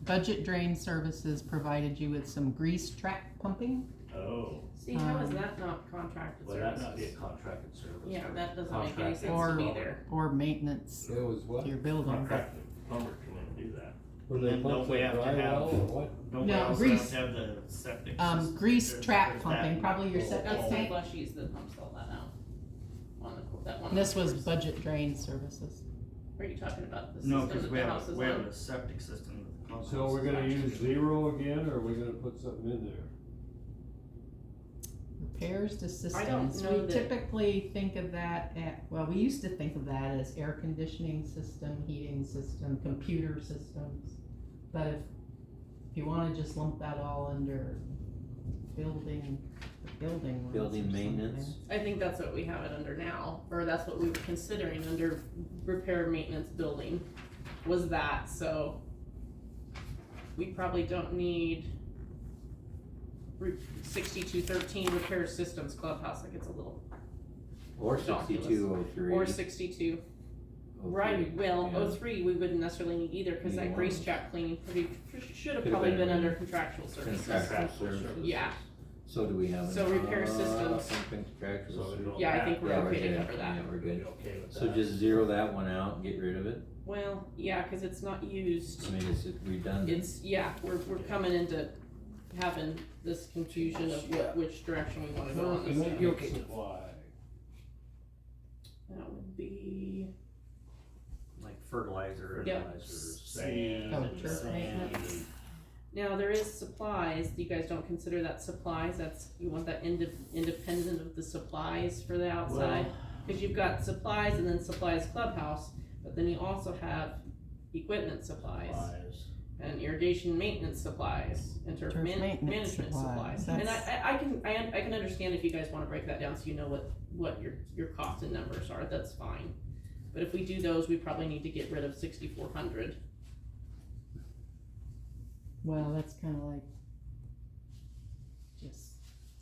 Budget Drain Services provided you with some grease trap pumping. Oh, See, how is Um, that not contracted would that not be a services? contracted service? Yeah, or that doesn't make any contracted sense to Or- me plumber? there. Or maintenance It was to what? your building. Contracted plumber come in and do that. Were Then don't we have to have- what? Don't we No, also grease. have to have the septic system? Grease Or trap is pumping, that- probably your septic That's the tank. flushies that pumps all that out. On that one. This was Budget Drain Services. Are you talking about the No, system cause that we the have, house is we have on? a septic system that the pump So house we're is gonna actually use doing. 0 again, or are we gonna put something in there? Repairs to systems. I don't know We that- typically think of that we used to think of that as air conditioning system, heating system, computer systems. But if you wanna just lump that all under building ones Building or maintenance. something. I think that's what we have it under now, or that's what we were considering under repair, maintenance, building, was that, so. We probably don't need 6213 repair systems clubhouse, like it's a little, Or Ridiculous. 6203. or 62. Right, well, 03 we wouldn't necessarily need either, cause that grease trap cleaning should have Could've probably been been under under contractual services. Contractual services. Yeah, So do we have? So repair systems. Something contractual. So we services? don't- yeah, I think Yeah, we're okay to good. cover that. Yeah, we're Be good. okay with So that. just 0 that one out, and get rid of it? Well, yeah, cause it's not used. I mean, it's redundant. It's, yeah, we're coming into having this confusion of which direction we wanna go on this. Maintenance now. okay. supply. That would be, Like fertilizer. Yep. Fertilizers, Sand Oh, and turf sand maintenance. and- now there is supplies, you guys don't consider that supplies, that's, you want that independent of the supplies for the outside? Cause you've got supplies and then supplies clubhouse, but then you also have equipment supplies. Supplies. And irrigation maintenance supplies, and turf Turf maintenance management supplies, supplies. And that's- I can understand if you guys wanna break that down so you know what your cost and numbers are, that's fine. But if we do those, we probably need to get rid of 6400. Well, that's kinda like just,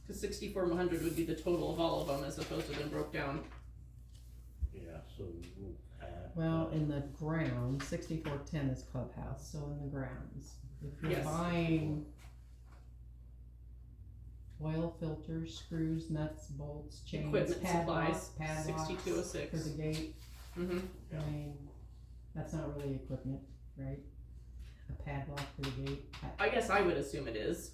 Cause 6400 would be the total of all of them as opposed to them broke down. Yeah, so we'll add. well, in the ground, 6410 is clubhouse, so in the grounds. If you're Yes. buying oil filters, screws, nuts, bolts, chains, Equipment padlocks, supplies, padlocks 6206. for the gate, Mm-hmm. I mean, that's not really equipment, right? A padlock for the gate. I guess I would assume it is.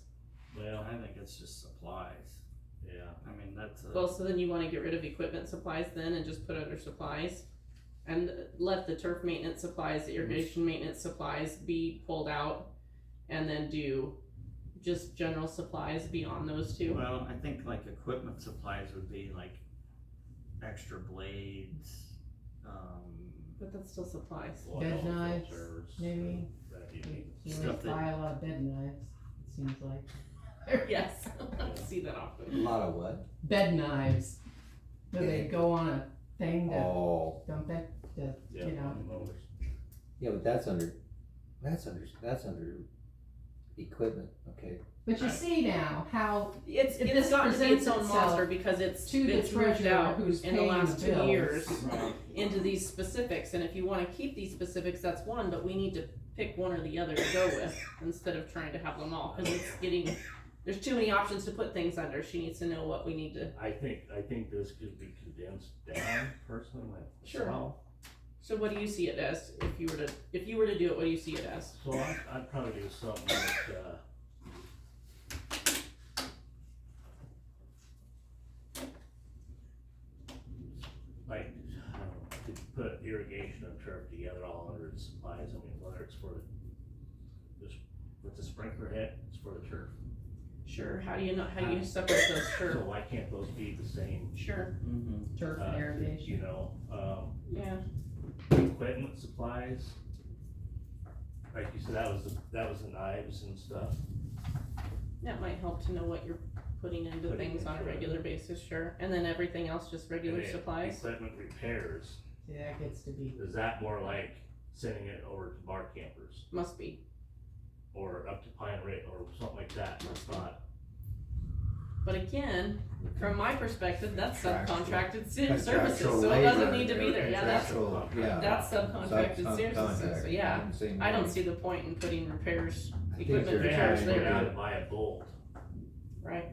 Well, I think it's just supplies. yeah, I mean, that's Well, so then you wanna get rid of equipment supplies then and just put under supplies? And let the turf maintenance supplies, the irrigation maintenance supplies be pulled out? And then do just general supplies beyond those two? Well, I think like equipment supplies would be like extra blades, But that's still supplies. Bed oil knives, filters, maybe. that you You need. you Stuff always that- buy a lot of bed knives, it seems like. Yes, I see that A often. lot of what? Bed knives. Do they go on a thing to Oh, dump it, to, Yeah, you know? lawn mowers. yeah, but that's under equipment, okay? But you see now how It's this gotten to be its presents own itself monster because it's to the moved treasurer out who's in the paying last the 2 bills. years into these specifics, and if you wanna keep these specifics, that's one, but we need to pick one or the other to go with, instead of trying to have them all, cause it's getting, there's too many options to put things under, she needs to know what we need to. I think this could be condensed down personally Sure. myself. So what do you see it as, if you were to do it, what do you see it as? So I'd probably do something like, I don't know, to put irrigation and turf together all under its supplies, I mean, whether it's for this, with the sprinkler head, it's for the turf. Sure, how do you separate those, So sure, why can't those be the same? sure, Mm-hmm. turf and irrigation. You know, yeah, equipment supplies. Like you said, that was the knives and stuff. that might help to know what you're putting into Putting things on a into it. regular basis, sure, and then everything else just regular And then supplies, Equipment repairs, See, that gets to be, is that more like sending it over to bar campers must be, or up to Pine Ridge or something like that? It's not. but again, from my perspective, that's Contractual. subcontracted services, Contractual so it doesn't labor, need to be there, yeah, that's, contractual, yeah. that's subcontracted services, so Subcontract, yeah. same I don't way. see the point in putting repairs, I think equipment they're repairs trying They to there, had to buy a bolt right?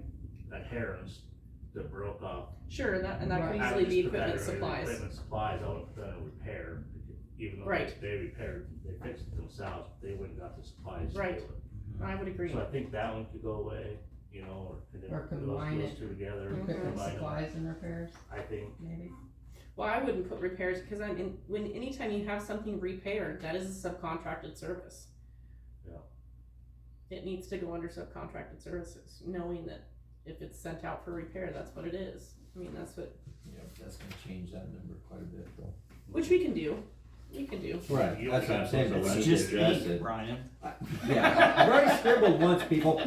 at Herons that broke off. Sure, and that I could would easily just be put that equipment in supplies, Equipment supplies, I wouldn't put that in repair, even though Right. they repaired, they fixed it themselves, they wouldn't got the supplies to do Right. it. I would agree, So I think that one could go away, you know, Or combine those it. two together. equipment combine them. supplies and repairs, I think, maybe? well, I wouldn't put repairs, cause anytime you have something repaired, that is a subcontracted service. Yeah. It needs to go under subcontracted services, knowing that if it's sent out for repair, that's what it is, I mean, that's what, Yeah, that's gonna change that number quite a bit though. which we can do, Right, You that's what I'm got saying, those but we It's need to just address me, it. Brian. Yeah, I've already scribbled once, people.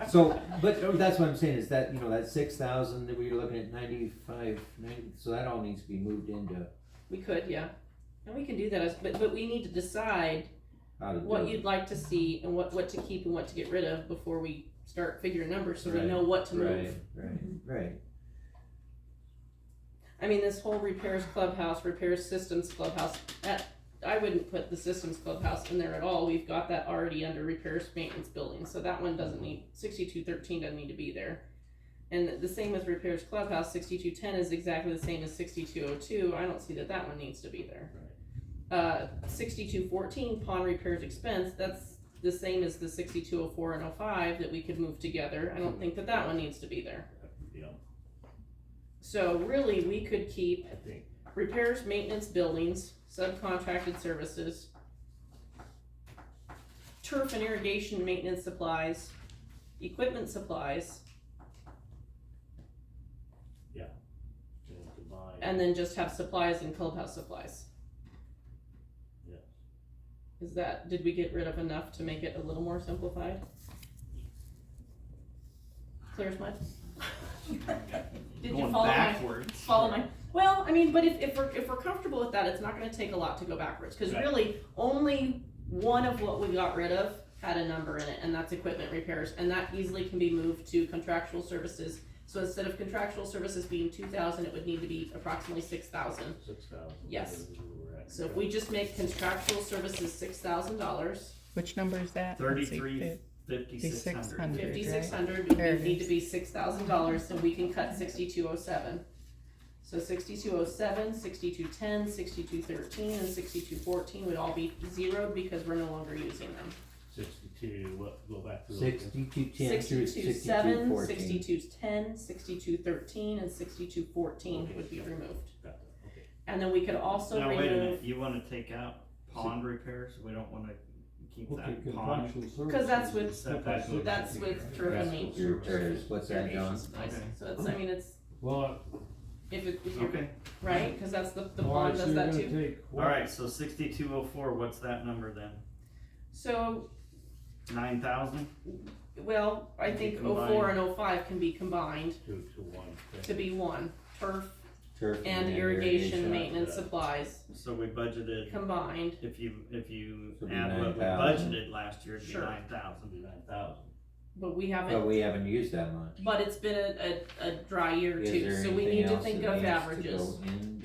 So, but that's what I'm saying, is that, you know, that 6,000 that we were looking at 95, 90, so that all needs to be moved into We could, yeah, and we can do that, but we need to decide how to do what it. you'd like to see and what to keep and what to get rid of before we start figuring numbers, so we Right, know what to move. Right. I mean, this whole repairs clubhouse, repairs systems clubhouse, I wouldn't put the systems clubhouse in there at all, we've got that already under repairs maintenance building, so that one doesn't need, 6213 doesn't need to be there. And the same with repairs clubhouse, 6210 is exactly the same as 6202, I don't see that one needs to be there. 6214 pond repairs expense, that's the same as the 6204 and 05 that we could move together, I don't think that one needs to be there. you know, So really, we could keep I think, repairs, maintenance, buildings, subcontracted services, turf and irrigation maintenance supplies, equipment supplies, you know, to buy. and then just have supplies and clubhouse supplies. Yes. Did we get rid of enough to make it a little more simplified? Clear as mud? Did you Going follow backwards. my, well, I mean, but if we're comfortable with that, it's not gonna take a lot to go backwards, cause Right. really, only one of what we got rid of had a number in it, and that's equipment repairs, and that easily can be moved to contractual services. So instead of contractual services being 2,000, it would need to be approximately 6,000. 6,000. Yes. We're at. So if we just make contractual services $6,000, Which number is that? Let's see. 5,600. 5,600 There would it need to is. be $6,000, so we can cut 6207. So 6207, 6210, 6213, and 6214 would all be zeroed because we're no longer using them. 62, what, go back to. 6210 through 6207, 6214. 6210, 6213, and 6214 would be removed. Got that, okay. And then we could also Now, wait a remove, minute, you wanna take out pond repairs, we don't wanna keep Okay, that pond. contractual services. because that's with, Setback. that's with turf and main. Your repairs, what's that, John? Nice. Okay. So it's, I mean, it's, Well, if you're, Okay, right, cause that's the all pond right, so does you're that gonna too. take what? alright, so 6204, what's that number then? So 9,000? well, I think Combined. 04 and 05 can be combined to one thing. to be one, turf Turf and then irrigation maintenance uh, supplies So we budgeted, combined. if you So it'd be add what we 9,000. budgeted last year, it'd be Sure. 9,000. 9,000. But we But haven't, we haven't used that much. but it's been a dry year Is too, there so we anything need to else think that of needs to averages. go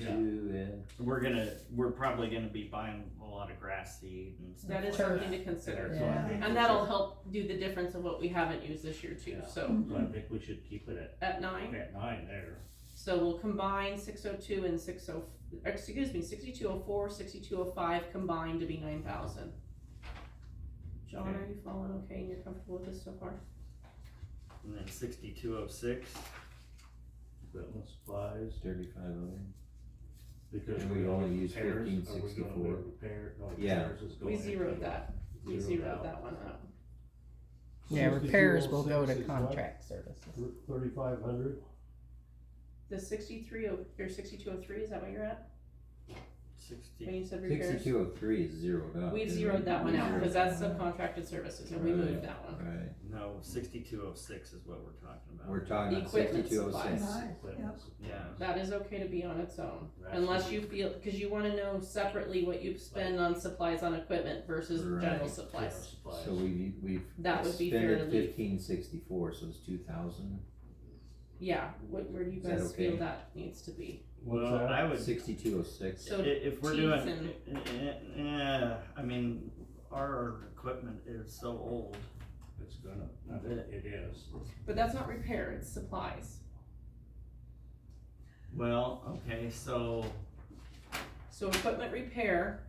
into it? We're probably gonna be buying a lot of grass seed and stuff That is like something that. to consider. So I Yeah. think And we that'll should- help do the difference of what we haven't used this year too, Yeah. so So I think we should keep it at 9. at 9 there. So we'll combine 602 and 6204, 6205 combined to be 9,000. John, Okay. are you following okay and you're comfortable with this so far? And then 6206, Equipment supplies, 3500. because And we're we gonna only use repairs, are we gonna 1564. repair, no, Yeah. repairs is We going zeroed into- that. We zeroed zeroed out. that one out. Yeah, repairs will go to 6206 is what? contract services. 3,500. The 6203, is that what you're at? 60. When you said repairs? 6203 is zeroed out. We've isn't zeroed it? that one We out, zeroed cause that's that out. subcontracted services, and we Right. moved that one. Right, No, 6206 is what we're talking about. we're talking about Equipment 6206. supplies. Nice, Equipment yep. supplies. Yeah. That is okay to be on its own, Right. unless you feel, cause you wanna know separately what you spend on supplies on equipment versus general Right. General supplies. supplies. So we've That would be fair to expended leave. 1564, so it's 2,000. Yeah, where do you Is that guys feel okay? that needs to be? What's Well, that? I would, 6206. So if we're teeth doing, I mean, our equipment is so old. It's gonna, it is. But that's not repair, it's supplies. Well, okay, so So equipment repair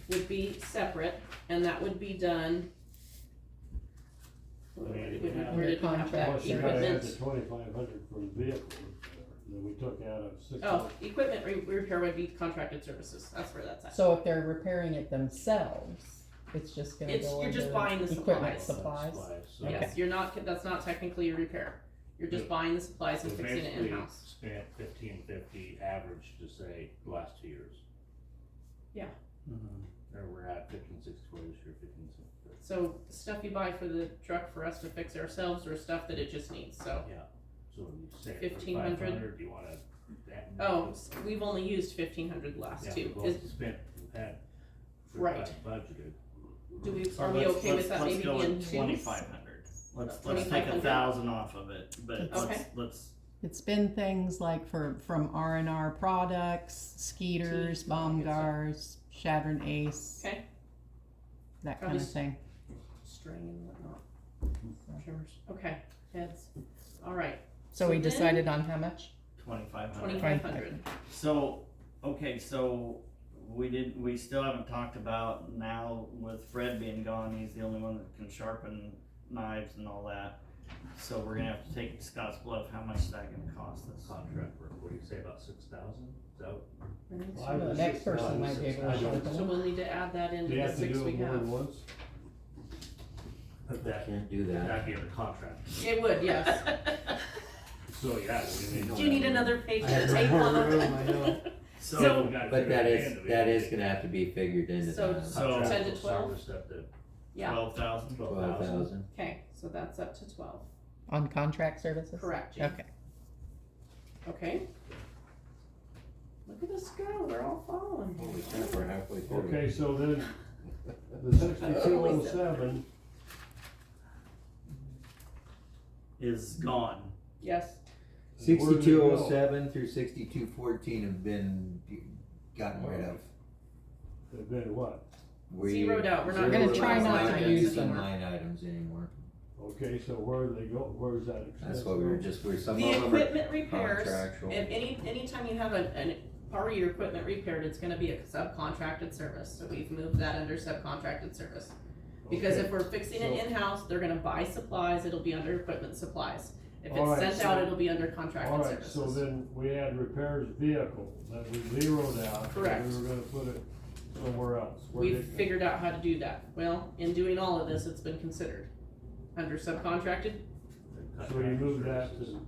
would be separate, and that would be done. Where did we have Contract. that? Plus you gotta add Equipment, the 2,500 for the vehicle repair that we took out of 60. oh, equipment repair would be contracted services, that's where that's at. So if they're repairing it themselves, it's just gonna It's- go you're just under buying the equipment supplies. supplies? So Yes, you're not, that's not technically a repair, you're just Yeah. buying the supplies and we fixing it basically in-house. spent 1550 average to say the last 2 years. Or we're at 1564 this year, 1564. So stuff you buy for the truck for us to fix ourselves, or stuff that it just needs, so. So you say 1,500? 500, do you wanna? Oh, we've only used 1,500 the last Yeah, two, we've only is, spent, we've had. Right. Budgeted. do we, so are we let's- okay with let's- that let's maybe go being with two? 2,500. Let's take 2,500? 1,000 off of it, but Okay. let's It's been things like from R&R Products, Skeeters, Teeth, all that good stuff. Baumgars, Shattern Ace. Okay. That Probably kind of thing. String and whatnot. Trimmers, okay, heads, alright, So we then- decided on how much? 2,500. 2,500. So, okay, so we still haven't talked about now with Fred being gone, he's the only one that can sharpen knives and all that. So we're gonna have to take Scott's Bluff, how much is that gonna cost us? Contract work, what do you say, about 6,000? So, Five The or next 6,000. person might be able to I don't- sharpen So we'll need to add that Do into you the have to 6 do we it more than have. once? but that, Can't do that. that'd be in the contract. It would, yes. So, yeah, we need. Do you need another page I to have tape more on room, it? I know. So- we gotta But figure that it is, in. that is gonna have to be figured into So- that. So- 10 to 12? Service up to Yeah, 12,000? 12,000. okay, so that's up to 12, On contract services? correct, Gene? Okay. Okay. Look at us go, we're all following. Holy crap, we're halfway through. Okay, so then the 6207, Is gone. Yes, where did it go? 6207 through 6214 have been gotten rid of. They've been what? We Zeroed out. We're not gonna try not to zeroed use some them. line items anymore. Okay, so where do they go, where's that expense? That's what we were just, some the of them are equipment repairs, contractual. if anytime you have an part of your equipment repaired, it's gonna be a subcontracted service, so we've moved that under subcontracted service. Because Okay. if we're fixing it So- in-house, they're gonna buy supplies, it'll be under equipment supplies. If it's Alright, sent out, so- it'll be under contracted Alright, so services. then we had repairs vehicle that we zeroed out. Correct. And we were gonna put it somewhere else. Where We've did it go? figured out how to do that. Well, in doing all of this, it's been considered under subcontracted. So you moved that to,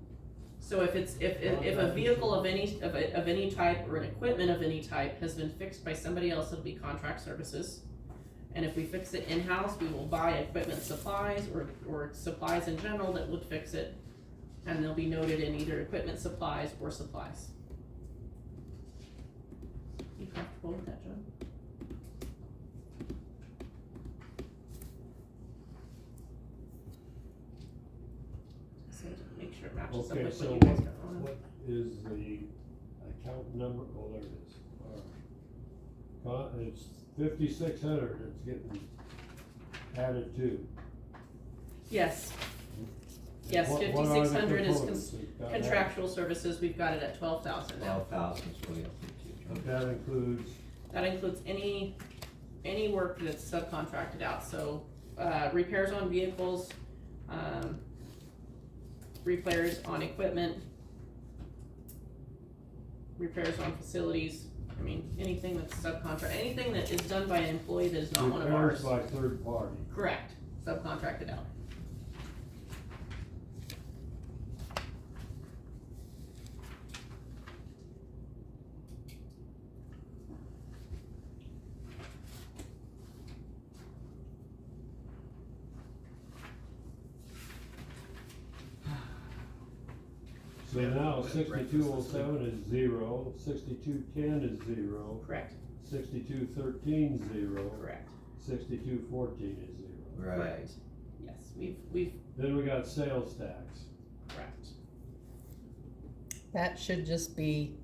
So if it's, if a vehicle of any type or an equipment of any type has been fixed by somebody else, it'll be contract services. And if we fix it in-house, we will buy equipment supplies or supplies in general that would fix it. And they'll be noted in either equipment supplies or supplies. You comfortable with that, John? So to make sure it matches up Okay, with so what you guys got on. what is the account number? Oh, there it is. It's 5,600, it's getting added to. Yes. Yes, What are the 5,600 is components? It's got that. contractual services, we've got it at 12,000 now. 12,000 is way up there too. That includes, That includes any work that's subcontracted out, so, repairs on vehicles, repairs on equipment, repairs on facilities, I mean, anything that's subcontract, anything that is done by an employee that is not one of repairs ours. by third party. Correct, subcontracted out. So now 6207 is 0, 6210 is 0, Correct, 6213 is 0, correct, 6214 is 0. Right. yes, we've, Then we got sales tax. correct. That should just be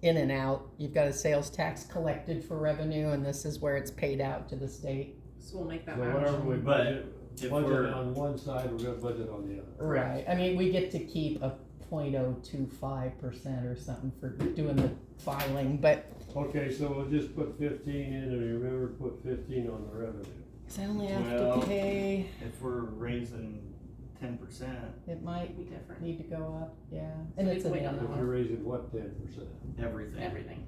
in and out. You've got a sales tax collected for revenue, and this is where it's paid out to the state. So we'll make that So match. whatever we But budget if budget we're- on one side, we're gonna budget on the other. Correct. Right, I mean, we get to keep a 0.025% or something for doing the filing, but, Okay, so we'll just put 15 in, and remember to put 15 on the revenue. 'cause I only have Well- to pay, If we're raising 10%, it might Might be different, need to go up, yeah, and So it's we an wait on that If one. you're raising what, 10%? everything. everything,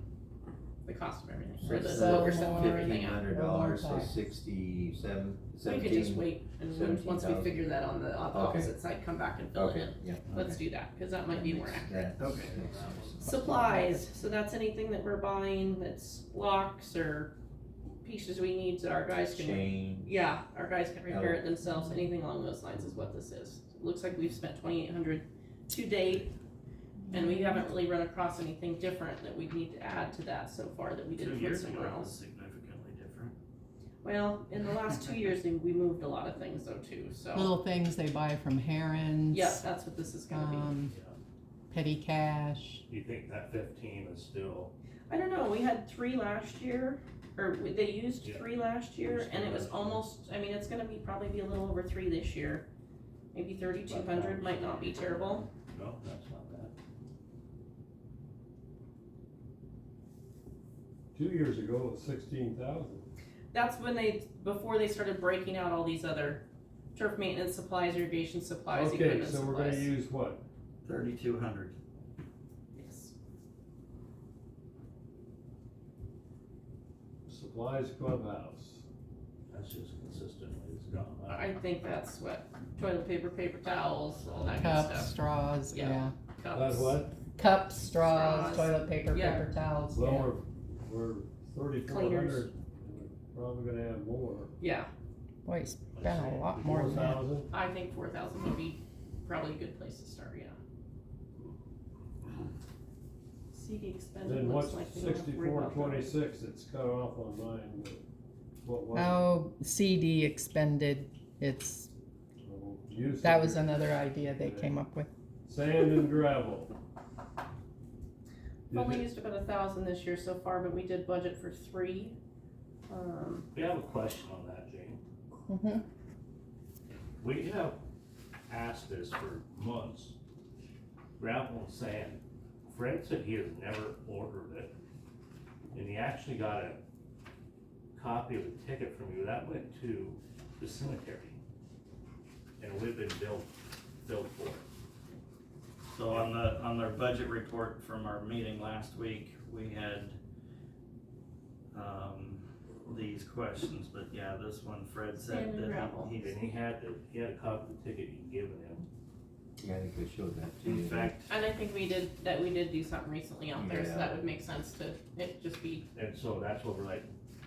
the cost of everything, So or the, So what we're selling more- everything out. $1,500, so tax. 67, We 17. could just wait, and then once we 17,000. figure that on the Okay. opposite side, come back and fill it Okay, in. yeah. Let's do that, cause that might be more accurate. That Okay. makes sense. Supplies, so that's anything that we're buying that's locks or pieces we need that our guys can, Chain, yeah, our guys can repair it themselves, anything along those lines is what this is. It looks like we've spent 2,800 to date, and we haven't really run across anything different that we need to add to that so far that we 2 didn't put years somewhere ago was else. significantly different. Well, in the last 2 years, we moved a lot of things though too, so, little things they buy from Herons. yeah, that's what this is gonna be. Yeah. Petty cash. Do you think that 15 is still? I don't know, we had 3 last year, or they used Yeah. 3 last year, Used and it 3 was last year. almost, I mean, it's gonna be, probably be a little over 3 this year. Maybe 3,200 might not be terrible. No, that's not bad. 2 years ago, it was 16,000. That's when before they started breaking out all these other turf maintenance supplies, irrigation supplies, Okay, equipment so we're gonna supplies. use what? 3,200. Yes. Supplies clubhouse. That's just consistently, it's gone up. I think that's what, toilet paper, paper towels, all that good Cups, stuff. straws, Yeah. yeah. Cups. That's what? Cups, straws, Straws. toilet paper, Yeah. paper towels, Well, yeah. we're 3,400, we're probably gonna have more. Yeah, Boy, you spent a lot more than that. 4,000? I think 4,000 would be probably a good place to start, yeah. CD expended Then looks what's like we don't have to worry about that. 6426, it's cut off on mine, but what was it? Oh, CD expended, it's, Usage. that was another idea they came up with. Sand and gravel. We've only Did it- used about 1,000 this year so far, but we did budget for 3. We have a question on that, Jane. Mm-hmm. We have asked this for months. Gravel and sand. Fred said he has never ordered it. And he actually got a copy of the ticket from you. That went to the cemetery. And we've been billed for it. So on their budget report from our meeting last week, we had, these questions, but yeah, this one, Fred Sand said and that gravel. he And he had a copy of the ticket you'd given him. Yeah, I think I showed that to in you. fact, And I think we did do something recently out there, so Yeah. that would make sense to it just be, And so that's what we're like,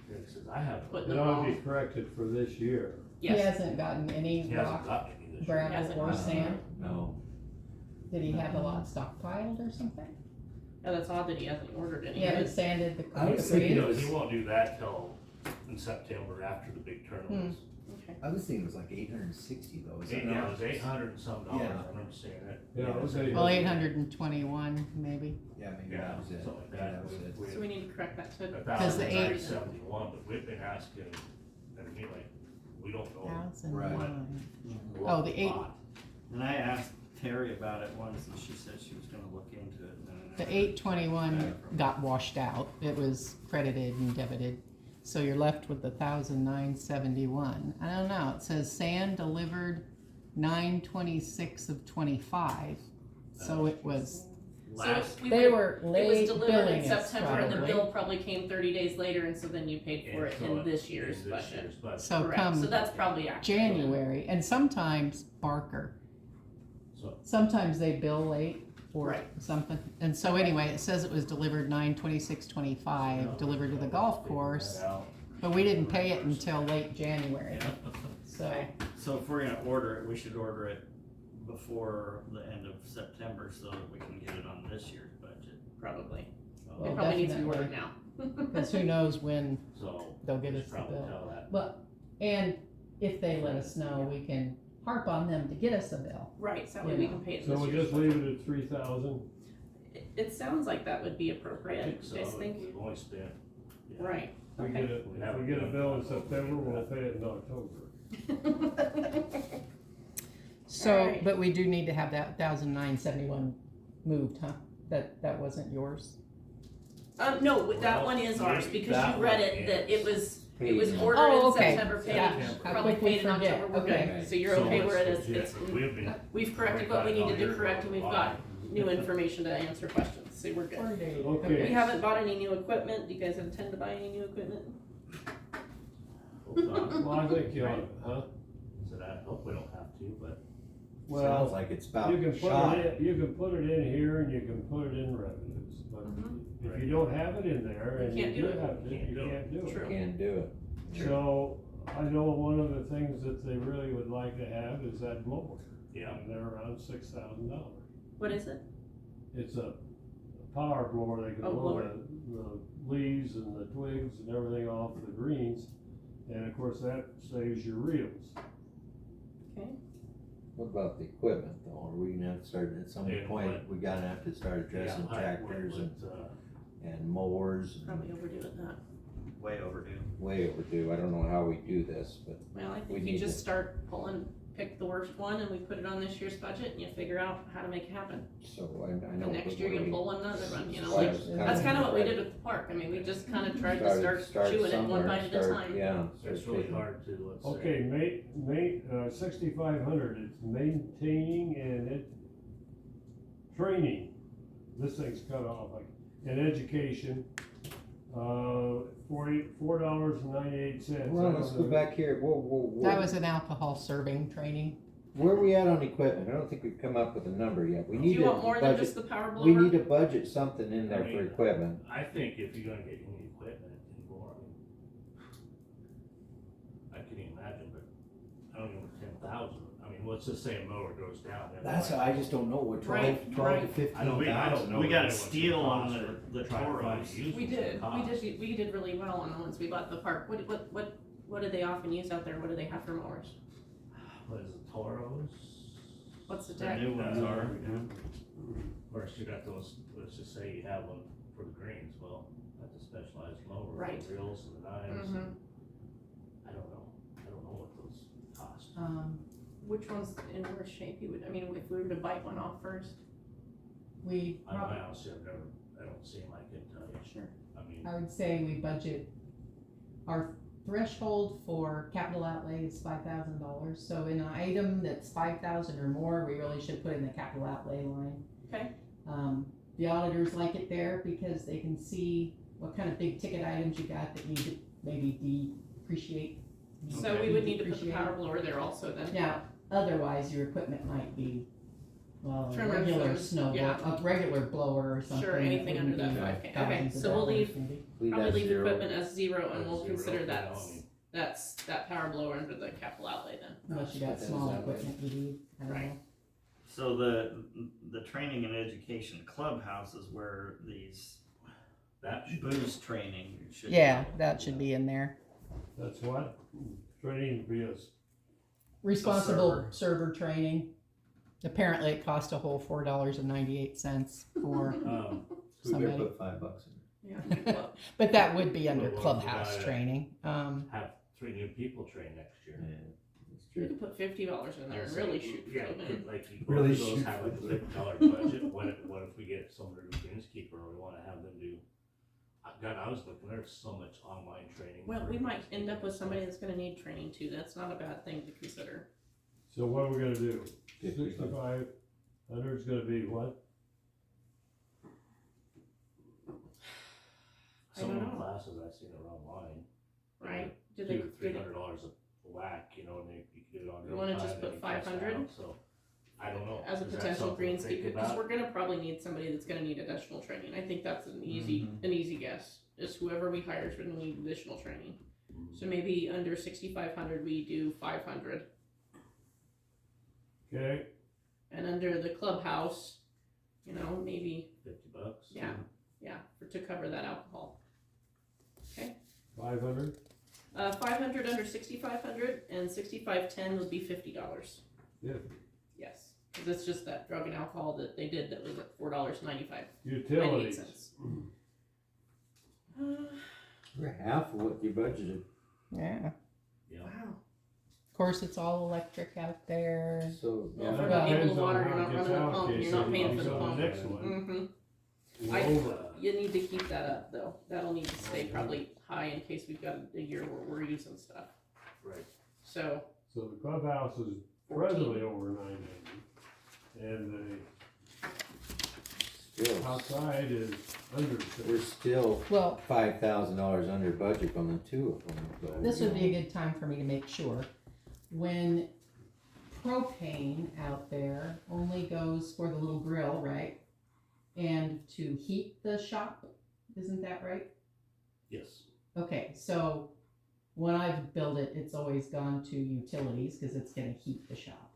Because I haven't, Putting It them ought all, to be corrected for this year. He yes, hasn't gotten any he hasn't rock, gotten any this year. gravel, Hasn't or gotten sand? No, Did he have a lot stockpiled or something? yeah, that's odd that he hasn't ordered any. He hasn't sanded the I was the thinking He it creek? was- he won't do that till in September after the big tournaments. Okay. I was thinking it was like 860 though, is that Yeah, it not? was $800 and some dollars, Yeah. I remember seeing it. Yeah, it was $800. Well, 821 maybe. Yeah, maybe Yeah, that was it. something like Maybe that. that was it. We- So we need to correct that to, 1,971, but we've been asking, I mean, like, we don't know. 1,001. what Oh, the we eight- bought. And I asked Terry about it once, and she said she was gonna look into it. and then I The never 821 heard back from her. got washed out. It was credited and debited. So you're left with the 1,971. I don't know. It says sand delivered 9/26 of 25. So it was, Last, we they would- were it was late delivered billing in us September and the probably. bill probably came 30 days later, and so then you paid for it in this year's budget. So Correct, come so that's probably accurate. January, and sometimes Barker. So- Sometimes they bill late or Right. something. And so anyway, it says it was delivered 9/26/25, delivered to the golf course, but we didn't pay it until late January. Yeah. So, So if we're gonna order it, we should order it before the end of September so that we can get it on this year's budget. Probably. Well, It probably needs to be definitely. ordered now. because who knows when So, they'll get we us should the probably bill. tell that. But, and if they let us know, we can harp on them to get us a bill. Right, so that way we can pay it in So this we'll year's just budget. leave it at 3,000. It sounds like that would be I appropriate, think you so, guys think? we've only spent. yeah. Right. We Okay. get it, if we get a bill in September, we'll pay it in October. So, Alright. but we do need to have that 1,971 moved, huh? That wasn't yours? No, that Well, one is ours, because that you read one it, that it was Paid. ordered Oh, in okay. September, paid, Yeah. How probably quick we paid in forget. October, we're Okay. good. So you're So okay where it is, legit, it's, 'cause we've been. we've corrected what we need to do correct, and we've got new information to answer questions, so we're good. We Okay, haven't bought any new equipment, do you guys intend to buy any new equipment? Hope not. well, I think you ought, huh? So I hope we don't have to, but Sounds Well, like it's about you can shot. put it in, you can put it in here and you can put it in revenues, but Mhm. if you don't have it in there You and you can't do do it. have it, Can't you do it. can't do it. True. Can't do it. So, I know one of the things that they really would like to have is that blower. yeah, And they're around $6,000. What is it? It's a power blower, they can Oh, blow blower. the leaves and the twigs and everything off the greens. And of course, that saves your reels. Okay, What about the equipment though? Are we gonna have to start, at some Yeah, point, but- we gotta have to start addressing yeah, tractors and, with, and mowers probably and overdoing that. Way overdue. way overdue. I don't know how we do this, but Well, I We think you need just to- start pick the worst one, and we put it on this year's budget, and you figure out how to make it happen. so I know. And next year you can pull another one, you know, So like, it's that's kinda what we did with the park, I mean, we just kinda tried to start chewing it one somewhere, bite at a start- time. Yeah. it's start really taking- hard to, let's say. Okay, 6,500, it's maintaining and training. This thing's cut off, like, and education, $4.98. Well, let's go back here. Whoa. That was an alcohol serving training. Where are we at on equipment? I don't think we've come up with a number yet. We Do need you to want more than budget, just the power blower? we need to budget something in there I for mean- equipment. I think if you're gonna get any equipment anymore, I can't even imagine, but I don't even 10,000. I mean, let's just say a mower goes down. then That's, what? I just don't know, what, 12 Right, to right. 15,000? know. We got a what it's steal gonna on cost the or try to find Toros. a used We one did, for cost. we did really well on the ones we bought at the park, what do they often use out there, what do they have for mowers? What is it, Toros? What's the The tag? new ones are. Of course, you got those, let's just say you have one for the greens, well, that's a specialized mower, Right. the reels and the knives. Mhm. I don't know what those cost. Which one's in worse shape you would, I mean, if we were to bite one off first? We I don't probably, know, honestly, I don't see them, I can tell you. Sure. I mean, I would say we budget, our threshold for capital outlay is $5,000. So in an item that's 5,000 or more, we really should put in the capital outlay line. Okay. The auditors like it there because they can see what kind of big ticket items you got that need to maybe depreciate. So we would need to put the power blower there also then? Now, otherwise, your equipment might be a well, a Trimmers regular and- snow, yeah. a regular blower or something. Sure, anything that under wouldn't that be 5K. Okay, thousands of so we'll dollars, leave- maybe. Leave Probably that leave zero. equipment as 0 and we'll Zero consider for now, that's that power blower under the capital outlay then. Unless you got Put that small as that way. equipment you need, I don't Right. know. So the training and education clubhouse is where these That should be, boost training should. Yeah, go. that should be in there. That's what, training vs. Responsible server training. Apparently it cost a whole $4.98 for, We better Somebody. put $5 in. Yeah. Well, but that would be under Well, what if we clubhouse got it? training. have 3 new people trained next year. Yeah, that's You true. could put $50 in there and So, really shoot for yeah, them in. like you Really both of those shoot have for like a them. $50 budget, what if we get somebody who's greenskeeper, or we wanna have them do, God, I was looking, there's so much online training. Well, for we might end greenskeepers up with and somebody stuff. that's gonna need training too. That's not a bad thing to consider. So what are we gonna do? 55. 6,500 is gonna be what? I Some don't of the know. classes I've seen are online. Right? Do $200 they, or do they, $300 a whack, you know, and you can do it on You your wanna own just time, put and you test 500? out, so, I don't know. as a Is that potential something to think greenskeeper, because about? we're gonna probably need somebody that's gonna need additional training. I think that's an easy, Mhm. an easy guess, is whoever we hire is gonna need additional training. So maybe under 6,500, we do 500. Okay, And under the clubhouse, you know, maybe, $50. yeah, to cover that alcohol. 500, 500 under 6,500, and 6,510 would be $50. Yeah. Yes, because it's just that drug and alcohol that they did that was at $4.95. utilities. We're half of what you budgeted. Yeah. Yeah. Wow. Of course, it's all electric out there. So, Well, yeah. for the Depends people of on water, how you're it not gets running the pump, allocated, you're not so paying for the on pump. next one, Mm-hmm. we're I- over. You need to keep that up though. That'll need to stay probably high in case we've got a year where we're using stuff. Right. So, So the clubhouse is 14. presently over 900, and the Still, outside is under 6. we're still Well, $5,000 under budget on the two of them. So, this would you be a good time for me to make sure. When propane out there only goes for the little grill, right? And to heat the shop, isn't that right? Yes. Okay, so when I've built it, it's always gone to utilities because it's gonna heat the shop.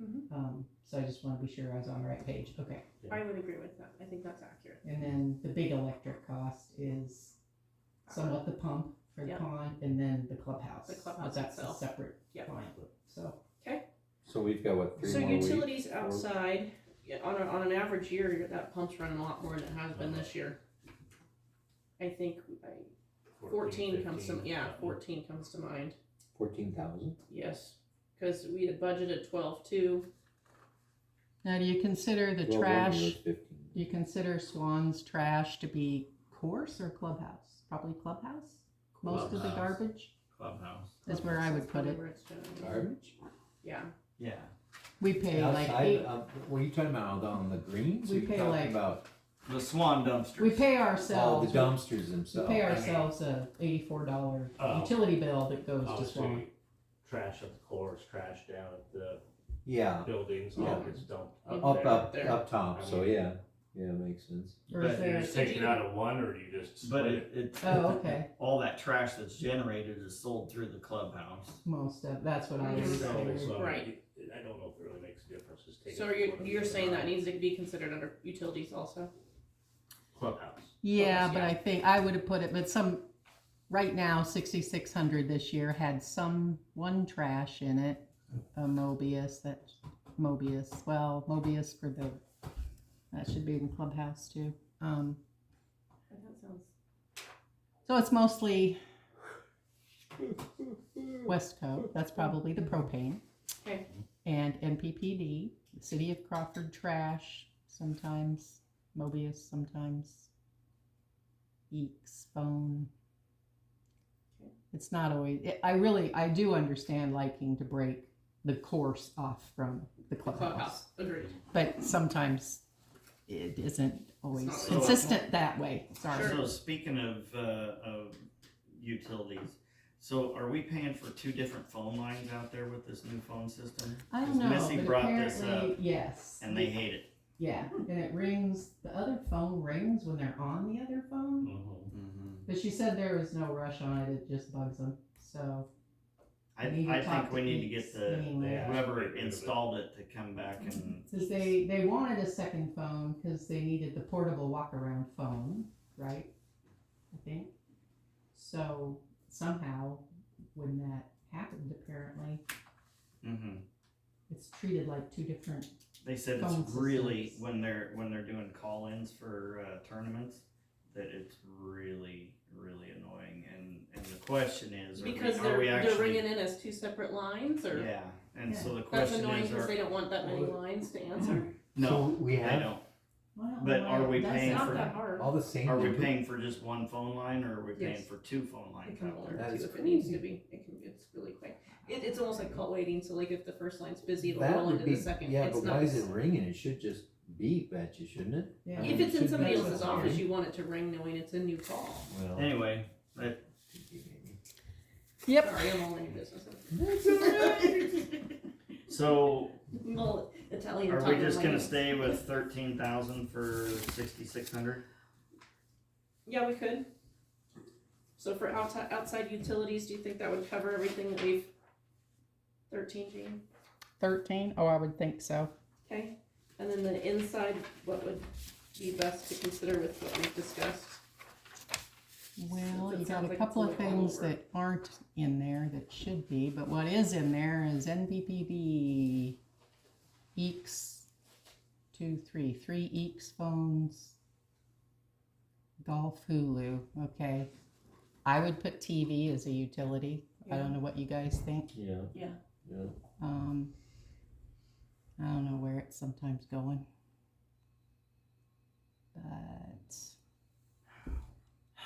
Mhm. So I just wanna be sure I was on the right page, okay. I would agree with that. I think that's accurate. And then the big electric cost is somewhat the pump for the Yep. pond and then the clubhouse. The clubhouse But that's itself. a separate Yep. line, so. So we've got what, 3 So more weeks? utilities outside, yeah, on an average year, that pump's running a lot more than it has been this year. I think 14 comes to, 15, yeah, something. 14 comes to mind. 14,000. Yes, because we had budgeted 12.2. Now, do you consider the Well, 1 year was trash, 15. do you consider Swan's trash to be coarse or clubhouse? Probably clubhouse? Most of the Clubhouse. garbage Clubhouse. is where I would That's put probably it. where it's generated. Garbage? Yeah, Yeah. We pay like Outside, eight, what are you talking about, on the greens? We Or you pay talking like- about The Swan dumpsters. we pay all the ourselves, dumpsters we themselves? pay ourselves a $84 Oh. utility bill that goes to Obviously, Swan. trash at the course, trash down at the Yeah, buildings, Yeah. all gets dumped Up, up up there. there. up top, I so mean- yeah, makes sense. Or But is You there, just Did take it you- out of one, or do you just But split it? it oh, okay, all that trash that's generated is sold through the clubhouse. most of, that's what I Mhm. was So, saying. so Right. I don't know if it really makes a difference, just take it. so from you're, one of you're the saying that other. needs to be considered under utilities also? Clubhouse. Yeah, Clubhouse, but yeah. I think I would have put it, but right now, 6,600 this year had one trash in it, a Mobius for that should be in clubhouse too. That sounds, So it's mostly Westco, that's probably the propane. Okay. And NPPD, City of Crawford trash, sometimes Mobius, sometimes Eeks, phone. Okay. It's not always, I do understand liking to break the course off from the clubhouse. clubhouse, agreed. But sometimes it isn't always It's not consistent that way, sorry. Sure. So speaking of utilities, So are we paying for 2 different phone lines out there with this new phone system? I 'Cause don't know, Missy but brought this apparently, up yes. and they hate it. Yeah, and it rings, the other phone rings when they're on the other phone, Mm-hmm. but she said there was no rush on it, it just bugs them, so. I need to think talk we to need to Keats get the, anyway. Yeah. whoever Get rid of it. installed it to come back and, Cause they wanted a second phone, cause they needed the portable walk-around phone, right? I think. So somehow, when that happened, apparently, mm-hmm. it's treated like 2 different, They said Phone it's really, systems. when they're doing call-ins for, tournaments, that it's really, really annoying, and the question is, Because are we they're actually? ringing in as 2 separate lines, or? Yeah, and so the That's question annoying is, because they don't want that many lines to answer. no, So we they have don't. well, But why are it we does paying It's that. not for- that hard. all the same. Are we number. paying for just 1 phone line, or are we paying Yes. for 2 phone It lines can out go there? That to is if it needs to crazy. be. It's really quick. It's almost like call waiting. So like if the first line's busy, it'll That roll would into be, the second. yeah, it's but why is nice. it ringing? It should just beep at you, shouldn't it? Yeah. If it's in Should somebody be else's fine. office, you want it to ring knowing it's a new call. Well, Anyway, Yep. Sorry, I'm all in your business. so Well, Italian. are we Italian just gonna language. stay with 13,000 for 6,600? Yeah, we could. So for outside utilities, do you think that would cover everything that we've? 13, Gene. 13? Oh, I would think so. Okay. And then the inside, what would be best to consider with what we've discussed? Well, It you sounds got a like couple it's of a little things over. that aren't in there that should be, but what is in there is NVPB, EECS, 3 EECS phones, Golf Hulu, okay. I would put TV as a utility. I don't know what you guys think. yeah. Yeah. Yeah. I don't know where it's sometimes going. But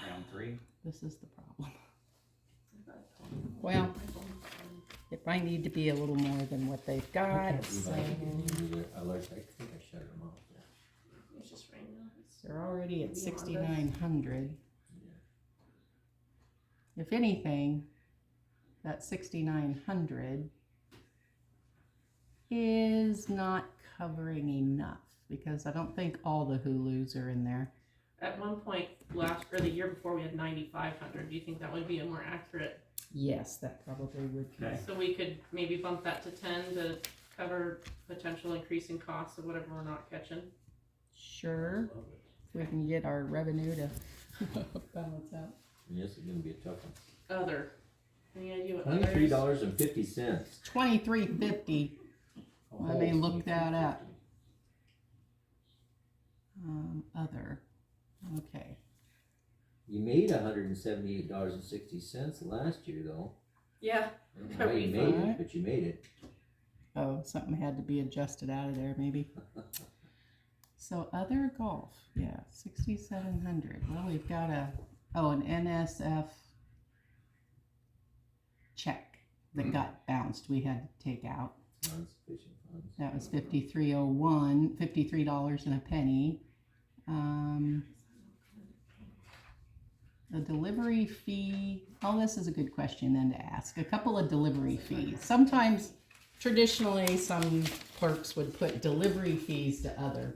Round 3. this is the problem. Well, it might need to be a little more than what they've I got, can't believe so I didn't either. I think I shut them off. It's just right now. they're already at Beyond us. 6,900. If anything, that 6,900 is not covering enough because I don't think all the Hulus are in there. At one point the year before, we had 9,500. Do you think that would be a more accurate? Yes, that probably would be. Okay. So we could maybe bump that to 10 to cover potential increasing costs of whatever we're not catching. Sure, if we can get our revenue to balance out. Yes, it's gonna be a tough one. Other. Any idea what other is? $23.50. $23.50. Let me look that up. Other. Okay. You made $178.60 last year, though. Yeah. I don't know how you made Right. it, but you made it. Oh, something had to be adjusted out of there, maybe. So other golf, yeah, 6,700. Well, we've got an NSF check that got bounced. We had to take out. Non-sufficient funds. That was $53.01, $53 and a penny. The delivery fee. Oh, this is a good question then to ask. A couple of delivery fees. Sometimes, traditionally, some clerks would put delivery fees to other.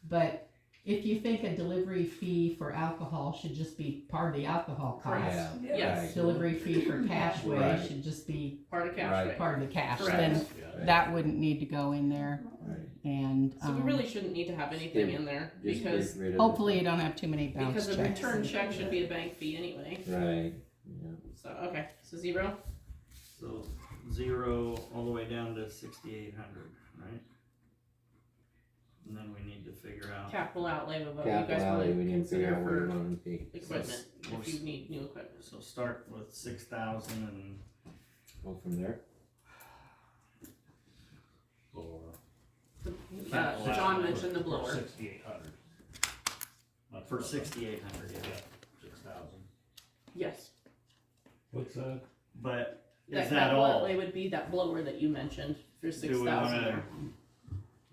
But if you think a delivery fee for alcohol should just be part of the alcohol cost, Yeah. Yes. Right. delivery fee for cashway Right. should just be Part of cash. Right. Right. part of the cash. Correct. Then Yeah. that wouldn't need to go in there. Right. And So we really shouldn't need to have anything in there Just because get rid of hopefully you don't have too many bounce because a checks. return check should be a bank fee anyway. it. Right. Yeah. So okay, so 0. So 0 all the way down to 6,800, right? And then we need to figure out. Capital outlay of what you Capital guys want outlay, to we need to figure consider out where we for want to be. equipment if you need new equipment. So start with 6,000 and Go from there. For John mentioned the blower. 6,800. for 6,800, yeah. 6,000. Yes. What's that? But That is that capital all? outlay would be that blower that you mentioned for Do we 6,000. wanna,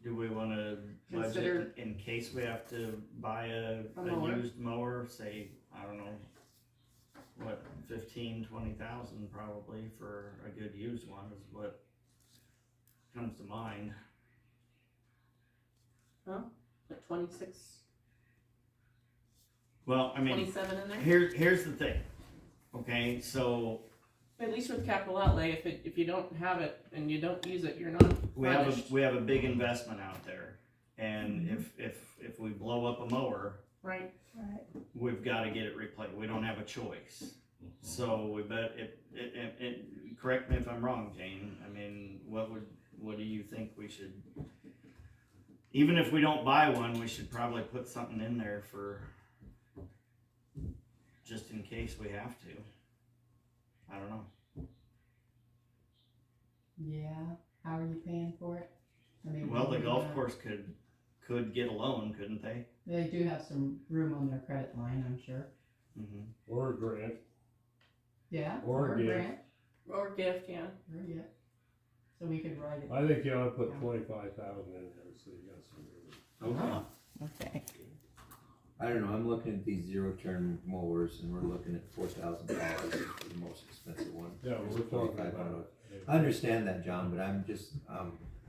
do we wanna Consider- budget in case we have to buy a mower. used mower, say, I don't know, what, 15,000-20,000 probably for a good used one is what comes to mind. Like 26, Well, I mean, 27 in there? here's the thing, okay, so At least with capital outlay, if you don't have it and you don't use it, you're not punished. we have a big investment out there, and if we blow up a mower, Right, Right. we've gotta get it replaced, we don't have a choice. So we bet it, correct me if I'm wrong, Jane, I mean, what do you think we should, even if we don't buy one, we should probably put something in there for, just in case we have to. I don't know. Yeah, how are you paying for it? I mean. Well, the maybe golf not. course could get a loan, couldn't they? They do have some room on their credit line, I'm sure. Mm-hmm. Or a grant, Yeah. Or a gift. grant, or gift, yeah. or yeah. So we could write it. I think you ought to put 25,000 in there, so you got some room. Okay. Okay. I don't know, I'm looking at these zero-turn mowers and we're looking at $4,000 for the most expensive one. Yeah, we're talking about $4,500. it. I understand that, John, but I'm just,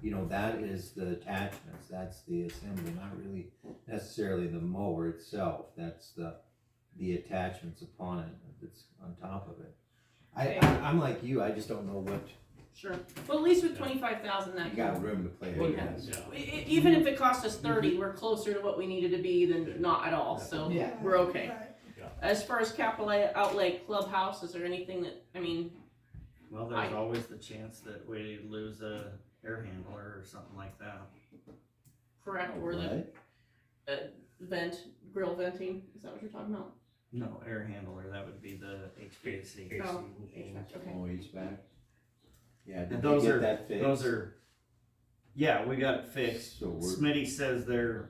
you know, that is the attachments, that's the assembly, not really necessarily the mower itself, that's the attachments upon it, that's on top of it. I'm like you, I just don't know what, Sure. Well, at least with 25,000, that you got room to play Well, with. yeah. even if it cost us 30, we're closer to what we needed to be than not at all. So Yeah. we're okay. Right. As far as capital outlay clubhouse, is there anything that Well, there's always the chance that we lose a air handler or something like that. correct or the grill venting? Is that what you're talking about? No, air handler, that would be the HVAC. Oh, HVAC, okay. Oh, HVAC. Yeah, And did those you are, get that fixed? those are, yeah, we got it fixed. So we're, Smitty says they're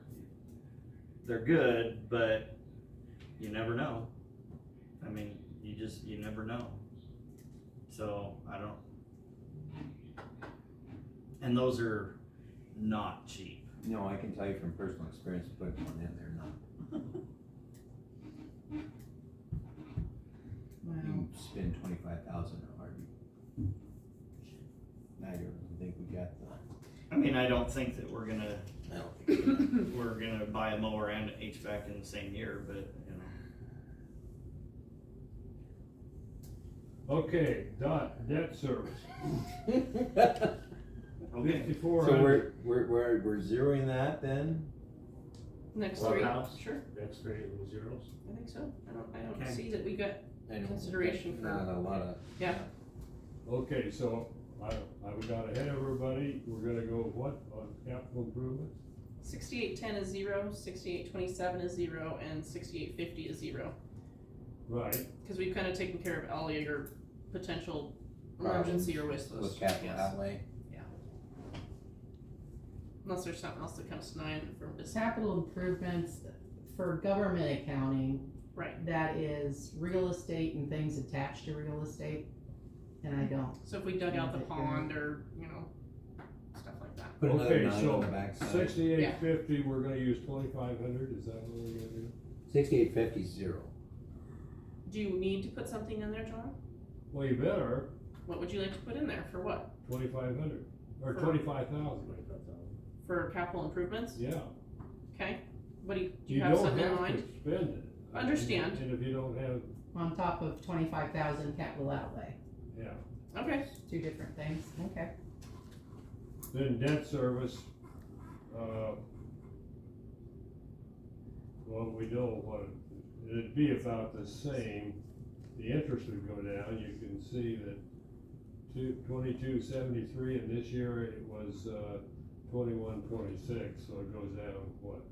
good, but you never know. I mean, you never know. So, I don't. And those are not cheap. no, I can tell you from personal experience, putting one in, they're not. Wow. You spend 25,000 on Harvey. I don't think we got the. I mean, I don't think that we're gonna I don't think we got we're gonna buy a mower and HVAC in the same year, but you know. Okay, debt service, it. Okay. 5,400. So we're zeroing that then? Next Well, three. house. Sure. That's three of the zeros. I think so. I don't Okay. see that we got. I know, Consideration for- not a lot of. Yeah. Okay, so I got ahead of everybody, we're gonna go what, on capital improvements? 6810 is 0, 6827 is 0, and 6850 is 0. Right, Because we've kind of taken care of all your potential emergency or wish list. With capital Yes. outlay. Unless there's something else that comes to mind from this. Capital improvements for government accounting, Right. that is real estate and things attached to real estate, and I don't. So if we dug out the Yeah. pond or, stuff like that. Put another okay, 9 so on the backside. 6850, we're gonna use 2,500, is that what we're gonna do? 6850 is zero. Do you need to put something in there, John? Well, you better, What would you like to put in there? For what? 2,500, or For- 25,000, For capital improvements? yeah. Okay. What do you You have don't something in have mind? to spend it. Understand. And if you don't have, On top of 25,000 capital outlay, yeah, Okay. two different things, okay. then debt service, well, we know what, it'd be about the same, the interest would go down, you can see that 2273, and this year it was, 2126, so it goes down, what?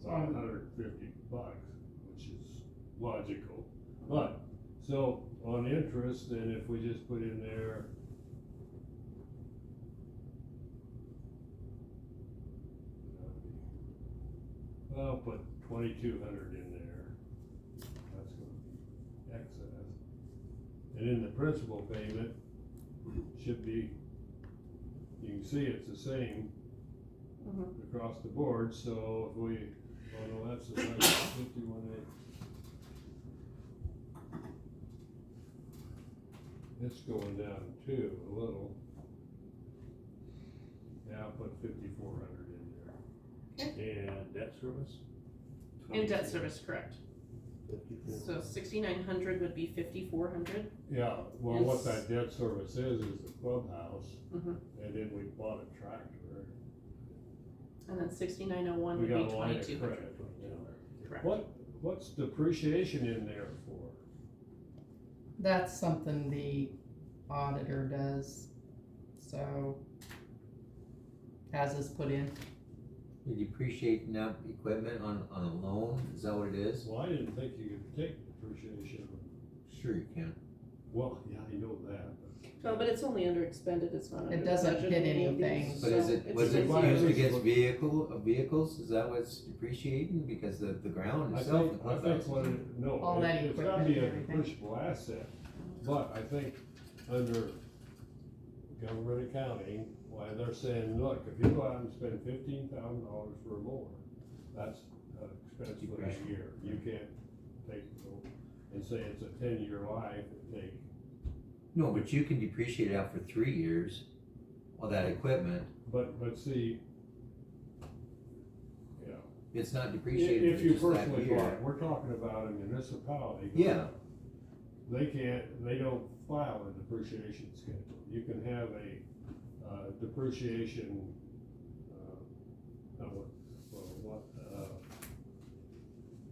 About $150, which is logical, but, so, on interest, then if we just put in there, I'll put 2,200 in there, that's gonna be excess. And in the principal payment, should be, you can see it's the same Mhm. across the board, so if we Oh, no, that's the 51.8. It's going down too, a little. Yeah, I'll put 5,400 in there. And debt service? In debt service, correct. 54. So 6,900 would be 5,400. Yeah, well, what It's- that debt service is the clubhouse, Mhm. and then we bought a tractor. And then 6,901 We would be got a line of 2,200. credit. Correct. What's depreciation in there for? That's something the auditor does, so. Has us put in, You depreciate now equipment on a loan, is that what it is? Well, I didn't think you could take depreciation. Sure you can. Well, yeah, I know that, No, but it's only under expended, it's not under It doesn't budget, hit any of these, anything. But so is it, it's was it just- Well, used it's- against vehicles, is that what's depreciating, because the ground I itself, the think clubhouse? what it, no, All that it's gotta equipment be a and everything. depreciable asset, but I think under government accounting, why they're saying, look, if you go out and spend $15,000 for a mower, that's an expense for that year, you can't take, and say it's a 10-year life, and take, No, but you can depreciate it out for 3 years, all that equipment, but see, you know, it's not depreciated if for you just that personally year. bought it, we're talking about a municipality. Yeah. They don't file a depreciation schedule. You can have a, depreciation,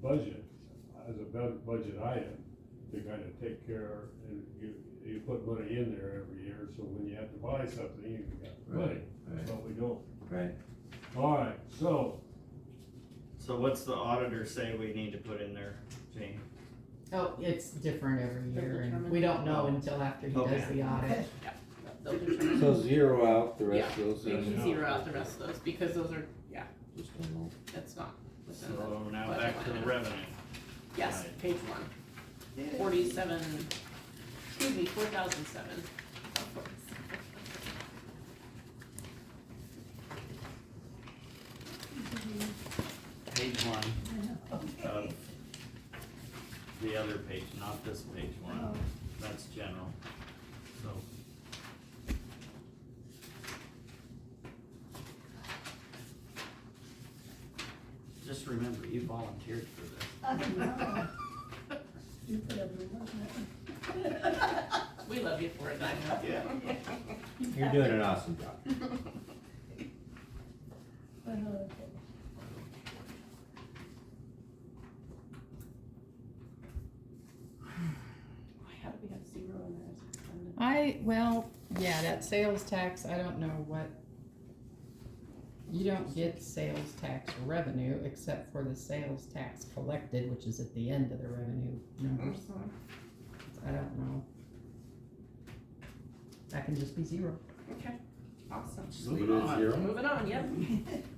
budget, as a budget item to kind of take care, and you put money in there every year, so when you have to buy something, you've got money, Right. but we don't. Right. Alright, so, So what's the auditor say we need to put in there, Jane? oh, it's different every They'll year, and determine. we don't know until after he does Okay. the audit. They'll determine. So zero out the rest of those We can zero out the rest of those, because those are, yeah, it's not within the. So now budget back to line the item. revenue. Yes, Right. page 1. 47, excuse me, 4,007. Page one of the other page, not this page one, that's general, so. Just remember, you volunteered for this. I know. You put everyone there. We love you for it, Dinah. Yeah. You're doing an awesome job. Okay. How do we have 0 in there as expended? Well, yeah, that sales tax, I don't know what. You don't get sales tax revenue except for the sales tax collected, which is at the end of the revenue numbers. I don't know. That can just be 0. Okay, awesome. Just leave it at zero. Moving on, yep.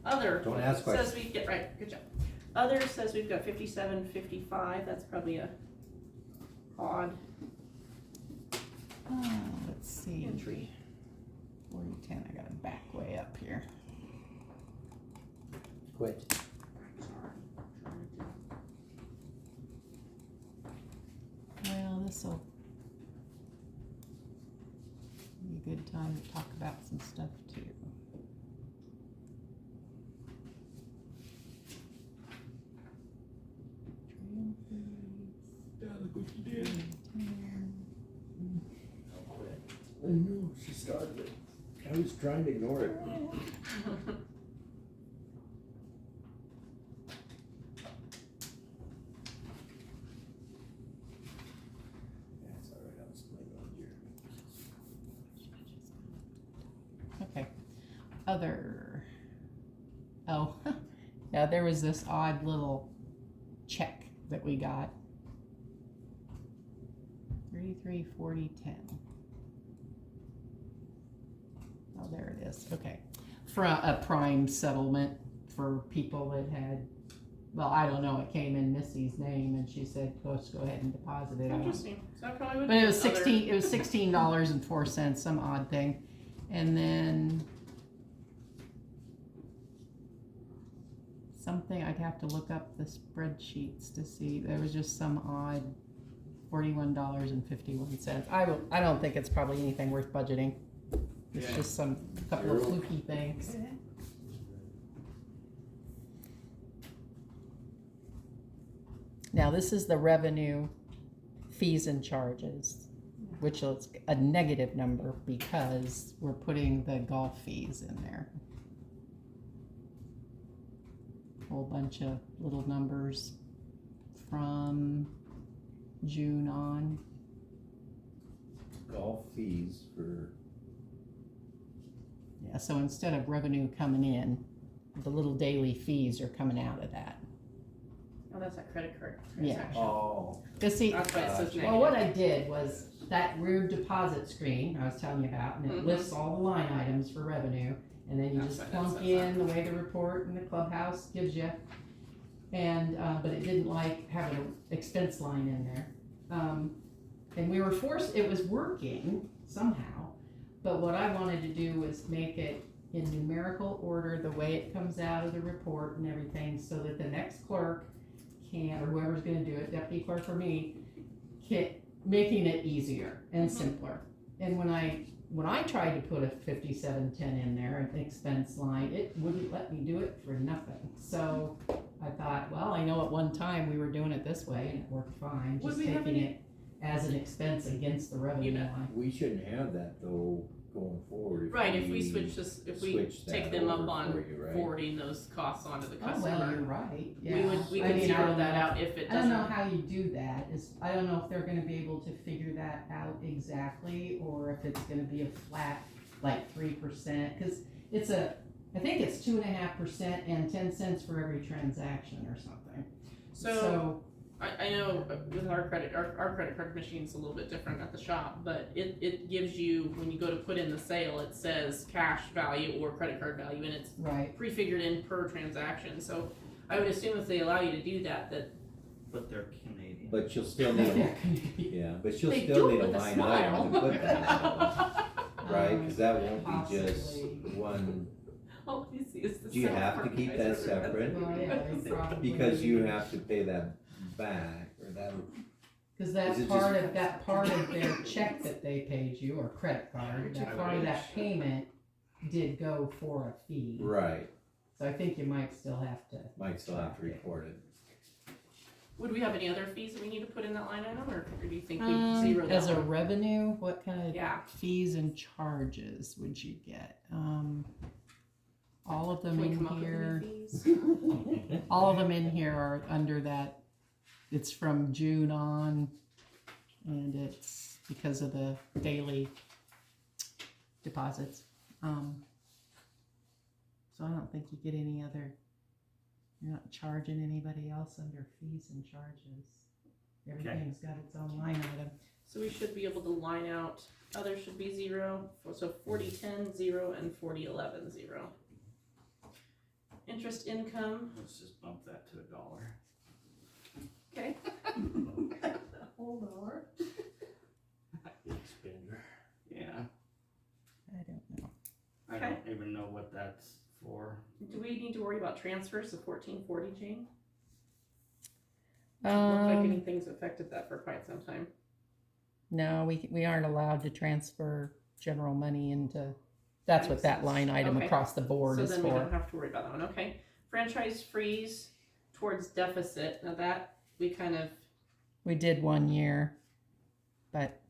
Other. Don't ask Says we get, right, good job. Other says we've got 57, 55, that's probably a odd Let's see. entry. 4010, I got it back way up here. Quit. Well, this'll be a good time to talk about some stuff too. I know, she started it. I was trying to ignore it. That's all right, I'll just blame it on Jeremy. Okay, other, oh, yeah, there was this odd little check that we got. 334010. Oh, there it is, okay. For a prime settlement for people that had, well, I don't know, it came in Missy's name and she said, let's go ahead and deposit it. I don't- Interesting, so that probably would But be it was other- $16.04, some odd thing. And then something, I'd have to look up the spreadsheets to see, there was just some odd $41.51. I don't think it's probably anything worth budgeting. It's Yeah. just some couple of fluky things. Now, this is the revenue, fees and charges, which is a negative number because we're putting the golf fees in there. Whole bunch of little numbers from June on. Golf fees for, Yeah, so instead of revenue coming in, the little daily fees are coming out of that. Oh, that's that credit card Yeah. transaction. oh, Cause see, That's why it says negative. well, what I did was that weird deposit screen I was telling you about, and it Mhm. lists all the line items for revenue, and then you That's just what it plunk says. in the way the report and the clubhouse gives you. And, but it didn't like having an expense line in there. And we were forced, it was working somehow, but what I wanted to do was make it in numerical order, the way it comes out of the report and everything, so that the next clerk can, or whoever's gonna do it, deputy clerk or me, making it easier and simpler. And when I tried to put a 5710 in there, an expense line, it wouldn't let me do it for nothing. So I thought, well, I know at one time we were doing it this way and it worked fine, Would just we have taking any- it as an expense against the revenue know. line. we shouldn't have that though going forward. Right, if we switch this, if we switch take that them up over on for you, right? forwarding those costs onto the Oh, well, customer, you're right, yeah. we I could mean, I zero don't that know. out if it I don't know doesn't. how you do that, I don't know if they're gonna be able to figure that out exactly, or if it's gonna be a flat, like 3%, cause I think it's 2.5% and 10 cents for every transaction or something. So, I know with our credit card machine's a little bit different at the shop, but it gives you, when you go to put in the sale, it says cash value or credit card value, and it's Right, prefigured in per transaction, so I would assume if they allow you to do that, But they're Canadian. But you'll still need, Yeah. yeah, but you'll they still do need it a with a line item to put that on, smile. right? Cause that won't be just Possibly. one, All you see is the do you cell have to phone keep guys that are separate? Well, yeah, they probably Because you do. have to pay that back, or that, Cause Is that it part just- of, that part of their check that they paid you, or credit card, that part of that payment did go for a fee. right, So I think you might still have to. might still have to report it. Would we have any other fees that we need to put in that line item, or do you think we zero that As a one? revenue, what kind of Yeah, fees and charges would you get? All of them can we in come up with here, any fees? all of them in here are under that, it's from June on, and it's because of the daily deposits. So I don't think you get any other, you're not charging anybody else under fees and charges. Everything's got its own line item. So we should be able to line out, other should be zero, so 4010 0 and 4011 0. Interest income, Let's just bump that to $1. okay, Hold on. Big spender. Yeah, I don't know. I Okay. don't even know what that's for. do we need to worry about transfers of 1440, Jane? Looked like anything's affected that for quite some time. No, we aren't allowed to transfer general money into, that's what that line item Okay. across the board So is then we don't for. have to worry about that one, okay. Franchise freeze towards deficit, now that, we kind of, We did 1 year, but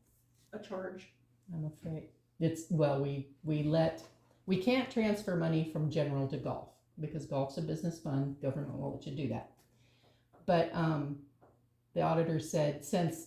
a charge. I'm afraid it's, well, we can't transfer money from general to golf because golf's a business fund, government won't let you do that. But, the auditor said since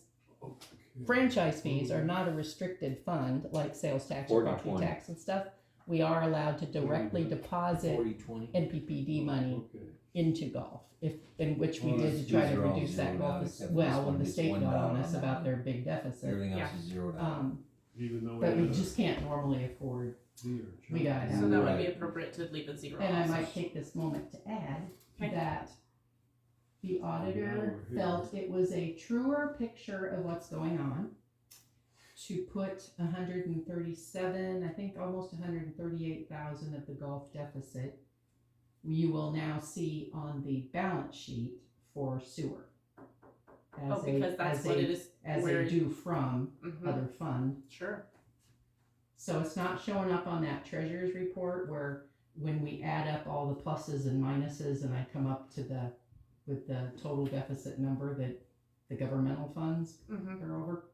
franchise fees are not a restricted fund like sales tax or property 40/20. tax and stuff, we are allowed to directly deposit 40/20? NPPD money Okay. into golf, in which we Well, did to these try to are all reduce that zeroed golf, out as except for well, this when one the gets state one got on dollar. us about their big deficit. Everything Yeah. else is zeroed out. Even though But we have just can't normally afford, zero we gotta charges. have So that would be Right. appropriate to leave it zero. and I also. might take this moment to add Okay. that the Now auditor we're here. felt it was a truer picture of what's going on to put 137, I think almost 138,000 of the golf deficit you will now see on the balance sheet for sewer. Oh, because that's as what a- it is, As where a it- due from Mhm. other fund. Sure. So it's not showing up on that treasurer's report where when we add up all the pluses and minuses and I come up to with the total deficit number that the governmental funds Mm-hmm. are over.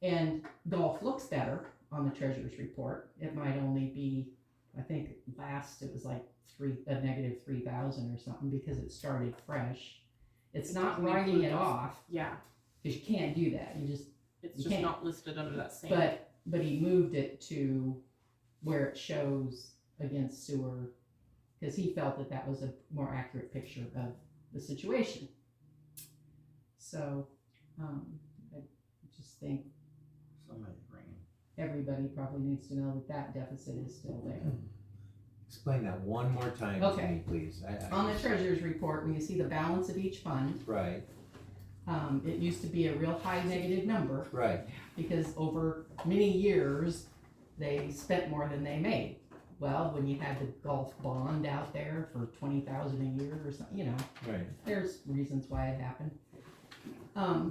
And golf looks better on the treasurer's report. It might only be, I think last it was like a negative 3,000 or something because it started fresh. It's not doesn't writing include it those. off Yeah, because you can't do that. You just it's You just can't. not listed under that same. But he moved it to where it shows against sewer because he felt that that was a more accurate picture of the situation. So I just think Somebody's ringing. everybody probably needs to know that that deficit is still there. Explain that one more time to Okay. me, please. On the treasurer's report, when you see the balance of each fund, Right, it used to be a real high negative number right, because over many years, they spent more than they made. Well, when you had the golf bond out there for 20,000 a year or something, right. there's reasons why it happened.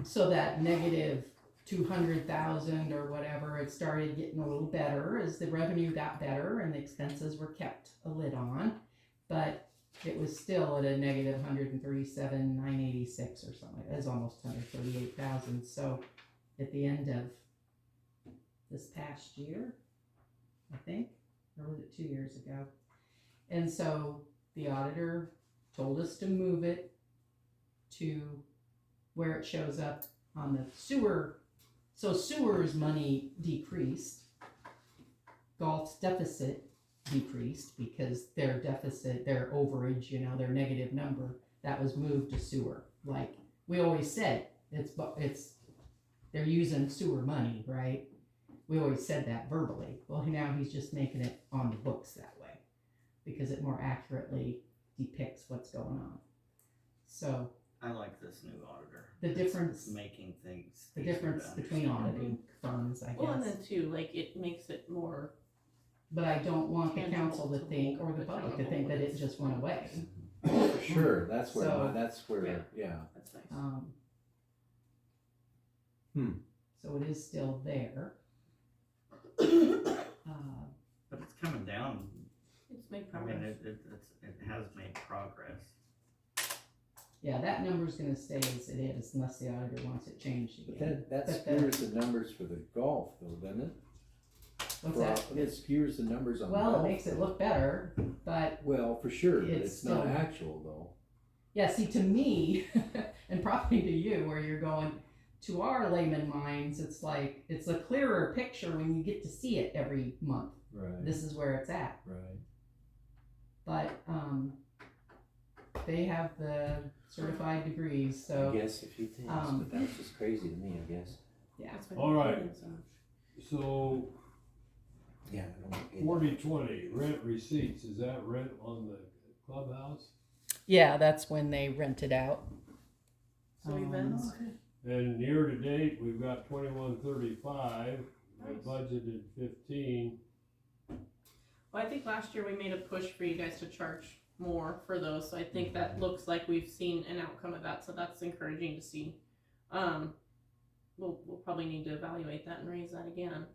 So that negative 200,000 or whatever, it started getting a little better as the revenue got better and the expenses were kept a lid on. But it was still at a negative 137,986 or something. It was almost 138,000. So at the end of this past year, I think, or was it 2 years ago? And so the auditor told us to move it to where it shows up on the sewer. So sewer's money decreased. Golf's deficit decreased because their deficit, their overage, their negative number, that was moved to sewer. Like we always said, they're using sewer money, right? We always said that verbally. Well, now he's just making it on the books that way because it more accurately depicts what's going on. So I like this new auditor. the difference, It's making things. the easier difference to between understand. auditing firms, I Well, and guess. then too, like it makes it more. But I don't want the Tangible council to to think, or the look public to at. think that it just went away. For sure, that's where, So- yeah. That's nice. So it is still there. But it's coming down. It's made I mean, progress. it has made progress. Yeah, that number's gonna stay as it is unless the auditor wants it changed But again. that But skews the numbers for the golf though, doesn't it? What's that? It skews the numbers on Well, golf. it makes it look better, but Well, for sure, but It's it's not still- actual though. yeah, see, to me, and probably to you, where you're going, to our layman minds, it's like, it's a clearer picture when you get to see it every month. Right, This is where it's at. right. But, they have the certified degrees, I so, guess a few things, but that's just crazy to me, I guess. yeah. That's why All they're right. paying so much. So Yeah, I don't get 40/20 rent receipts, is that rent on the clubhouse? Yeah, that's when they rent it out. So events. And year to date, we've got 2135, we Nice. budgeted 15. Well, I think last year we made a push for you guys to charge more for those, so I think that looks like we've seen an outcome of that, so that's encouraging to see. We'll probably need to evaluate that and raise that again.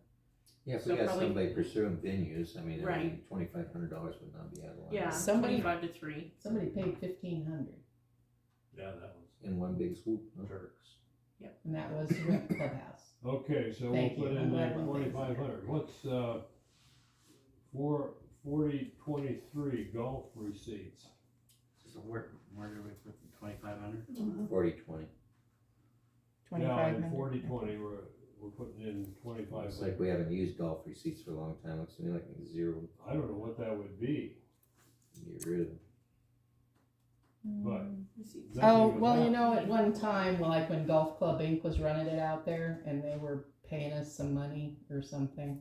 Yeah, if So we got probably- somebody pursuing venues, I mean, Right. $2,500 would not be out of line. Yeah, Somebody- 25 to 3. Somebody paid 1,500, Yeah, that was In one big swoop. huh? Turks. and that was to rent the clubhouse. Okay, so we'll Thank you. put in I'm glad there one thing's 2,500. What's, 40/23 golf receipts? So where did we put the 2,500? 40/20. Yeah, in 40/20, we're putting in It's 2,500. like we haven't used golf receipts for a long time, looks to me like zero, I don't know what that would be, get rid of them. but. Receipts. Oh, nothing well, was you happening. know, at one time, like when Golf Club Inc. was running it out there and they were paying us some money or something.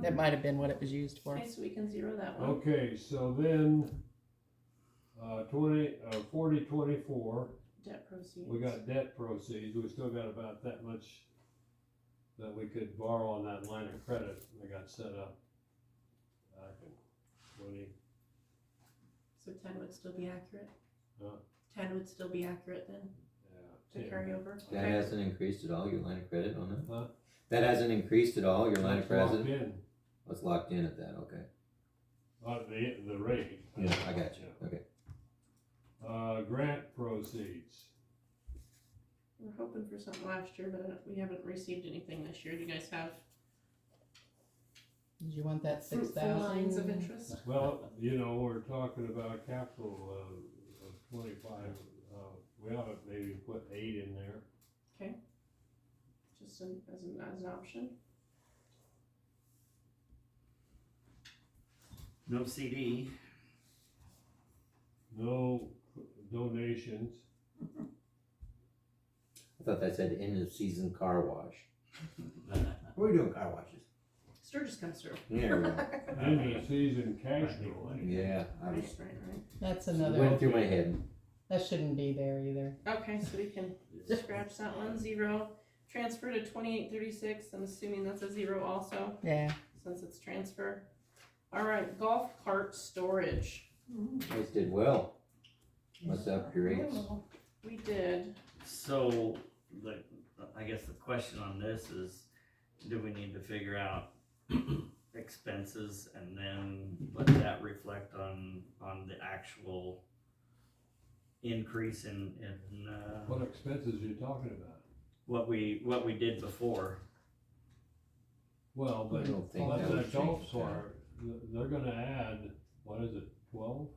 That might have been what it was used for. Okay, so we can zero that one. Okay, so then, 40/24, Debt proceeds. we got debt proceeds, we still got about that much that we could borrow on that line of credit, that got set up back in So 10 would still be accurate? Huh? 10 would still be accurate then, Yeah. to carry over? That Okay. hasn't increased at all, your line of credit on that? Huh? That hasn't increased at all, your line of That's locked credit? in, What's locked in at that, okay. the rate. Yeah, I got you, okay. Grant proceeds. We were hoping for something last year, but we haven't received anything this year. Do you guys have Did you want that fruitful lines of 6,000? interest? Well, you know, we're talking about capital, of 25, we ought to maybe put 8 in there. Just as an option? No CD. No donations. I thought that said end of season car wash. What are we doing car washes? Sturgis comes through. There we go. End of season cash flow. Yeah, I Right, was, right. That's went another, through my head. that shouldn't be there either. Okay, so we can scratch that one, 0. Transfer to 2836, I'm assuming that's a 0 also, Yeah. since it's transfer. Alright, golf cart storage. You guys did well. What's up your rates? We did, So, I guess the question on this is, do we need to figure out expenses and then let that reflect on the actual increase in What expenses are you talking about? what we did before? Well, I but don't think that's that would that golf change cart, they're gonna add, what is it, 12?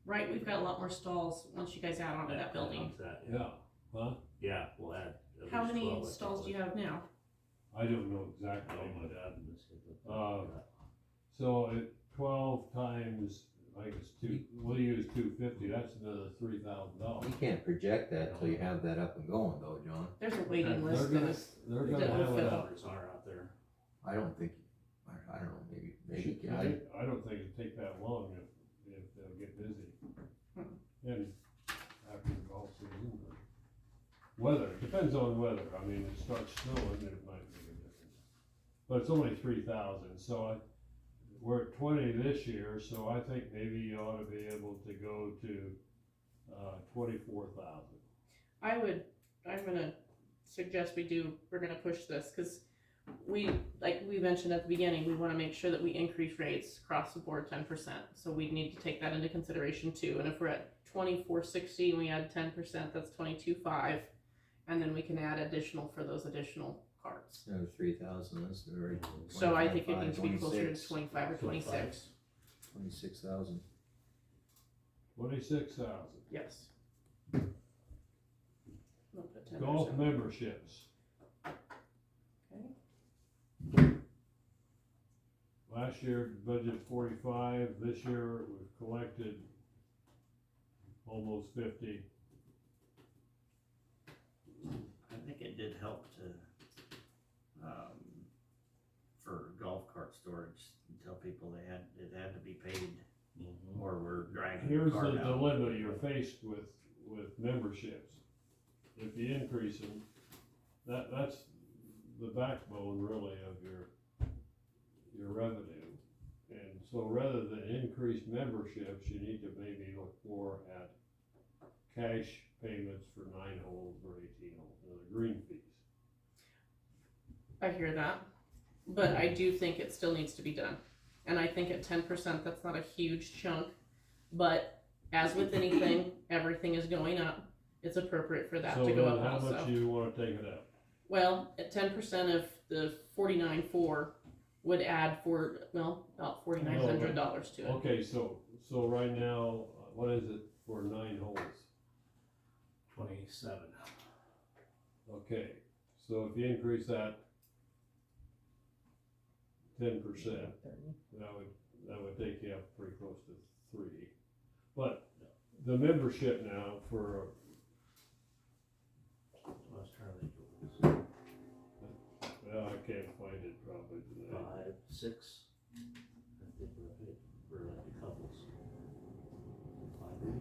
right, we've got a lot more stalls once you guys add on to that building. Yeah, huh? Yeah, we'll add at How least many 12, I think stalls it do you was. have now? I don't know exactly, Oh my but, God, let's get Uh, so at 12 times, I guess we'll use 250, that's another $3,000. You can't project that until you have that up and going though, John. There's a waiting They're list gonna- that is, They're that gonna will have it fill. up. Numbers are out there. I don't think, I don't know, maybe, I don't think it'd take that long if they'll get busy. And after the golf season, or weather, depends on weather, I mean, it starts snowing, it might make a difference. But it's only 3,000, so we're at 20 this year, so I think maybe you ought to be able to go to, 24,000. I'm gonna suggest we're gonna push this, cause like we mentioned at the beginning, we wanna make sure that we increase rates across the board 10%. So we need to take that into consideration too, and if we're at 2460 and we add 10%, that's 22.5, and then we can add additional for those additional carts. Another 3,000, that's very. So I think it needs to be 25, closer to 26, 25 or 26, 26,000. 26,000. yes. We'll put 10%. Golf memberships. Okay. Last year, budget 45, this year we've collected almost 50. I think it did help to, for golf cart storage, tell people it had to be paid, or we're dragging the Here's cart the out. dilemma you're faced with memberships. If you increase them, that's the backbone really of your revenue. And so rather than increase memberships, you need to maybe look more at cash payments for 9 holes or 18 holes, the green fees. I hear that, but I do think it still needs to be done. And I think at 10%, that's not a huge chunk, but as with anything, everything is going up. It's appropriate for that to go up So then how much also. do you wanna take it up? Well, at 10% of the 49.4 would add about $4,900 to it. Okay, so right now, what is it for 9 holes? 27. Okay, so if you increase that 10%, that would take you up pretty close to 3. But the membership now for, Let's try the goals. well, I can't find it probably today. 5, 6. I think we're paid for the couples.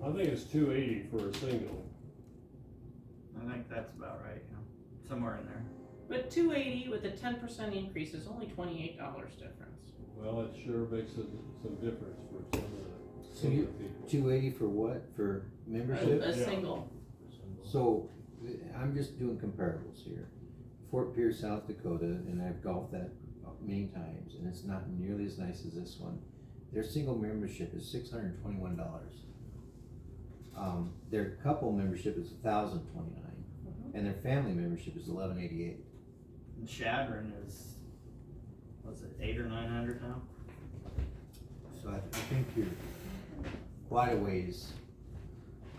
I think it's 280 for a single. I think that's about right, somewhere in there. But 280 with a 10% increase is only $28 difference. Well, it sure makes some difference for some of So the you- people. 280 for what? For membership? A Yeah. single, So, I'm just doing comparables here. Fort Pierce, South Dakota, and I've golfed that many times, and it's not nearly as nice as this one. Their single membership is $621. Their couple membership is $1,029, and their family membership is $1,188. And Shadron is, was it 800 or 900 now? So I think you're quite a ways.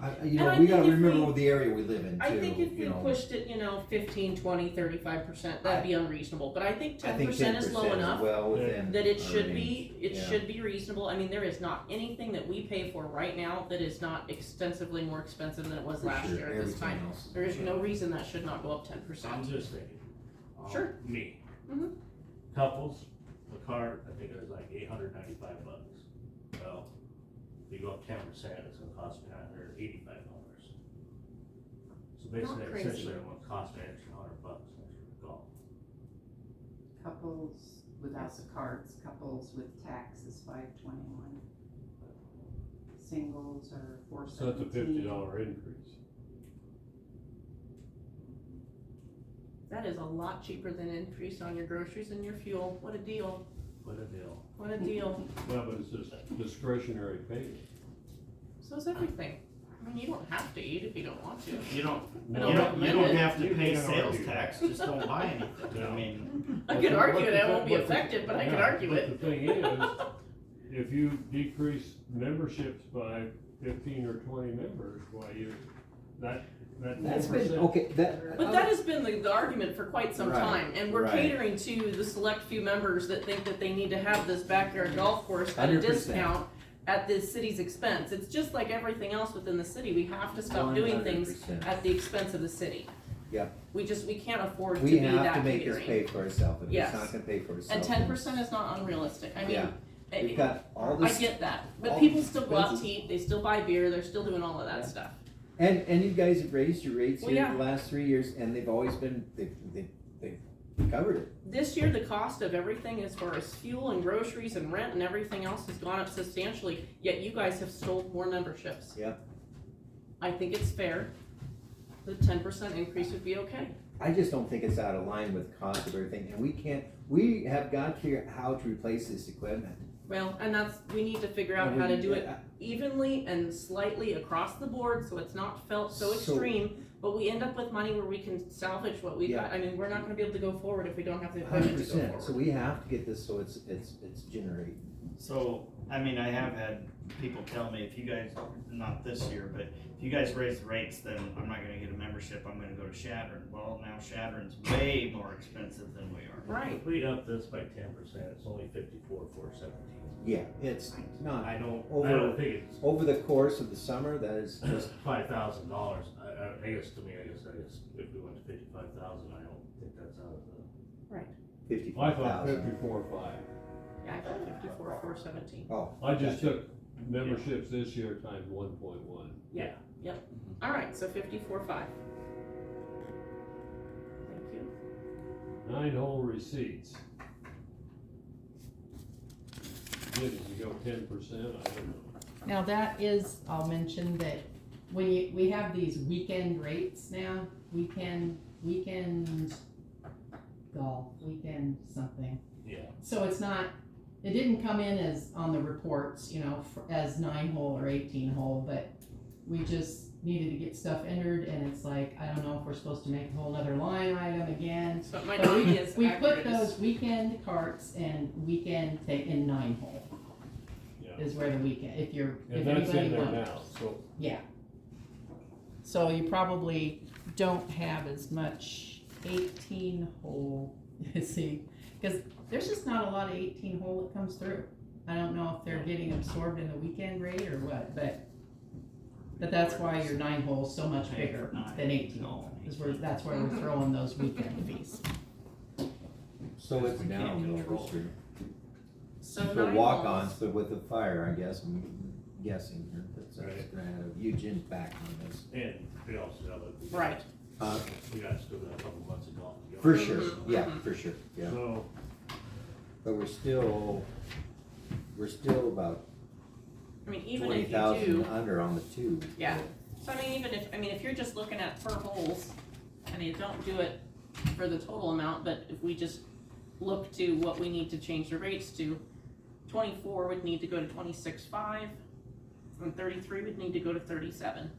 And You know, I we think gotta if remember we- the area we live in too, I think if we you know. pushed it, 15, 20, 35%, that'd be unreasonable, but I think I 10% think is low 10% enough. well within That it our should range. be, it Yeah. should be reasonable. I mean, there is not anything that we pay for right now that is not extensively more expensive than it was For last sure, year at this everything time. else. There is no reason that should not go up 10%. I'm just thinking. Sure. Me. Mhm. Couples, the card, I think it was like $895. Well, if you go up 10%, it's gonna cost me $985. So basically, crazy. essentially, it would cost me an extra $100 extra golf. Couples without the cards, couples with tax is $521. Singles are So that's a $417. $50 increase. That is a lot cheaper than an increase on your groceries and your fuel. What a deal. What a deal. What a deal. Well, but it's just discretionary payment. So is everything. I mean, you don't have to eat if you don't want to. You don't, No, you don't, you don't have to you pay can't sales argue tax, that. just don't buy anything, I No. mean, I could argue it, But it the won't be thing- effective, but I could yeah, argue but it. the thing is, if you decrease memberships by 15 or 20 members, why that That's been, 10%. okay, that. But that has been the argument for quite some Right, time, and we're right. catering to the select few members that think that they need to have this backyard golf course at a 100%. discount at the city's expense. It's just like everything else within the city, we have to stop doing things 100%. at the expense of the city. Yep. We can't afford to We be have that to make this catering. pay for itself, if Yes. it's not gonna pay for itself. And 10% is not unrealistic, I mean, Yeah. I- We've got all I this. get that, but all people these still go out to expenses. eat, they still buy beer, they're still doing all of that Yeah. stuff. And you guys have raised your rates Well, here yeah. the last 3 years, and they've always been, they've covered it. This year, the cost of everything as far as fuel and groceries and rent and everything else has gone up substantially, yet you guys have sold more memberships. Yep. I think it's fair. The 10% increase would be okay. I just don't think it's out of line with the cost of everything, and we have got to figure out how to replace this equipment. Well, and we need to figure out And how we- to do it evenly and slightly across the board, so it's not felt so So- extreme, but we end up with money where we can salvage what we've Yeah. got. I mean, we're not gonna be able to go forward if we don't have the 100%. equipment to go So forward. we have to get this so it's generating. so, I mean, I have had people tell me, if you guys, not this year, but if you guys raise the rates, then I'm not gonna get a membership, I'm gonna go to Shadron. Well, now Shadron's way more expensive than we are. Right. If we up this by 10%, it's only $54,417. Yeah, it's not. I don't Over- think it's Over the course of the summer, that is just, $5,000. I guess to me, I guess if we went to 55,000, I don't think that's out of the. Right. I thought 55,000. 54.5. Yeah, I got 54,417. Oh, I just took memberships this year times 1.1. All right, so 54,500. Thank you. 9-hole receipts. Did you go 10%? I don't know. Now that is, I'll mention that when we have these weekend rates now, weekend golf, weekend something. Yeah. So it's not, it didn't come in as on the reports, as 9-hole or 18-hole, but we just needed to get stuff entered, and it's like, I don't know if we're supposed to make a whole other line item again. So it might But not be as we put accurate as- those weekend carts and weekend in 9-hole Yeah. is where the weekend, if And that's anybody in there wonders. now, so. So you probably don't have as much 18-hole, you see, because there's just not a lot of 18-hole that comes through. I don't know if they're getting absorbed in the weekend rate or what, but that's why your 9-hole is so much bigger than 18-hole, that's where we're throwing those weekend fees. so it's We down can't a little control this year. So For 9 walk-ons, holes. but with the fire, I guess, I'm guessing here, that's Right. gonna have Eugene's back on this. And we also have a. Right. We got still got a couple months of golf to go. For sure, Mhm, yeah, mhm. for sure, yeah. So, But we're still about I mean, even twenty if you thousand do, under on the two. yeah, so I mean, if you're just looking at per holes, I mean, don't do it for the total amount, but if we just look to what we need to change the rates to, 24 would need to go to 26.5, and 33 would need to go to 37.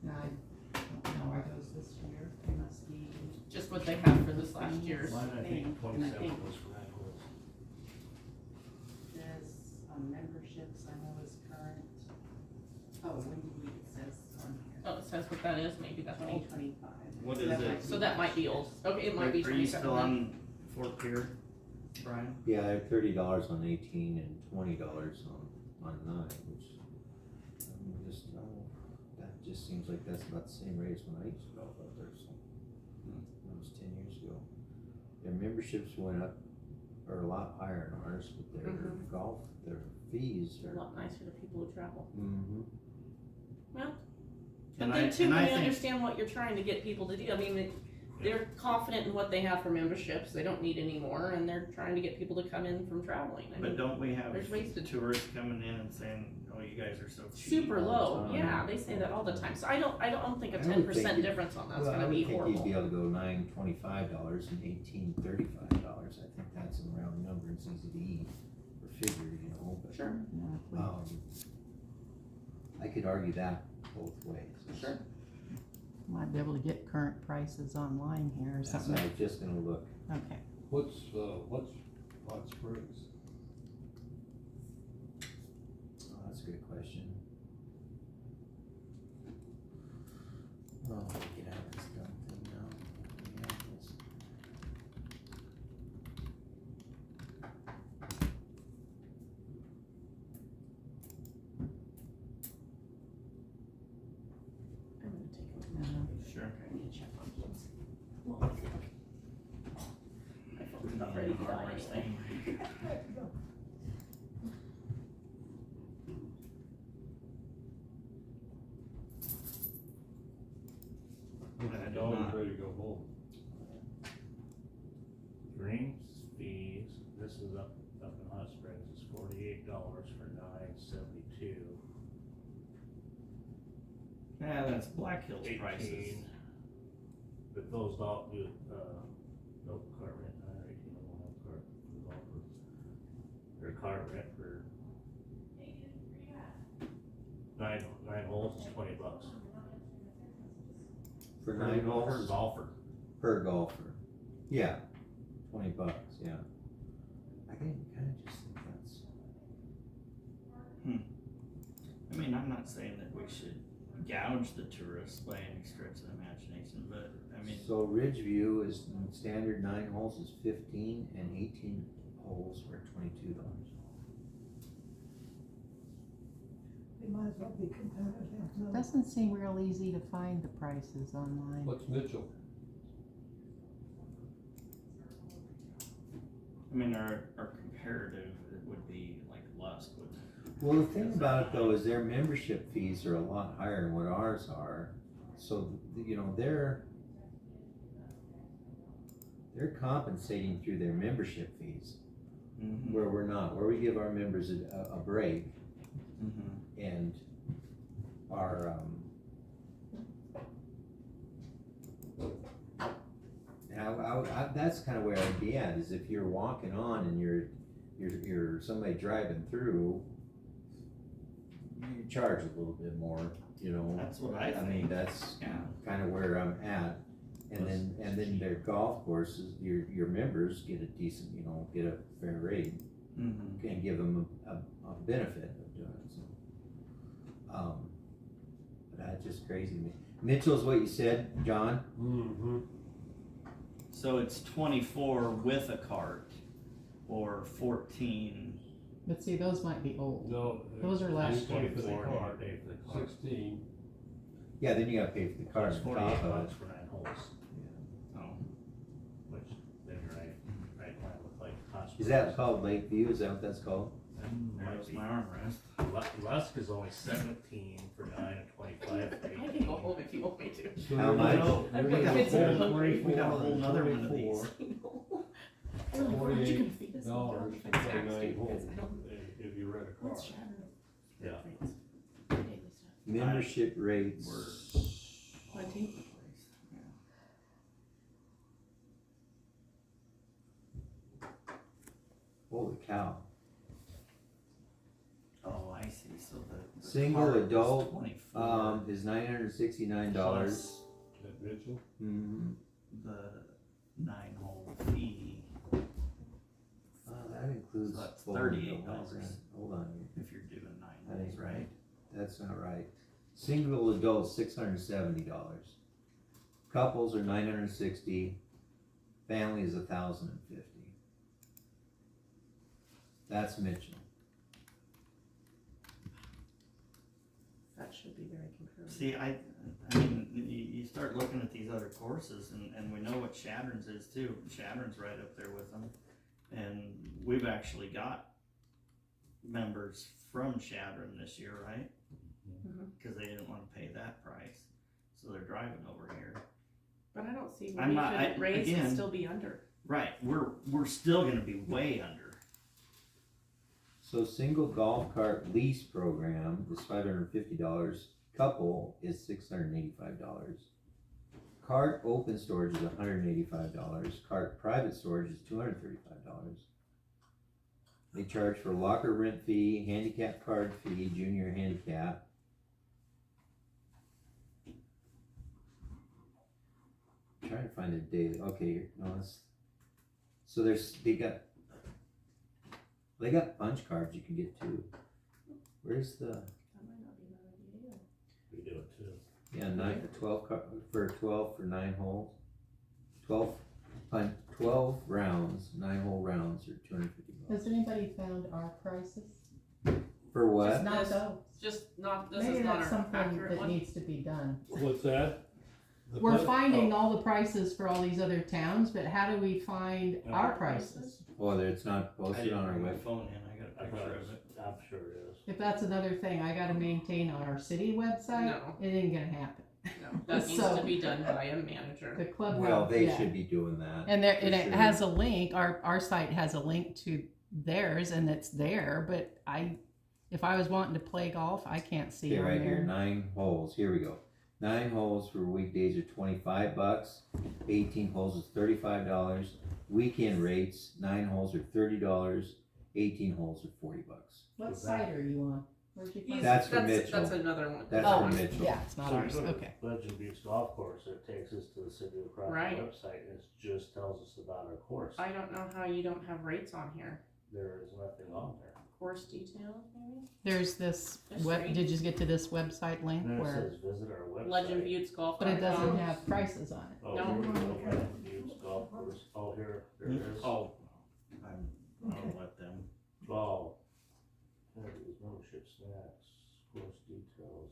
No, I don't know, are those this year? They must be. Just what they have for this last year. Why did I think And I 27 think- was for nine holes? This, memberships, I know is current. Oh, when did we, it says on here. Oh, it says what that is, maybe that's Twenty old. twenty-five. What is it? So that might be old. Okay, it might be Are you 27 still then. on Fort Pier, Brian? Yeah, they're $30 on 18 and $20 on 9, which, that just seems like that's about the same rate as when I used to golf out there, so. That was 10 years ago. Their memberships went up, are a lot higher than ours, but their golf, their fees A are. lot nicer to people who travel. Mm-hmm. Well, And but then too, and when I you think- understand what you're trying to get people to do, I mean, they're confident in what they have for memberships, they don't need any more, and they're trying to get people to come in from traveling. I But mean, don't we have there's ways to- tourists coming in and saying, oh, you guys are so cheap? super low, time. yeah, they say that all the time, so I don't think a I would 10% think it- difference on that's Well, gonna I would be think you'd horrible. be able to go $9.25 and $18.35. I think that's a round number, it's easy to eat or figure, you know, but. Sure, I could argue that both ways. sure. Might be able to get current prices online here or That's what something. I was just gonna look. Okay. What's Hot Springs? Oh, that's a good question. Oh, get out of this dumb thing now. Yeah, this- I'm gonna take a Sure. I need to check on things. Well, my phone's not ready to die anyway. I did Dog's not. ready to go home. Greens fees, this is up in Hot Springs, is $48 for $9.72. Yeah, that's Black Hills prices. 18. But those don't do, no car rent, 18 won't have car, golfer. Or car rent for nine holes is $20. For 9 For holes golfer. per golfer. Yeah, $20, yeah. I kinda just think that's. I mean, I'm not saying that we should gouge the tourists by any stretch of the imagination, but I mean, So Ridgeview is, standard 9 holes is 15 and 18 holes are $22. They might as well be competitive, no. Doesn't seem real easy to find the prices online. What's Mitchell? I mean, our comparative, it would be like Lusk would. Well, the thing about it though is their membership fees are a lot higher than what ours are. So, you know, they're compensating through their membership fees, Mm-hmm. where we're not, where we give our members a break Mm-hmm. and our, that's kind of where I'd be at, is if you're walking on and you're somebody driving through, you charge a little bit more, you know. That's what I I mean, think. that's Yeah. kind of where I'm at. And then their golf courses, your members get a decent, you know, get a fair rate Mm-hmm. and give them a benefit of doing it, so. But that's just crazy to me. Mitchell's what you said, John? Mm-hmm. So it's 24 with a cart, or 14. But see, those might be old. No. Those are last Pay year. for the car, Pay for the car. 16. Yeah, then you gotta pay for the car It's on top $48 of it. for 9 holes, Oh. which then you're right line with like Hot Is Springs. that called Lakeview? Is that what that's called? That was my armrest. Lusk is only 17 for 9 and 25 for 18. I can go home if you want me to. How much? No, I've we got got kids a that are whole, hungry. we got a whole nother one of these. $48 for 29 holes if you rent a car. Yeah. Membership rates. Plenty. Holy cow. Oh, I see, so the Single card was adult, 24 is $969. plus At Mitchell, Mm-hmm. the 9-hole fee, That includes. So that's full $38. window. Hold on here. if you're doing 9 That holes, ain't right? That's not right. Single adult, $670. Couples are $960. Family is $1,050. That's Mitchell. That should be very comparable. See, I mean, you start looking at these other courses, and we know what Shadron's is too. Shadron's right up there with them, and we've actually got members from Shadron this year, right? Mhm. Because they didn't want to pay that price, so they're driving over here. But I don't see I'm we not- could raise again- and still be under. Right, we're still going to be way under. So single golf cart lease program is $550. Couple is $685. Cart open storage is $185. Cart private storage is $235. They charge for locker rent fee, handicap card fee, junior handicap. I'm trying to find a daily. Okay, here, no, that's. So they got punch cards you can get too. Where's the? That might not be a bad idea. We do it too. Yeah, 12 for 9 holes. 12 rounds, 9-hole rounds are $250. Has anybody found our prices? For what? Just not This- those. Just not, this Maybe is not that's our something accurate that one. needs to be done. what's that? The We're pun- finding all the prices for all these other towns, but how do we find our prices? Oh, it's not I posted didn't on our bring my website. phone in, I got a I picture thought of it. I'm sure it is. If that's another thing I gotta maintain on our city website, No. it ain't gonna happen. No, that needs So- to be done by a manager. The club. Well, they yeah. should be doing that. And there, for and it sure. has a link, our site has a link to theirs and it's there, but if I was wanting to play golf, I can't see Okay, on right here, there. 9 holes. Here we go. 9 holes for weekdays are $25. 18 holes is $35. Weekend rates, 9 holes are $30. 18 holes are $40. What site are you on? Where'd you find That's for Mitchell. That's another one. That's Oh, for Mitchell. yeah, it's not So ours, you go to okay. Legend Beach Golf Course, it takes us to the City of Crawford Right. website, and it just tells us about our course. I don't know how you don't have rates on here. There is nothing on there. Course details, maybe? There's this, History. did you just get to this website link And then it where, says visit our website. Legend Buttes Golf. but it doesn't have prices on it. Oh, No. here we go, Legend Buttes Golf Course, oh, here it is. Oh, I'll let them. Oh. There it is, membership snacks, course details.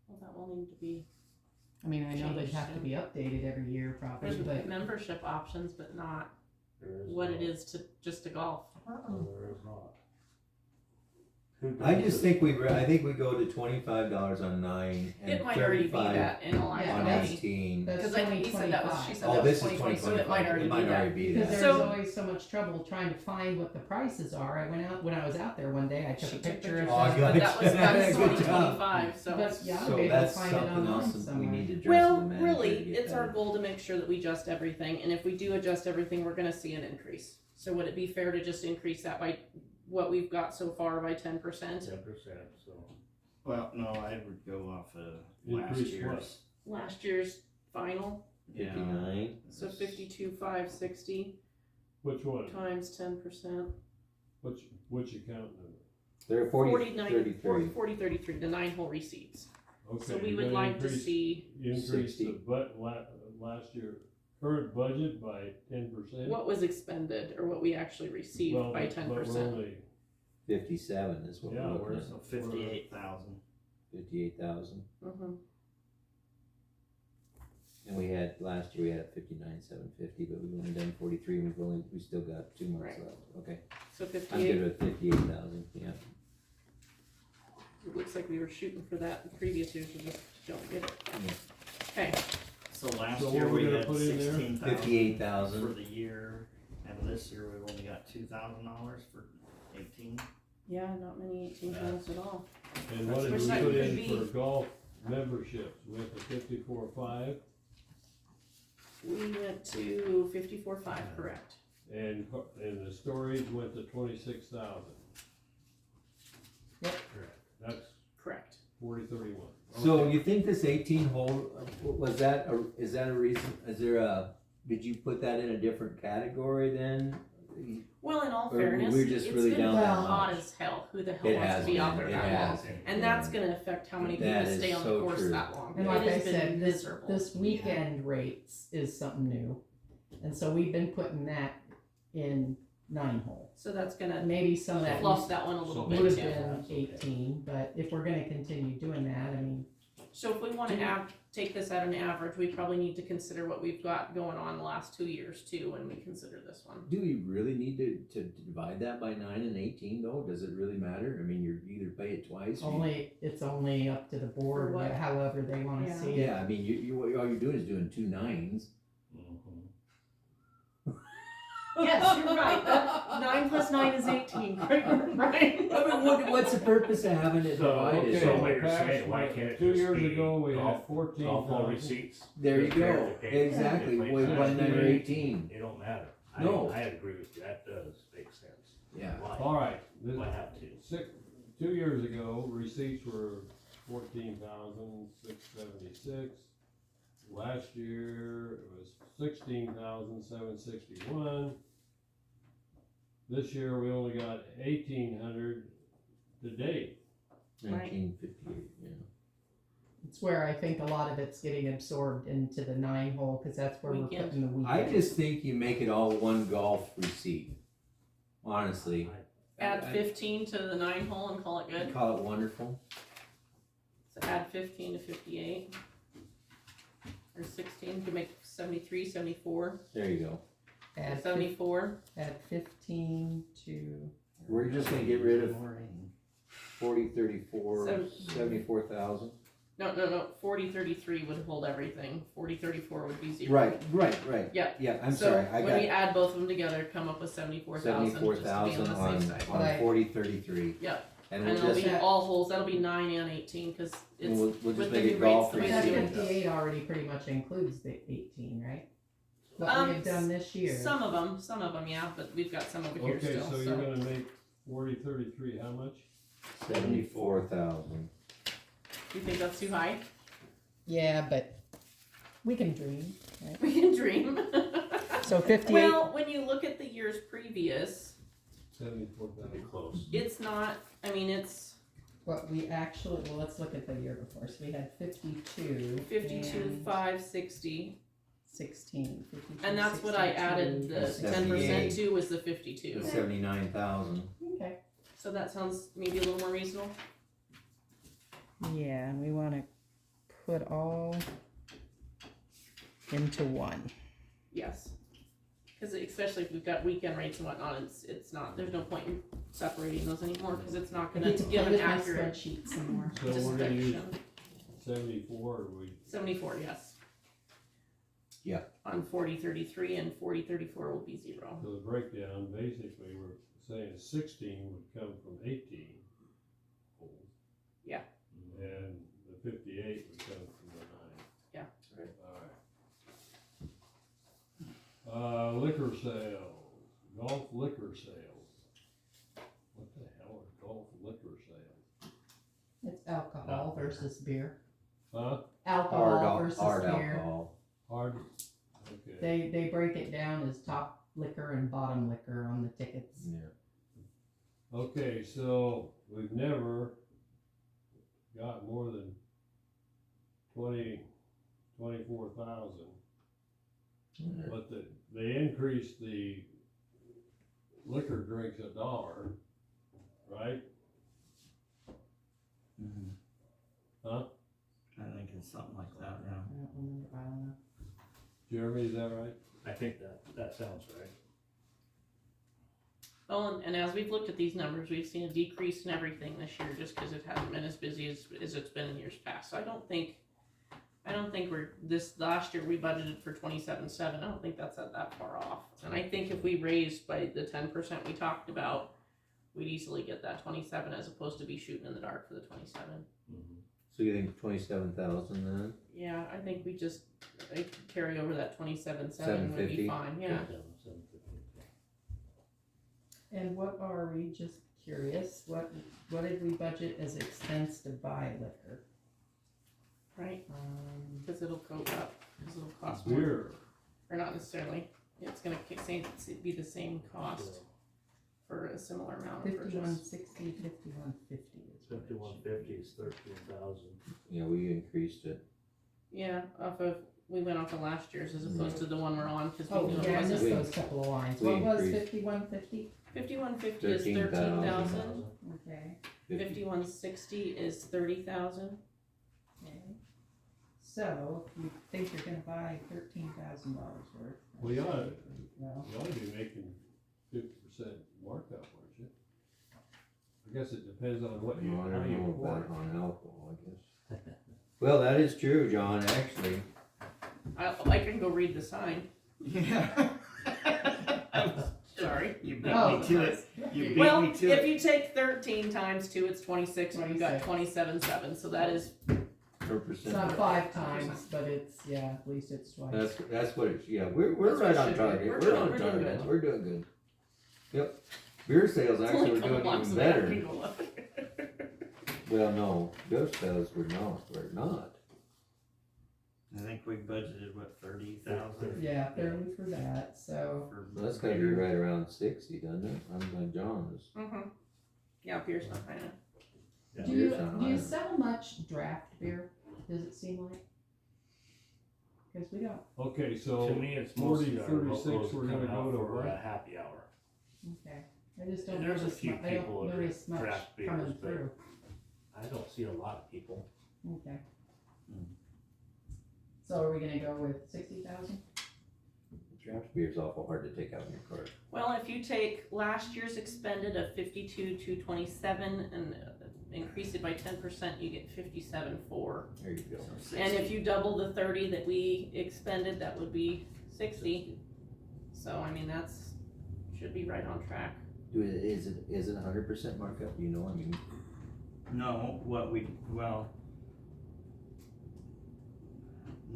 Well, that will need to be, I mean, I know they'd Changed, have to be updated every year probably, there's but membership options, but not There is what it not. is to golf. No, there is not. Who I does just it? think I think we go to $25 on 9 and It might already be 35 that in all Yeah, on that's- 18. that's Because he said that was, she 2025. said Oh, that was this is 2020, so it 2025. might already It be might that. already be Because that. there's So- always so much trouble trying to find what the prices are. I went out, when I was out there one day, I took She a took picture of Oh, that. good. But that was back in Good job. 2025, so. But yeah, I So would be able to that's find it something online else that we somewhere. need to address Well, with the manager really, to get it's our better. goal to make sure that we adjust everything, and if we do adjust everything, we're gonna see an increase. So would it be fair to just increase that by what we've got so far by 10%? 10%, so. Well, no, I would go off of last Increase year's. Last year's final, Yeah. 59. so 52,560 Which one? times 10%. Which account number? They're 33. 4033, the 9-hole receipts. Okay. So we you're would gonna like to increase- see Increase 60. the last year current budget by 10%? what was expended or what we actually received Well, by but 10%. we're only, 57 is what Yeah, we're we're- looking So 58,000. at. 58,000. Mhm. And we had, last year we had a 59,750, but we've only done 43 and we still got 2 months Right. left. Okay. So I'm 58, good with 58,000, yeah. it looks like we were shooting for that in previous years, we just don't get it. Yeah. Okay, So last So what year we we gonna had put in there? 16,000 58,000. for the year, and this year we've only got $2,000 for 18. Yeah, not many 18 holes at all. And what did Which we that put could in be. for golf memberships? We went to 54.5 We went to 54.5, correct? and the storage went to 26,000. Yep. That's Correct. 4031. So you think this 18 hole, is that a reason, did you put that in a different category then? Well, in all Or fairness, we're just it's really been down that hot much? as hell. Who the hell It wants has to be out been, there it that long? has. And that's gonna affect how many people That is stay on the so course true. that long. And It like I has been said, miserable. this weekend rates is something new. And so we've been putting that in 9 hole. So that's gonna Maybe some of that fluff that one a little would bit have too. been 18, but if we're gonna continue doing that, I mean, So if we wanna take this at an average, we probably need to consider what we've got going on the last 2 years too, when we consider this one. Do we really need to divide that by 9 and 18 though? Does it really matter? I mean, you either pay it twice. or you- it's only up to the board, For what? however they wanna Yeah. see it. Yeah, I mean, all you're doing is doing 2 9s. Yes, you're right. 9 plus 9 is 18, right? I mean, what's the purpose of having it So, divided? okay, So what you're past saying, why what, can't it 2 just years be ago, we had golf 14,000. hole receipts? There you Just fair go, to pay. exactly, It wait, makes by sense. 9 or 18, It don't matter. No. I agree with you, that does make sense. yeah. Why? Alright, this, Why have to? 2 years ago, receipts were 14,676. Last year, it was 16,761. This year, we only got 1,800 to date. 1958, yeah. It's where I think a lot of it's getting absorbed into the 9 hole, cause that's where we're Weekend. putting the weekend. I just think you make it all one golf receipt, honestly. Add I- 15 to the 9 hole and call it I good. call it wonderful. So add 15 to 58. Or 16, to make 73, 74, There you go. Add 74. Add 15 to, We're just gonna get rid of 40, 34, So- 74,000. No, 40, 33 would hold everything. 40, 34 would be 0. Right. Yeah. Yeah, I'm So sorry, I when we got add both of them together, come up with 74,000, just to be on 74,000 the on, safe side. on Right. 40, 33. Yep. And And we'll it'll just, be all holes, that'll be 9 and 18, cause and it's, we'll with just the make new it golf rates, the way that they do receipt. it. 58 already pretty much includes the 18, right? What Um, we have done this year. Some of them, yeah, but we've got some over here Okay, still, so you're gonna make 4033, how much? 74,000. You think that's too high? Yeah, but we can dream. We can dream. So 58, Well, when you look at the years previous, 74,000. Close. it's not, I mean, it's what we actually, well, let's look at the year before. So we had 52. 52, and 560, 16. 52, and that's what I 62, added the 10% to was the 52. 79,000. Okay. So that sounds maybe a little more reasonable. Yeah, and we want to put all into one. Yes. Because especially if we've got weekend rates and whatnot, it's not, there's no point in separating those anymore, because it's not I gonna need to give play an with my accurate spreadsheet some more. So we're gonna use description. 74, or we, 74, yes. Yeah. On 4033 and 4034 will be 0. so the breakdown, basically, we're saying 16 would come from 18 holes. Yeah. And the 58 would come from the 9. Yeah. Right. Alright. Liquor sales, golf liquor sales. What the hell are golf liquor sales? It's alcohol versus beer. Huh? Alcohol versus Hard beer. alcohol. Hard, okay. They break it down as top liquor and bottom liquor on the tickets. Yeah. Okay, so we've never got more than 24,000. But they increased the liquor drinks $1, right? Mhm. Huh? I think it's something like that, yeah. I don't know. Jeremy, is that right? I think that sounds right. Well, and as we've looked at these numbers, we've seen a decrease in everything this year just because it hasn't been as busy as it's been in years past. So I don't think I don't think last year we budgeted for 27.7, I don't think that's that far off. And I think if we raised by the 10% we talked about, we'd easily get that 27 as opposed to be shooting in the dark for the 27. So you think 27,000 then? Yeah, I think we just carry over that 27.7 would be 750? fine, yeah. And what are we, just curious, what did we budget as expense to buy liquor? Right, cause it'll go up, cause it'll cost more, Beer, or not necessarily, it's gonna be the same cost for a similar amount of purchase. 5160, 5150 is what it should be. 5150 is 13,000. Yeah, we increased it. Yeah, we went off of last year's as opposed to the one we're on, cause Oh, we knew yeah, I it missed wasn't. those couple of lines. we What was increased. 5150? 5150 is 13,000. 13,000, Okay, 5160 is 30,000. okay. So, you think you're gonna buy $13,000 worth? we ought, Well, you ought to be making 50% markup, aren't you? I guess it depends on what you, No, I how don't you know pour about it. on alcohol, I guess. Well, that is true, John, actually. I can go read the sign, Yeah. sorry. You beat Oh, me to it. You beat Well, me to if it. you take 13 times 2, it's 26, and you got 27.7, so that is, Per it's percent. not 5 times, but it's, yeah, at least it's twice. That's what it's, yeah, we're That's what right it on should be. target, We're we're doing- on we're doing target, good. we're doing good. Yep, beer sales it's actually only we're a couple doing blocks even away, I better. can go look. Well, no, beer sales we're not. I think we budgeted what 30,000. Yeah, 30 for that, so, Well, that's gotta be right around 60, doesn't it? I'm like John's. Mhm. Yeah, beer's not high enough. Yeah. do you sell much draft beer, does it seem like? Cause we don't, Okay, so. To me, it's 40, mostly our 36, locals we're gonna coming out go to for what? a happy hour. okay, I just don't And there's a notice, few I people don't that notice drink much draft beers, coming but- through, I don't see a lot of people. okay. Mm. So are we gonna go with 60,000? Draft beer's awful hard to take out in your cart. Well, if you take last year's expended of 52,227 and increase it by 10%, you get 57,400. There you go. And if you double the 30 that we expended, that would be 60. So, I mean, should be right on track. Is it 100% markup, do you know, I mean, No, what we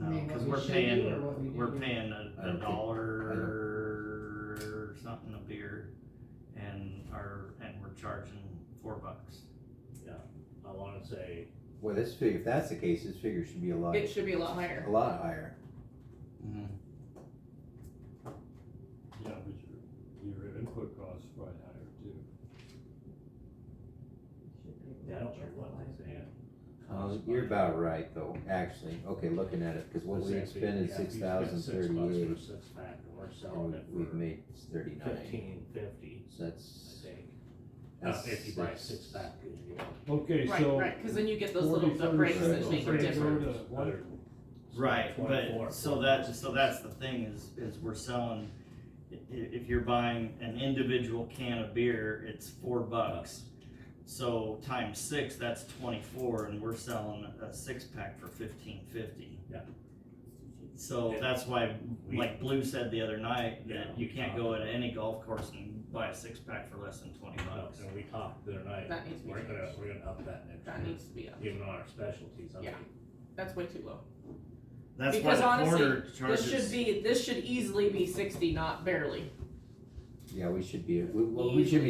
no, I mean, what because we we're should do paying or what we we're do? paying I a don't think- dollar or something a beer, and we're charging $4. I wanna say, well, this figure, if that's the case, this figure should be a lot It should be a lot higher. higher. Mm-hmm. Yeah, but your input costs are probably higher too. yeah, I don't know what they're saying. You're about right, though, actually, okay, looking at it, cause what we expended Yeah, if you spend $6,038, $6 for a six pack, and we're selling and it we've for made 39, $15.50, so I that's, think. that's If you buy a six. six pack, you want. Okay, Right, so. right, because then you get those little 40, the breaks that 36, make a right. difference. Go to what? Right, 24. but so that's the thing is we're selling. If you're buying an individual can of beer, it's $4. So times 6, that's 24, and we're selling a 6-pack for $15.50. Yeah. So Yeah. that's why, We- like Blue said the other night, Yeah, that you we can't talked. go to any golf course and buy a 6-pack for less than $20. And we talked the other night, That needs to be we're gonna changed. up that next That year, needs to be up. even on our specialties, I Yeah. think. That's way too low. That's Because why the honestly, corner charges. This should easily be 60, not barely. Yeah, we should be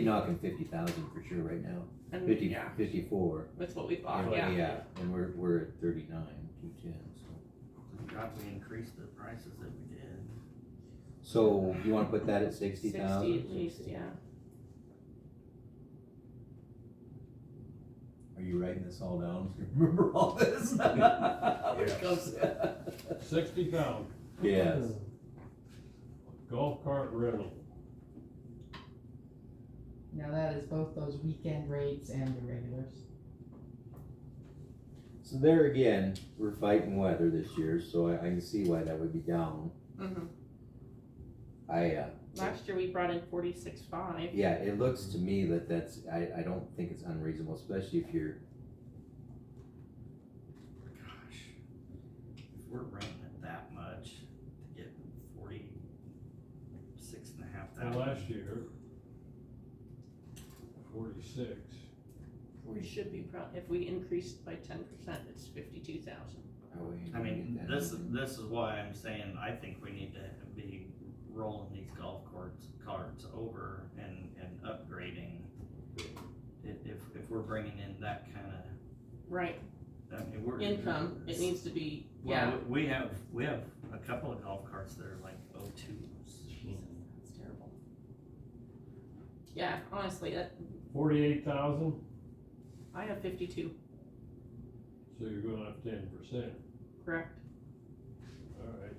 knocking 50,000 for sure right now, And 50, yeah, 54. that's what we thought. And Yeah. and we're at 39,210, so. God, we increased the prices that we did. So, you wanna put that at 60 60,000? at least, yeah. Are you writing this all down? Remember all this? Yes. 60,000, Yes. golf cart rental. Now that is both those weekend rates and the regulars. So there again, we're fighting weather this year, so I can see why that would be down. Mm-hmm. Last year we brought in 46.5. Yeah, it looks to me that's, I don't think it's unreasonable, especially if you're, And last year, 46. We should be if we increased by 10%, it's 52,000. Oh, wait, I mean, get that. this is why I'm saying I think we need to be rolling these golf carts over and upgrading. If we're bringing in that kind of, Right, I mean, we're. income, it needs to be, Well, yeah. we have a couple of golf carts that are like O2s. That's terrible. Yeah, honestly, 48,000, I have 52, so you're going up 10%. correct? Alright,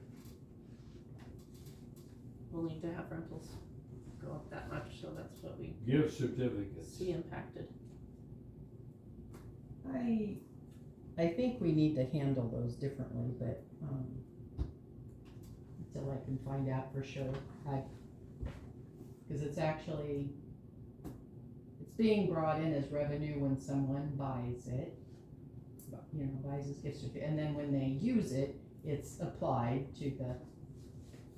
We'll need to have rentals go up that much, so that's what we gift certificates. see impacted. I think we need to handle those differently, but, until I can find out for sure, cause it's actually, it's being brought in as revenue when someone buys it. You know, buys this gift certificate, and then when they use it, it's applied to the,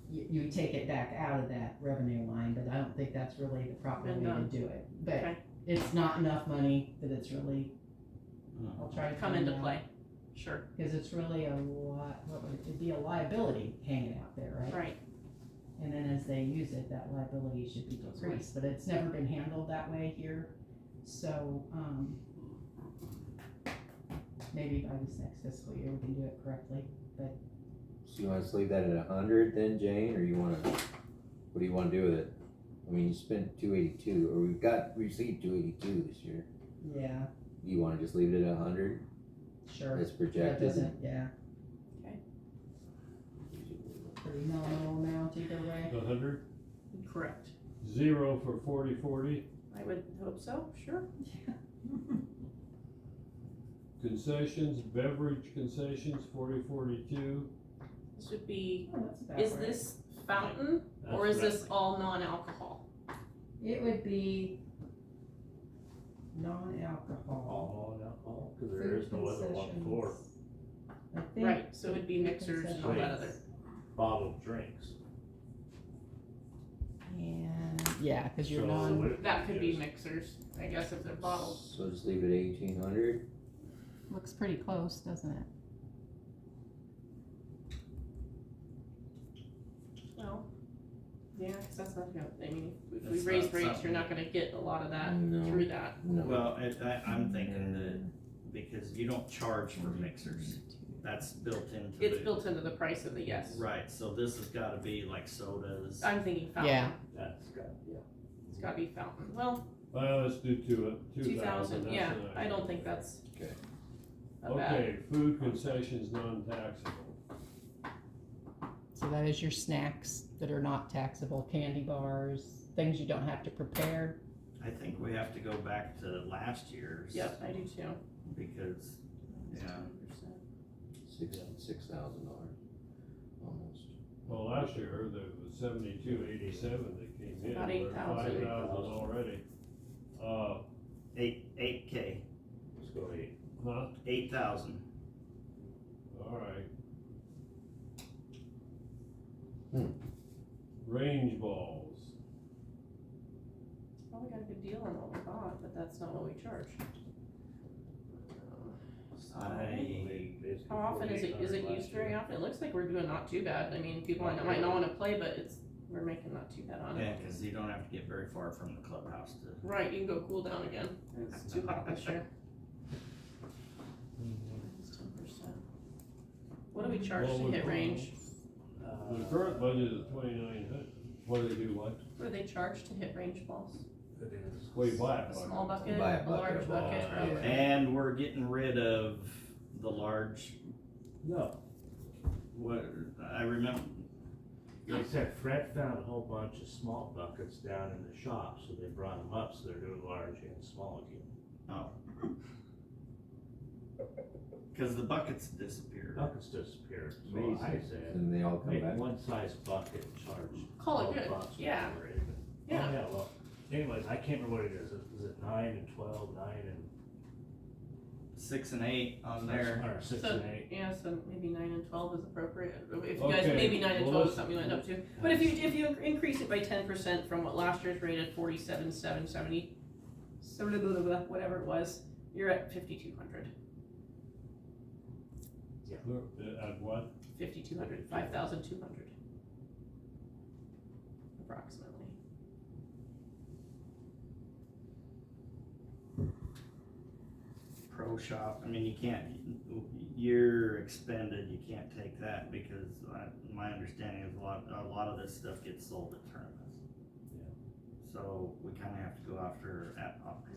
you take it back out of that revenue line, but I don't think that's really the proper way Been to done. do it. But Okay. it's not enough money that it's really, I'll try to Come find into out. play, sure, Cause it's really a lot, what would it'd be a liability hanging out there, right? right, And then as they use it, that liability should be That's decreased, but it's never been handled that way here. So, maybe by this next fiscal year, we can do it correctly. So you want us to leave that at 100 then, Jane, or you wanna, what do you wanna do with it? I mean, you spent 282, or we've received 282 this year. Yeah, You wanna just leave it at 100 sure. as That projected? doesn't, yeah, okay, pretty nominal amount either way. 100, correct. 0 for 40/40. I would hope so, sure. Concessions, beverage concessions, 40/42. This would be, Oh, that's about is right. this fountain, or That's is this all non-alcohol? It would be non-alcohol. All alcohol, cause there is no other one for Concessions. I think Right, so it'd be mixers and all that other, concessions. bottled drinks. And, yeah, cause you're So non, would it that could be just- mixers, I guess, if they're bottled. So just leave it at 1,800? looks pretty close, doesn't it? Well, yeah, cause that's not gonna, I mean, if we That's raise not rates, something- you're not gonna get a lot of that No. through that. No. Well, I'm thinking that because you don't charge for mixers, that's built into the. It's built into the price of the yes. Right, so this has gotta be like sodas. I'm thinking fountain. Yeah. That's got, yeah. It's gotta be fountain. Well, Well, let's do 2,000. 2,000, that's yeah, a nice I don't one. think that's Okay. a bad. Okay, food concessions, non-taxable. So that is your snacks that are not taxable, candy bars, things you don't have to prepare. I think we have to go back to last year's. Yep, I do too. Because, yeah, $6,000 almost. Well, last year, there was 7287 that came in. About We're at 8,000. 5,000 already. 8K, Let's go 8. Huh? 8,000. Alright. Hmm. Range balls. Well, we got a good deal on what we bought, but that's not what we charge. How often is it used very often? It looks like we're doing not too bad. I mean, people might not wanna play, but we're making not too bad on Yeah, it. cause you don't have to get very far from the clubhouse to. Right, you can go cool down again. It's too hot this year. It's 10%. What do we charge Well, to we- hit range? The current budget is 2,900. What do they do, what? What do they charge to hit range balls? It is. Well, you buy A it. small bucket, Buy a a bucket large of bucket, balls, or- yeah. And we're getting rid of the large, No, what, I remember, they said Fred found a whole bunch of small buckets down in the shop, so they brought them up, so they're doing large and small again. cause the buckets disappeared. Buckets disappeared, so I Amazing. said, And they all come make back? one size bucket and charge. Call it good, $12 yeah. for it. Yeah. Oh, yeah, well, anyways, I can't remember what it is, is it 9 and 12, 9 and, 6 and 8 on there. Or 6 So, and 8. yeah, so maybe 9 and 12 is appropriate, if you guys, Okay, maybe 9 and well, 12 is let's- something you end up to. But if you increase it by 10% from what last year's rate at 47,770, so blah, blah, blah, blah, whatever it was, you're at 5,200. At what? 5,200, 5,200. Approximately. Pro shop, I mean, you can't, you're expended, you can't take that because my understanding is a lot of this stuff gets sold at tournaments. So we kinda have to go after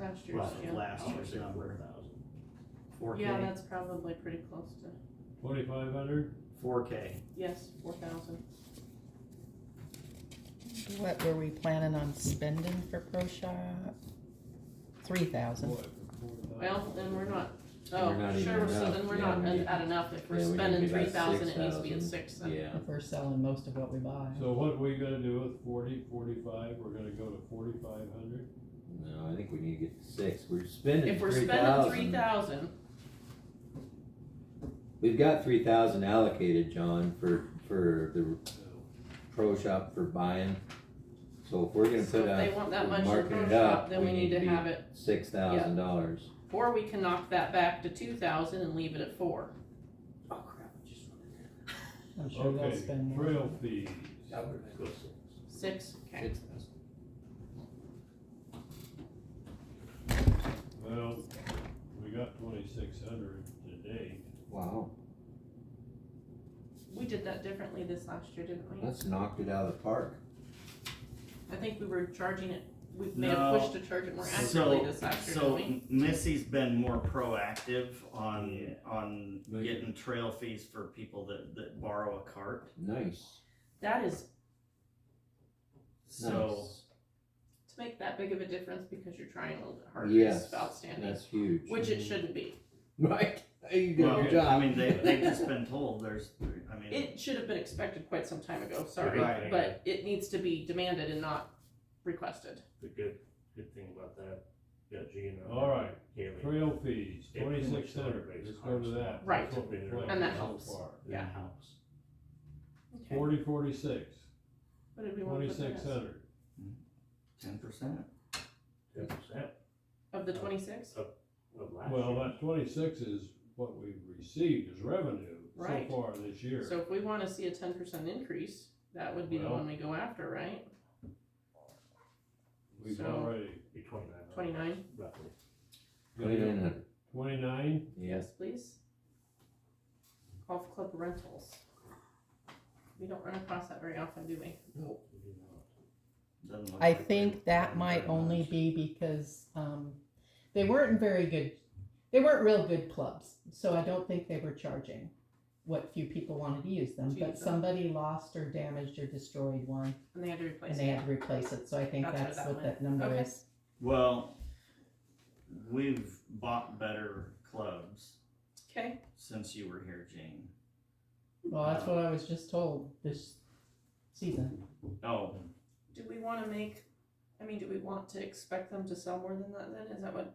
Last year's, Well, yeah. last I would year's say number. 4,000. 4K. Yeah, that's probably pretty close to, 2,500? 4K. yes, 4,000. What were we planning on spending for Pro Shop? 3,000. What, 4,000? Well, then we're not, We're not even sure, so enough. then we're Yeah, not we need- at enough, if we're yeah, we need to spending be about 3,000, it needs to be at 6,000. 6 then. Yeah. If we're selling most of what we buy. So what we gonna do with 40, 45, we're gonna go to 4,500? No, I think we need to get to 6. We're spending If we're 3,000. spending 3,000, We've got 3,000 allocated, John, for the pro shop for buying. So if we're gonna so put if they out, want that we're much in marking pro it shop, up, then we need to be have it, $6,000. or we can knock that back to 2,000 and leave it at 4. Oh crap, I just I'm sure they'll Okay, spend more. trail fees. Go 6. 6, okay. 6,000. Well, we got 2,600 today. Wow, We did that differently this last year, didn't we? that's knocked it out of the park. I think we were charging it, we may have No. pushed to charge it more accurately this last year, So didn't we? Missy's been more proactive on Yeah. getting trail fees for people that borrow a cart. Nice. That is, So Nice. to make that big of a difference because you're trying a little bit harder Yes, is outstanding, that's huge. which it shouldn't be. Right, you did well, your job. I mean, they've just been told It should have been expected quite some time ago, sorry, Right. but it needs to be demanded and not requested. The good thing about that, you got Gina. All right, Haley. trail fees, Yeah, pretty much 2,600, everybody's let's go to that. Right. That's what we planned And that so helps. far. Yeah. house. Okay. 40, 46, What did we want to put that as? 2,600. 10%. 10% Of the 26? of last Well, year. that 26 is what we've received as revenue so Right. far this year. So if we wanna see a 10% increase, that would be the Well- one we go after, right? We've so- already, Be 29. 29? Roughly. 2,900. 29, Yes. Please. Golf club rentals. We don't run across that very often, do we? Doesn't look I like think they're that paying might very only much. be because, they weren't very good, they weren't real good clubs, so I don't think they were charging what few people wanted to use them, To but use them. somebody lost or damaged or destroyed one, And they had to replace and it. they had to replace it, so I think That's where that's that what went. that number Okay. is. Well, we've bought better clubs Okay, since you were here, Jane. Well, that's what I was just told this season. Oh, do we wanna do we want to expect them to sell more than that then? Is that what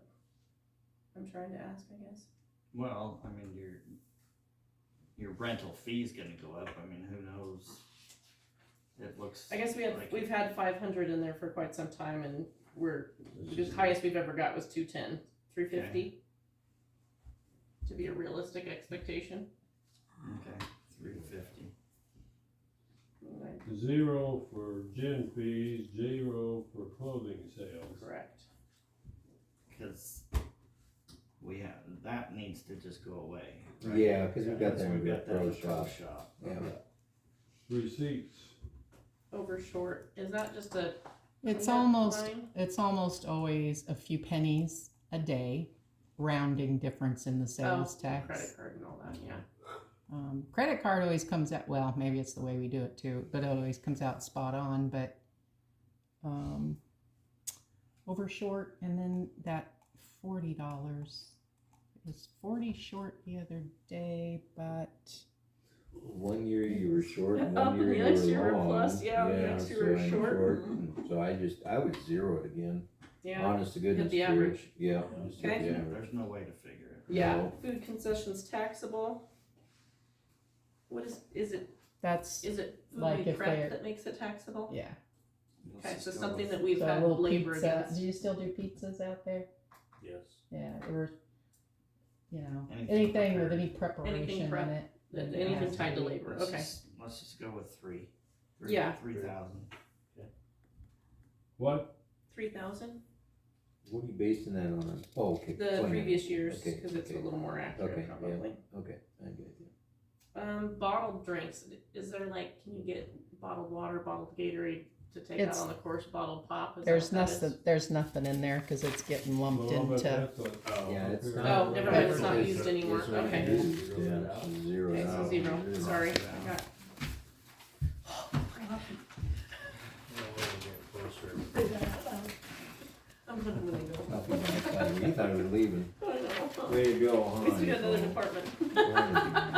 I'm trying to ask, I guess? well, I mean, your rental fee's gonna go up. I mean, who knows? It looks. I guess like we've had 500 in there for quite some time and the highest we've ever got was 210, 350. To be a realistic expectation. Okay, 350. zero for gin fees, 0 for clothing sales. Correct. Because that needs to just go away. Yeah, because we've got Because that we've in the got that pro in the pro shop. shop. Yeah. Receipts, Over short, is that just a? It's cleanup almost, line? it's almost always a few pennies a day, rounding difference in the sales tax. Credit card and all that, yeah. Credit card always comes out, well, maybe it's the way we do it too, but it always comes out spot on, but over short, and then that $40. It was 40 short the other day, but 1 year you were short, and Oh, 1 year the next you year were were long. plus, yeah, the next year were so I'm short. and so I would zero it again. Yeah, honest to goodness. the average. Yeah, just hit Okay. the average. There's no way to figure it. yeah, No. food concessions taxable. What is it, That's, is it food Like we if prep they're- that makes it taxable? yeah. Let's Okay, just so go something with- that we've So a had little labor pizza, against. do you still do pizzas out there? Yes. Yeah, or, you know, Anything anything with prepared. any preparation in prep. it. Anything tied to labor, okay. Let's just go with three. Yeah. 3,000. What? 3,000? What are you basing that on? Oh, okay. The 29. previous years, Okay, cause it's a okay. little more accurate Okay, probably. Okay, I get you. Bottled drinks, is there like, can you get bottled water, bottled Gatorade to take out It's- on the course, bottled pop? Is There's that what that is? nothing in there, cause it's getting lumped Well, but into, that's what- Yeah, it's okay. not. Oh, never mind, it's not It's- used anymore, it's what okay. it is. Yeah, it's zero. Okay, so out. zero, sorry, I got. I'm gonna really go. I'll be honest, you thought we were leaving. I know. Way to go, huh? At least we got another department. Going to be